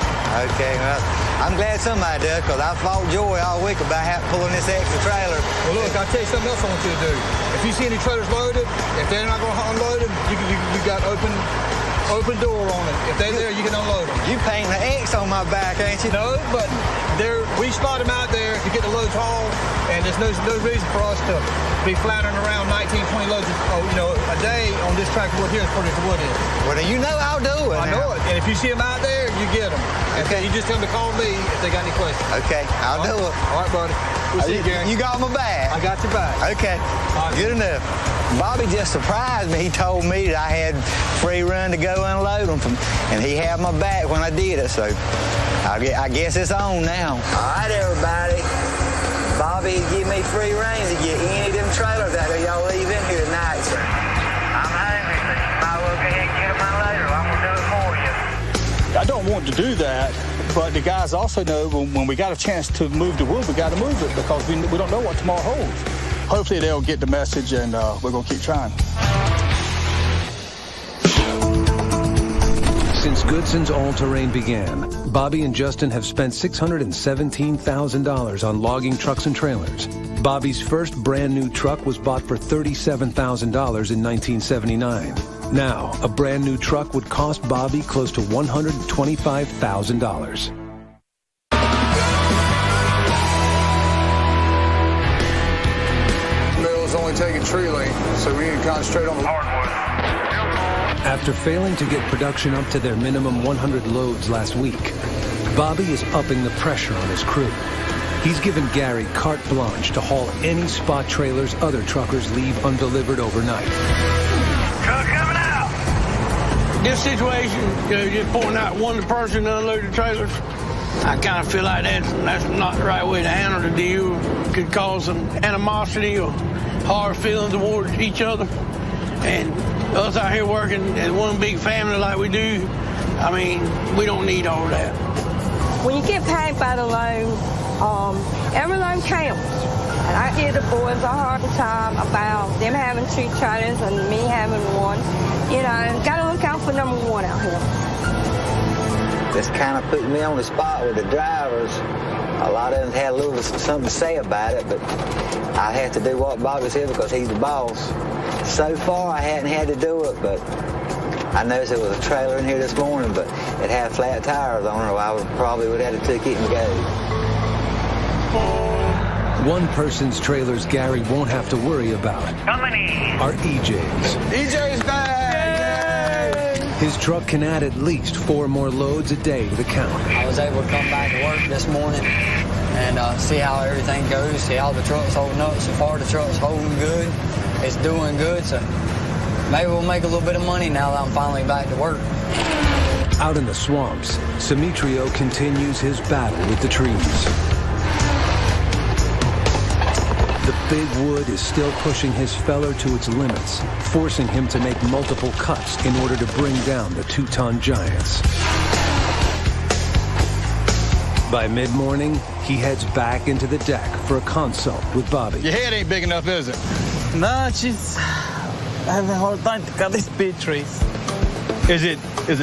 Okay, well, I'm glad somebody does, because I fought Joy all week about pulling this extra trailer. Well, look, I'll tell you something else I want you to do. If you see any trailers loaded, if they're not going to unload them, you got open door on it. If they're there, you can unload them. You painting an X on my back, ain't you? No, but we spot them out there to get the loads hauled, and there's no reason for us to be floundering around 19, 20 loads a day on this tract of wood here as far as the wood is. Well, then you know I'll do it. I know it. And if you see them out there, you get them. Okay. You just tell them to call me if they got any questions. Okay, I'll do it. All right, buddy. We'll see you, Gary. You got my back. I got your back. Okay, good enough. Bobby just surprised me. He told me that I had free run to go unload them, and he had my back when I did it, so I guess it's on now. All right, everybody. Bobby give me free rein to get any of them trailers out there y'all leave in here tonight, sir. I'm hungry, so you might well go ahead and get them out later. I'm going to do it for you. I don't want to do that, but the guys also know when we got a chance to move the wood, we got to move it because we don't know what tomorrow holds. Hopefully they'll get the message, and we're going to keep trying. Since Goodson's all-terrain began, Bobby and Justin have spent $617,000 on logging trucks and trailers. Bobby's first brand-new truck was bought for $37,000 in 1979. Now, a brand-new truck would cost Bobby close to $125,000. Mill's only taking tree length, so we need to concentrate on the hardwood. After failing to get production up to their minimum 100 loads last week, Bobby is upping the pressure on his crew. He's given Gary carte blanche to haul any spot trailers other truckers leave undelivered overnight. Truck coming out! This situation, just pointing out one person to unload the trailers, I kind of feel like that's not the right way to handle the deal. Could cause some animosity or hard feelings towards each other. And us out here working as one big family like we do, I mean, we don't need all that. When you get paid by the load, every load counts. And I give the boys a hard time about them having two trailers and me having one. You know, got to look out for number one out here. This kind of put me on the spot with the drivers. A lot of them had a little something to say about it, but I have to do what Bobby said because he's the boss. So far, I hadn't had to do it, but I noticed there was a trailer in here this morning, but it had flat tires on it, or I probably would have had to take it and go. One person's trailers Gary won't have to worry about are EJ's. EJ's back! Yay! His truck can add at least 4 more loads a day to the count. I was able to come back to work this morning and see how everything goes, see how the truck's holding up. So far, the truck's holding good. It's doing good, so maybe we'll make a little bit of money now that I'm finally back to work. Out in the swamps, Simitrio continues his battle with the trees. The big wood is still pushing his feller to its limits, forcing him to make multiple cuts in order to bring down the 2-ton giants. By mid-morning, he heads back into the deck for a consult with Bobby. Your head ain't big enough, is it? No, she's having a hard time to cut these big trees. Is it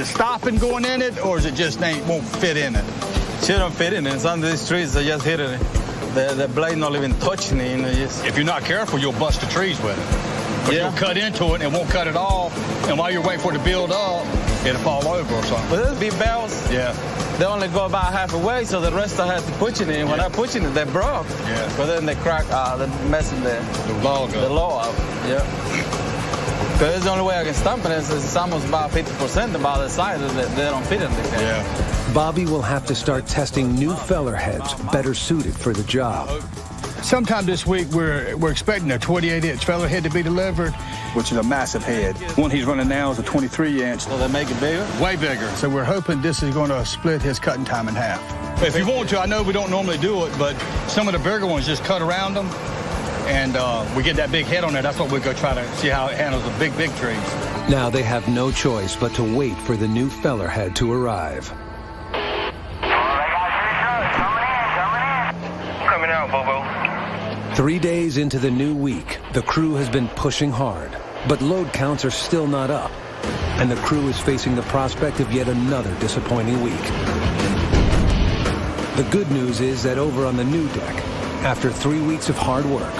stopping going in it, or is it just won't fit in it? She don't fit in it. Some of these trees are just hitting it. The blade not even touching it. You know, just... If you're not careful, you'll bust the trees with it. But you'll cut into it and won't cut it off, and while you're waiting for it to build up, it'll fall over or something. But those big bells, they only go about halfway, so the rest I had to push it in. When I push it in, they broke. Yeah. But then they crack, they're messing the log up. Yeah. Because it's the only way I can stump it. It's almost about 50% about the size that they don't fit in the can. Yeah. Bobby will have to start testing new feller heads better suited for the job. Sometime this week, we're expecting a 28-inch feather head to be delivered, which is a massive head. One he's running now is a 23-inch. So they make it bigger? Way bigger. So we're hoping this is going to split his cutting time in half. If you want to, I know we don't normally do it, but some of the bigger ones just cut around them, and we get that big head on there. That's what we're going to try to see how it handles the big trees. Now they have no choice but to wait for the new feller head to arrive. Coming out, Bobo. 3 days into the new week, the crew has been pushing hard, but load counts are still not up, and the crew is facing the prospect of yet another disappointing week. The good news is that over on the new deck, after 3 weeks of hard work,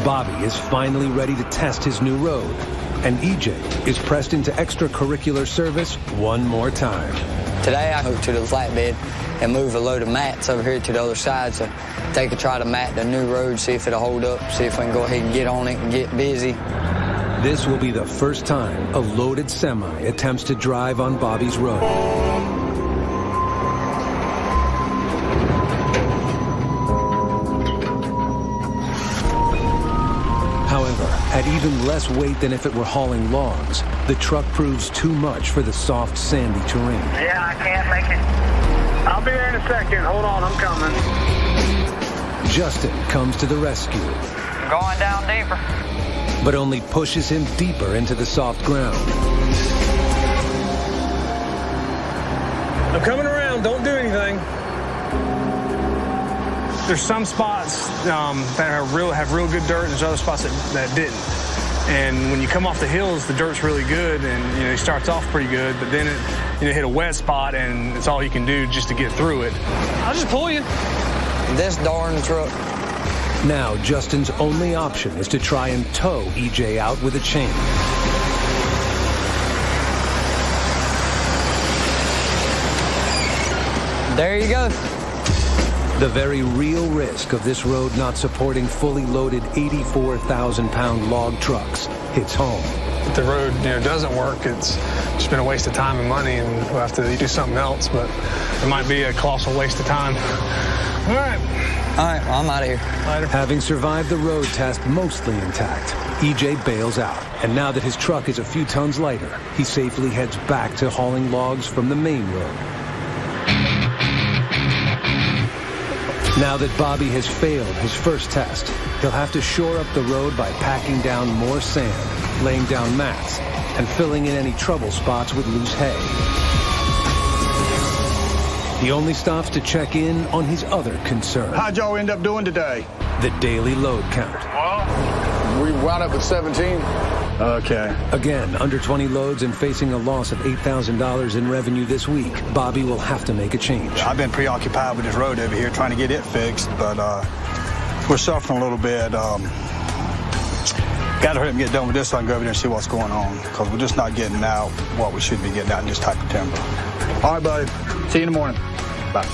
Bobby is finally ready to test his new road, and EJ is pressed into extracurricular service one more time. Today I hooked to the flatbed and move a load of mats over here to the other side so they could try to mat the new road, see if it'll hold up, see if we can go ahead and get on it and get busy. This will be the first time a loaded semi attempts to drive on Bobby's road. However, at even less weight than if it were hauling logs, the truck proves too much for the soft, sandy terrain. Yeah, I can't make it. I'll be there in a second. Hold on, I'm coming. Justin comes to the rescue. Going down deeper. But only pushes him deeper into the soft ground. I'm coming around. Don't do anything. There's some spots that have real good dirt. There's other spots that didn't. And when you come off the hills, the dirt's really good, and it starts off pretty good. But then it hit a wet spot, and it's all you can do just to get through it. I'll just pull you. This darn truck. Now Justin's only option is to try and tow EJ out with a chain. There you go. The very real risk of this road not supporting fully loaded 84,000-pound log trucks hits home. If the road doesn't work, it's just been a waste of time and money, and we'll have to do something else, but it might be a colossal waste of time. All right, well, I'm out of here. Later. Having survived the road test mostly intact, EJ bails out, and now that his truck is a few tons lighter, he safely heads back to hauling logs from the main road. Now that Bobby has failed his first test, he'll have to shore up the road by packing down more sand, laying down mats, and filling in any trouble spots with loose hay. He only stops to check in on his other concern. How'd y'all end up doing today? The daily load count. We wound up with 17. Okay. Again, under 20 loads and facing a loss of $8,000 in revenue this week, Bobby will have to make a change. I've been preoccupied with this road over here trying to get it fixed, but we're suffering a little bit. Got to hurry up and get done with this so I can go over there and see what's going on, because we're just not getting out what we should be getting out in this type of timber. All right, buddy. See you in the morning. Bye.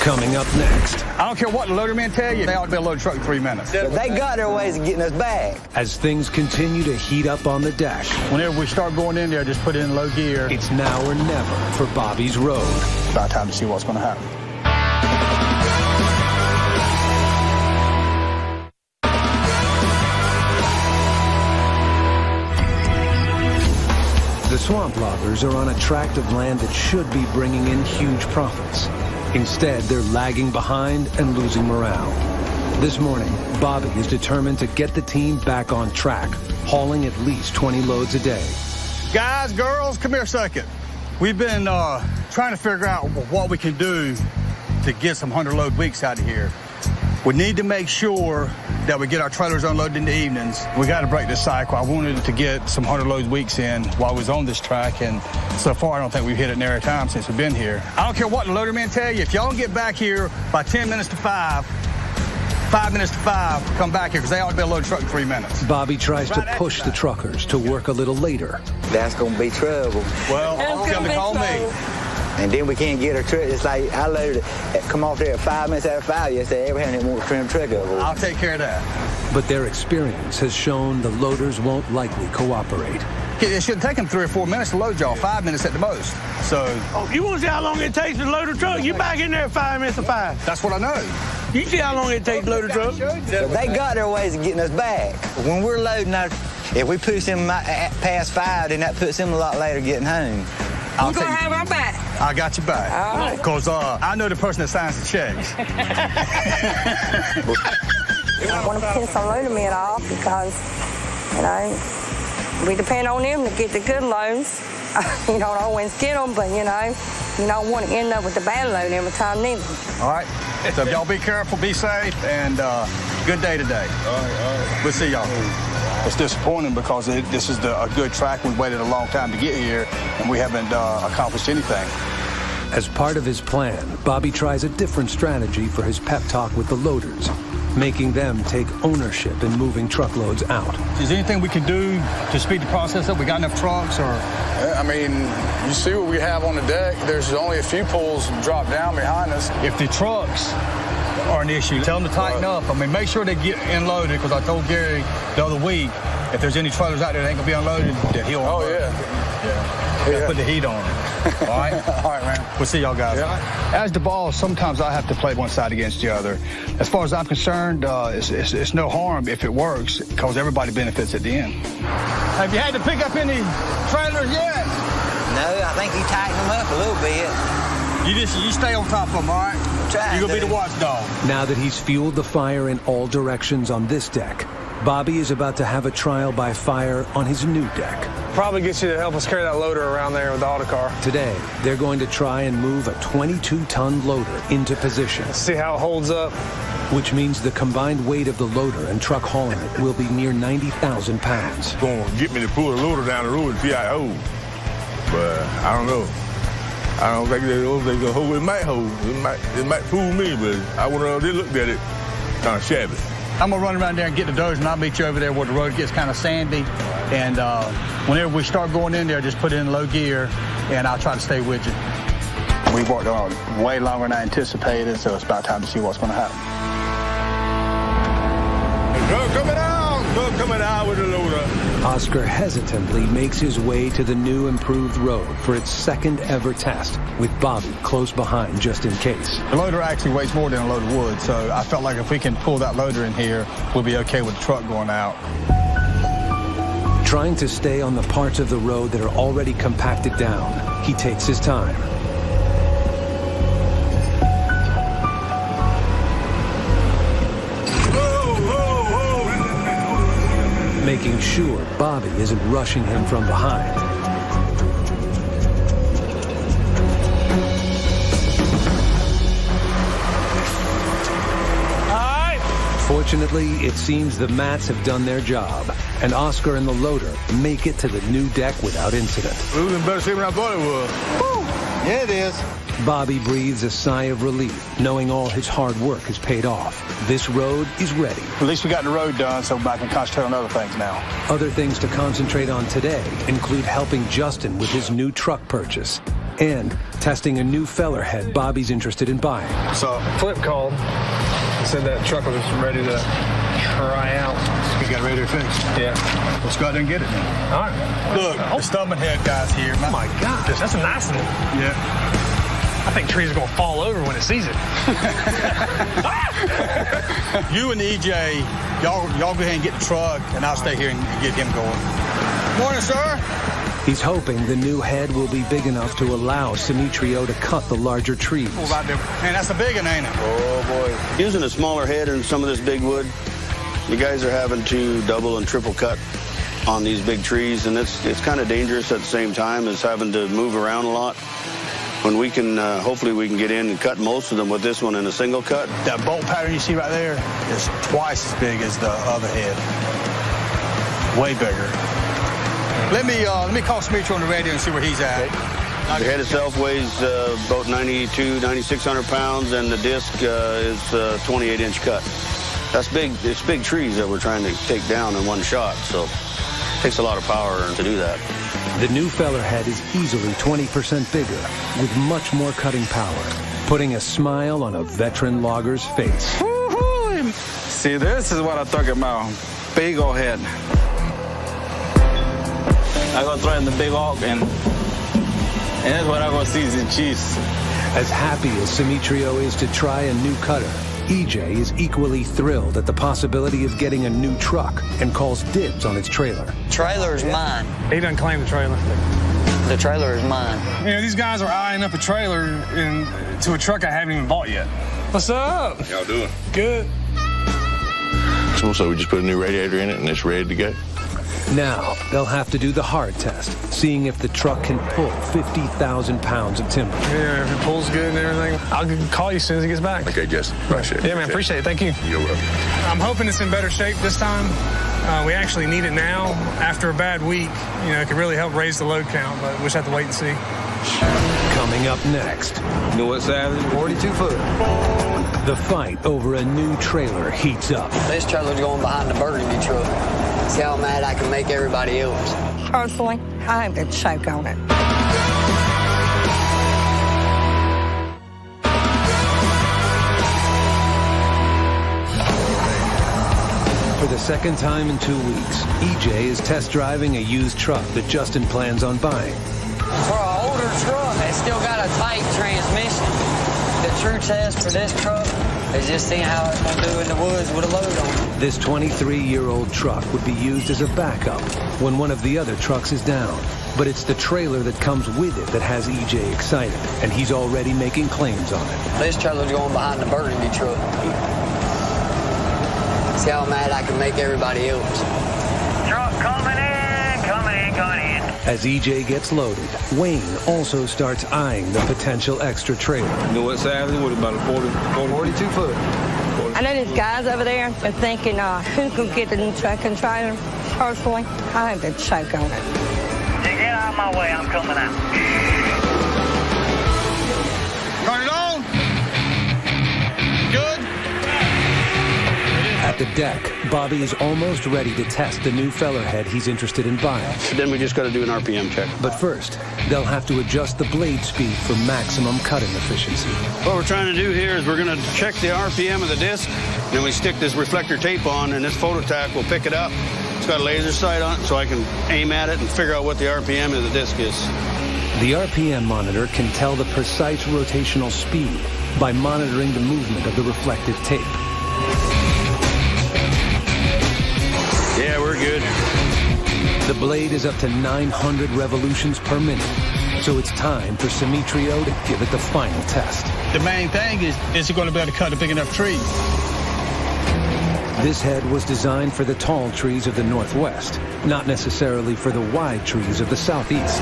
Coming up next. I don't care what the loader men tell you, they ought to be able to load a truck in 3 minutes. But they got their ways of getting us back. As things continue to heat up on the deck. Whenever we start going in there, just put it in low gear. It's now or never for Bobby's road. It's about time to see what's going to happen. The swamp loggers are on a tract of land that should be bringing in huge profits. Instead, they're lagging behind and losing morale. This morning, Bobby is determined to get the team back on track, hauling at least 20 loads a day. Guys, girls, come here a second. We've been trying to figure out what we can do to get some 100-load weeks out of here. We need to make sure that we get our trailers unloaded in the evenings. We got to break this cycle. I wanted to get some 100-load weeks in while I was on this track, and so far I don't think we've hit it nary a time since we've been here. I don't care what the loader men tell you. If y'all don't get back here by 10 minutes to 5, 5 minutes to 5, come back here, because they ought to be able to load a truck in 3 minutes. Bobby tries to push the truckers to work a little later. That's going to be trouble. Well, tell them to call me. And then we can't get our truck. It's like I loaded, come off there at 5 minutes after 5 yesterday. Abraham didn't want to trim the truck over. I'll take care of that. But their experience has shown the loaders won't likely cooperate. It should take them 3 or 4 minutes to load y'all, 5 minutes at the most. So. Oh, you want to see how long it takes to load a truck? You back in there at 5 minutes to 5. That's what I know. You see how long it takes to load a truck? So they got their ways of getting us back. When we're loading our, if we push them past 5, then that puts them a lot later getting home. You're going to have our back. I got your back. All right. Because I know the person that signs the checks. I want to piss on loading me at all because, you know, we depend on them to get the good loads. You don't always get them, but, you don't want to end up with the bad load every time neither. All right. So y'all be careful, be safe, and good day today. All right. We'll see y'all. It's disappointing because this is a good track. We waited a long time to get here, and we haven't accomplished anything. As part of his plan, Bobby tries a different strategy for his pep talk with the loaders, making them take ownership in moving truckloads out. Is there anything we can do to speed the process up? We got enough trucks, or? I mean, you see what we have on the deck. There's only a few pulls drop down behind us. If the trucks are an issue, tell them to tighten up. I mean, make sure they get unloaded, because I told Gary the other week, if there's any trailers out there that ain't gonna be unloaded, that he'll unload. Yeah. Let's put the heat on it. All right? All right, man. We'll see y'all guys. Yeah. As the boss, sometimes I have to play one side against the other. As far as I'm concerned, it's no harm if it works, because everybody benefits at the end. Have you had to pick up any trailers yet? No, I think he tightened them up a little bit. You stay on top of them, all right? You're going to be the watchdog. Now that he's fueled the fire in all directions on this deck, Bobby is about to have a trial by fire on his new deck. Probably get you to help us carry that loader around there with the autocar. Today, they're going to try and move a 22-ton loader into position. Let's see how it holds up. Which means the combined weight of the loader and truck hauling it will be near 90,000 pounds. Going to get me to pull the loader down the road and see how it holds. But I don't know. I don't think they're going to hold it. It might hold. It might fool me, but I went around there and looked at it. Kind of shabby. I'm going to run around there and get the dozer, and I'll meet you over there where the road gets kind of sandy. And whenever we start going in there, just put it in low gear, and I'll try to stay with you. We worked on it way longer than I anticipated, so it's about time to see what's going to happen. Truck coming out with the loader. Oscar hesitantly makes his way to the new improved road for its second ever test, with Bobby close behind just in case. The loader actually weighs more than a load of wood, so I felt like if we can pull that loader in here, we'll be okay with the truck going out. Trying to stay on the parts of the road that are already compacted down, he takes his time. Making sure Bobby isn't rushing him from behind. Fortunately, it seems the mats have done their job, and Oscar and the loader make it to the new deck without incident. It was in better shape than I thought it was. Woo! Yeah, it is. Bobby breathes a sigh of relief, knowing all his hard work has paid off. This road is ready. At least we got the road done, so I can concentrate on other things now. Other things to concentrate on today include helping Justin with his new truck purchase and testing a new feller head Bobby's interested in buying. So Flip called and said that truck was ready to try out. We got it ready to fix. Yeah. Let's go out there and get it then. All right. Look, the stubborn head guy's here. Oh my God, that's a nice one. Yeah. I think trees are going to fall over when it sees it. You and EJ, y'all go ahead and get the truck, and I'll stay here and get him going. Morning, sir. He's hoping the new head will be big enough to allow Simitrio to cut the larger trees. Man, that's a big one, ain't it? Oh, boy. Using a smaller head in some of this big wood, you guys are having to double and triple cut on these big trees, and it's kind of dangerous at the same time as having to move around a lot. When we can, hopefully we can get in and cut most of them with this one in a single cut. That bolt pattern you see right there is twice as big as the other head. Way bigger. Let me call Smitch on the radio and see where he's at. The head itself weighs about 9,600 pounds, and the disc is 28-inch cut. That's big. It's big trees that we're trying to take down in one shot, so it takes a lot of power to do that. The new feller head is easily 20% bigger, with much more cutting power, putting a smile on a veteran logger's face. Woo-hoo! See, this is what I'm talking about. Big old head. I'm going to throw in the big oak, and that's what I'm going to see is the cheese. As happy as Simitrio is to try a new cutter, EJ is equally thrilled at the possibility of getting a new truck and calls dibs on its trailer. Trailer is mine. He doesn't claim the trailer. The trailer is mine. You know, these guys are eyeing up a trailer to a truck I haven't even bought yet. What's up? Y'all doing? Good. So we just put a new radiator in it and it's ready to go. Now, they'll have to do the hard test, seeing if the truck can pull 50,000 pounds of timber. Yeah, if it pulls good and everything, I'll call you as soon as he gets back. Okay, Justin. Appreciate it. Yeah, man, appreciate it. Thank you. You're welcome. I'm hoping it's in better shape this time. We actually need it now. After a bad week, you know, it could really help raise the load count, but we'll just have to wait and see. Coming up next. You know what size it is? 42 foot. The fight over a new trailer heats up. This trailer's going behind the burgundy truck. See how mad I can make everybody else. Personally, I have to choke on it. For the second time in 2 weeks, EJ is test driving a used truck that Justin plans on buying. For an older truck, it's still got a tight transmission. The true test for this truck is just seeing how it's going to do in the woods with a load on it. This 23-year-old truck would be used as a backup when one of the other trucks is down. But it's the trailer that comes with it that has EJ excited, and he's already making claims on it. This trailer's going behind the burgundy truck. See how mad I can make everybody else. Truck coming in, coming in, coming in. As EJ gets loaded, Wayne also starts eyeing the potential extra trailer. You know what size it is? What, about a 42 foot. I know these guys over there are thinking, who can get the new truck and trailer? Personally, I have to choke on it. Get out of my way, I'm coming out. Turn it on. Good. At the deck, Bobby is almost ready to test the new feller head he's interested in buying. Then we just got to do an RPM check. But first, they'll have to adjust the blade speed for maximum cutting efficiency. What we're trying to do here is we're going to check the RPM of the disc, then we stick this reflector tape on, and this photo tack will pick it up. It's got a laser sight on it, so I can aim at it and figure out what the RPM of the disc is. The RPM monitor can tell the precise rotational speed by monitoring the movement of the reflective tape. Yeah, we're good. The blade is up to 900 revolutions per minute, so it's time for Simitrio to give it the final test. The main thing is it going to be able to cut a big enough tree? This head was designed for the tall trees of the Northwest, not necessarily for the wide trees of the Southeast.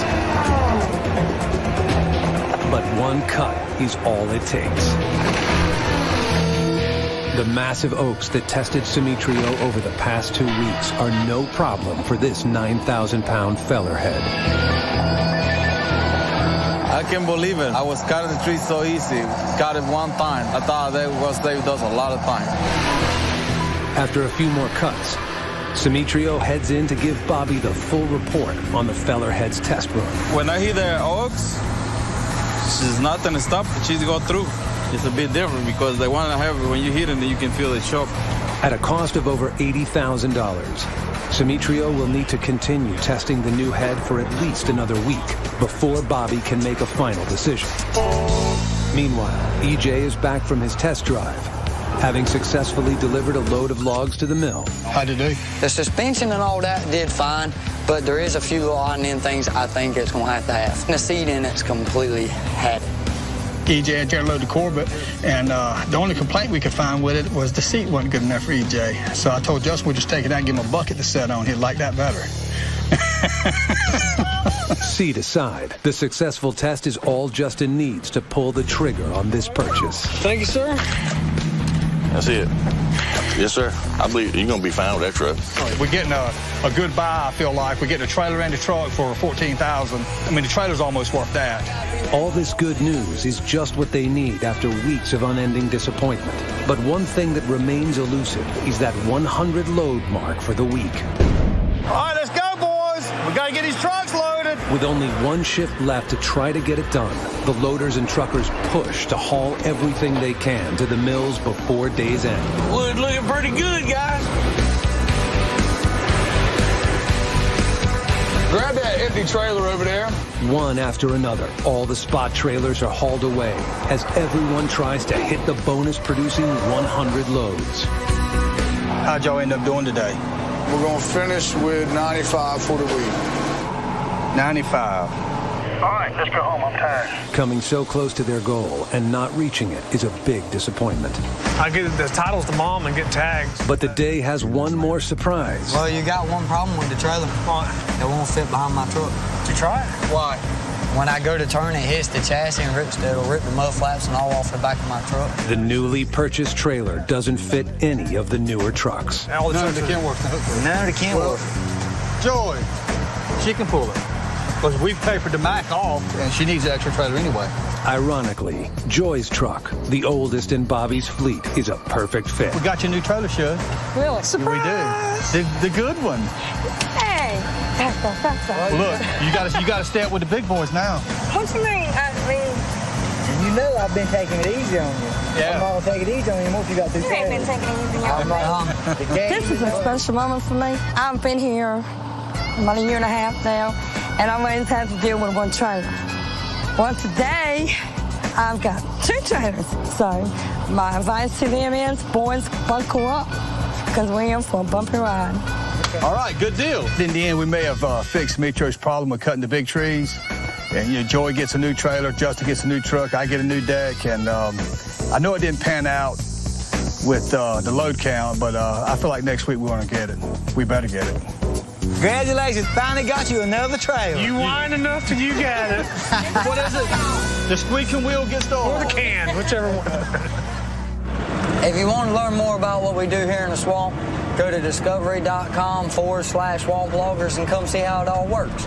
But one cut is all it takes. The massive oaks that tested Simitrio over the past 2 weeks are no problem for this 9,000-pound feller head. I can't believe it. I was cutting the tree so easy. Cut it one time. I thought that was saved us a lot of time. After a few more cuts, Simitrio heads in to give Bobby the full report on the feller head's test run. When I hit the oaks, there's nothing to stop the trees to go through. It's a bit different because they want to have, when you hit it, you can feel the shock. At a cost of over $80,000, Simitrio will need to continue testing the new head for at least another week before Bobby can make a final decision. Meanwhile, EJ is back from his test drive, having successfully delivered a load of logs to the mill. How'd it do? The suspension and all that did fine, but there is a few odd-end things I think it's going to have. The seat in it's completely had it. EJ had to load the Corvette, and the only complaint we could find with it was the seat wasn't good enough for EJ. So I told Justin we'd just take it out and give him a bucket to set on. He'd like that better. Seat aside, the successful test is all Justin needs to pull the trigger on this purchase. Thank you, sir. That's it. Yes, sir. I believe you're going to be fine with that truck. We're getting a good buy, I feel like. We're getting a trailer and a truck for $14,000. I mean, the trailer's almost worth that. All this good news is just what they need after weeks of unending disappointment. But one thing that remains elusive is that 100 load mark for the week. All right, let's go, boys. We got to get these trucks loaded. With only one shift left to try to get it done, the loaders and truckers push to haul everything they can to the mills before day's end. Wood's looking pretty good, guys. Grab that empty trailer over there. One after another, all the spot trailers are hauled away as everyone tries to hit the bonus-producing 100 loads. How'd y'all end up doing today? We're going to finish with 95 for the week. 95. All right, let's go home. I'm tired. Coming so close to their goal and not reaching it is a big disappointment. I get the titles to Mom and get tags. But the day has one more surprise. Well, you got one problem with the trailer. What? It won't fit behind my truck. Did you try it? Why? When I go to turn, it hits the chassis and it'll rip the mud flaps and all off the back of my truck. The newly purchased trailer doesn't fit any of the newer trucks. None of the Kenworth. None of the Kenworth. Joy, she can pull it. Because we've papered the Mac off, and she needs an extra trailer anyway. Ironically, Joy's truck, the oldest in Bobby's fleet, is a perfect fit. We got your new trailer, Shug. Really? Surprise! We do. The good one. Hey, that's Look, you got to stay up with the big boys now. What you mean? You know I've been taking it easy on you. Yeah. I'm not going to take it easy on you once you got through You ain't been taking it easy on me. This is a special moment for me. I've been here about a year and a half now, and I always had to deal with one trailer. Well, today, I've got two trailers. So my advice to them is, boys, buckle up, because we're in for a bumpy ride. All right, good deal. In the end, we may have fixed Metro's problem with cutting the big trees. And Joy gets a new trailer, Justin gets a new truck, I get a new deck, and I know it didn't pan out with the load count, but I feel like next week we want to get it. We better get it. Congratulations, finally got you another trailer. You whine enough till you got it. What is it? The squeaking wheel gets the Or the can, whichever one. If you want to learn more about what we do here in the swamp, go to discovery.com/swamp loggers and come see how it all works.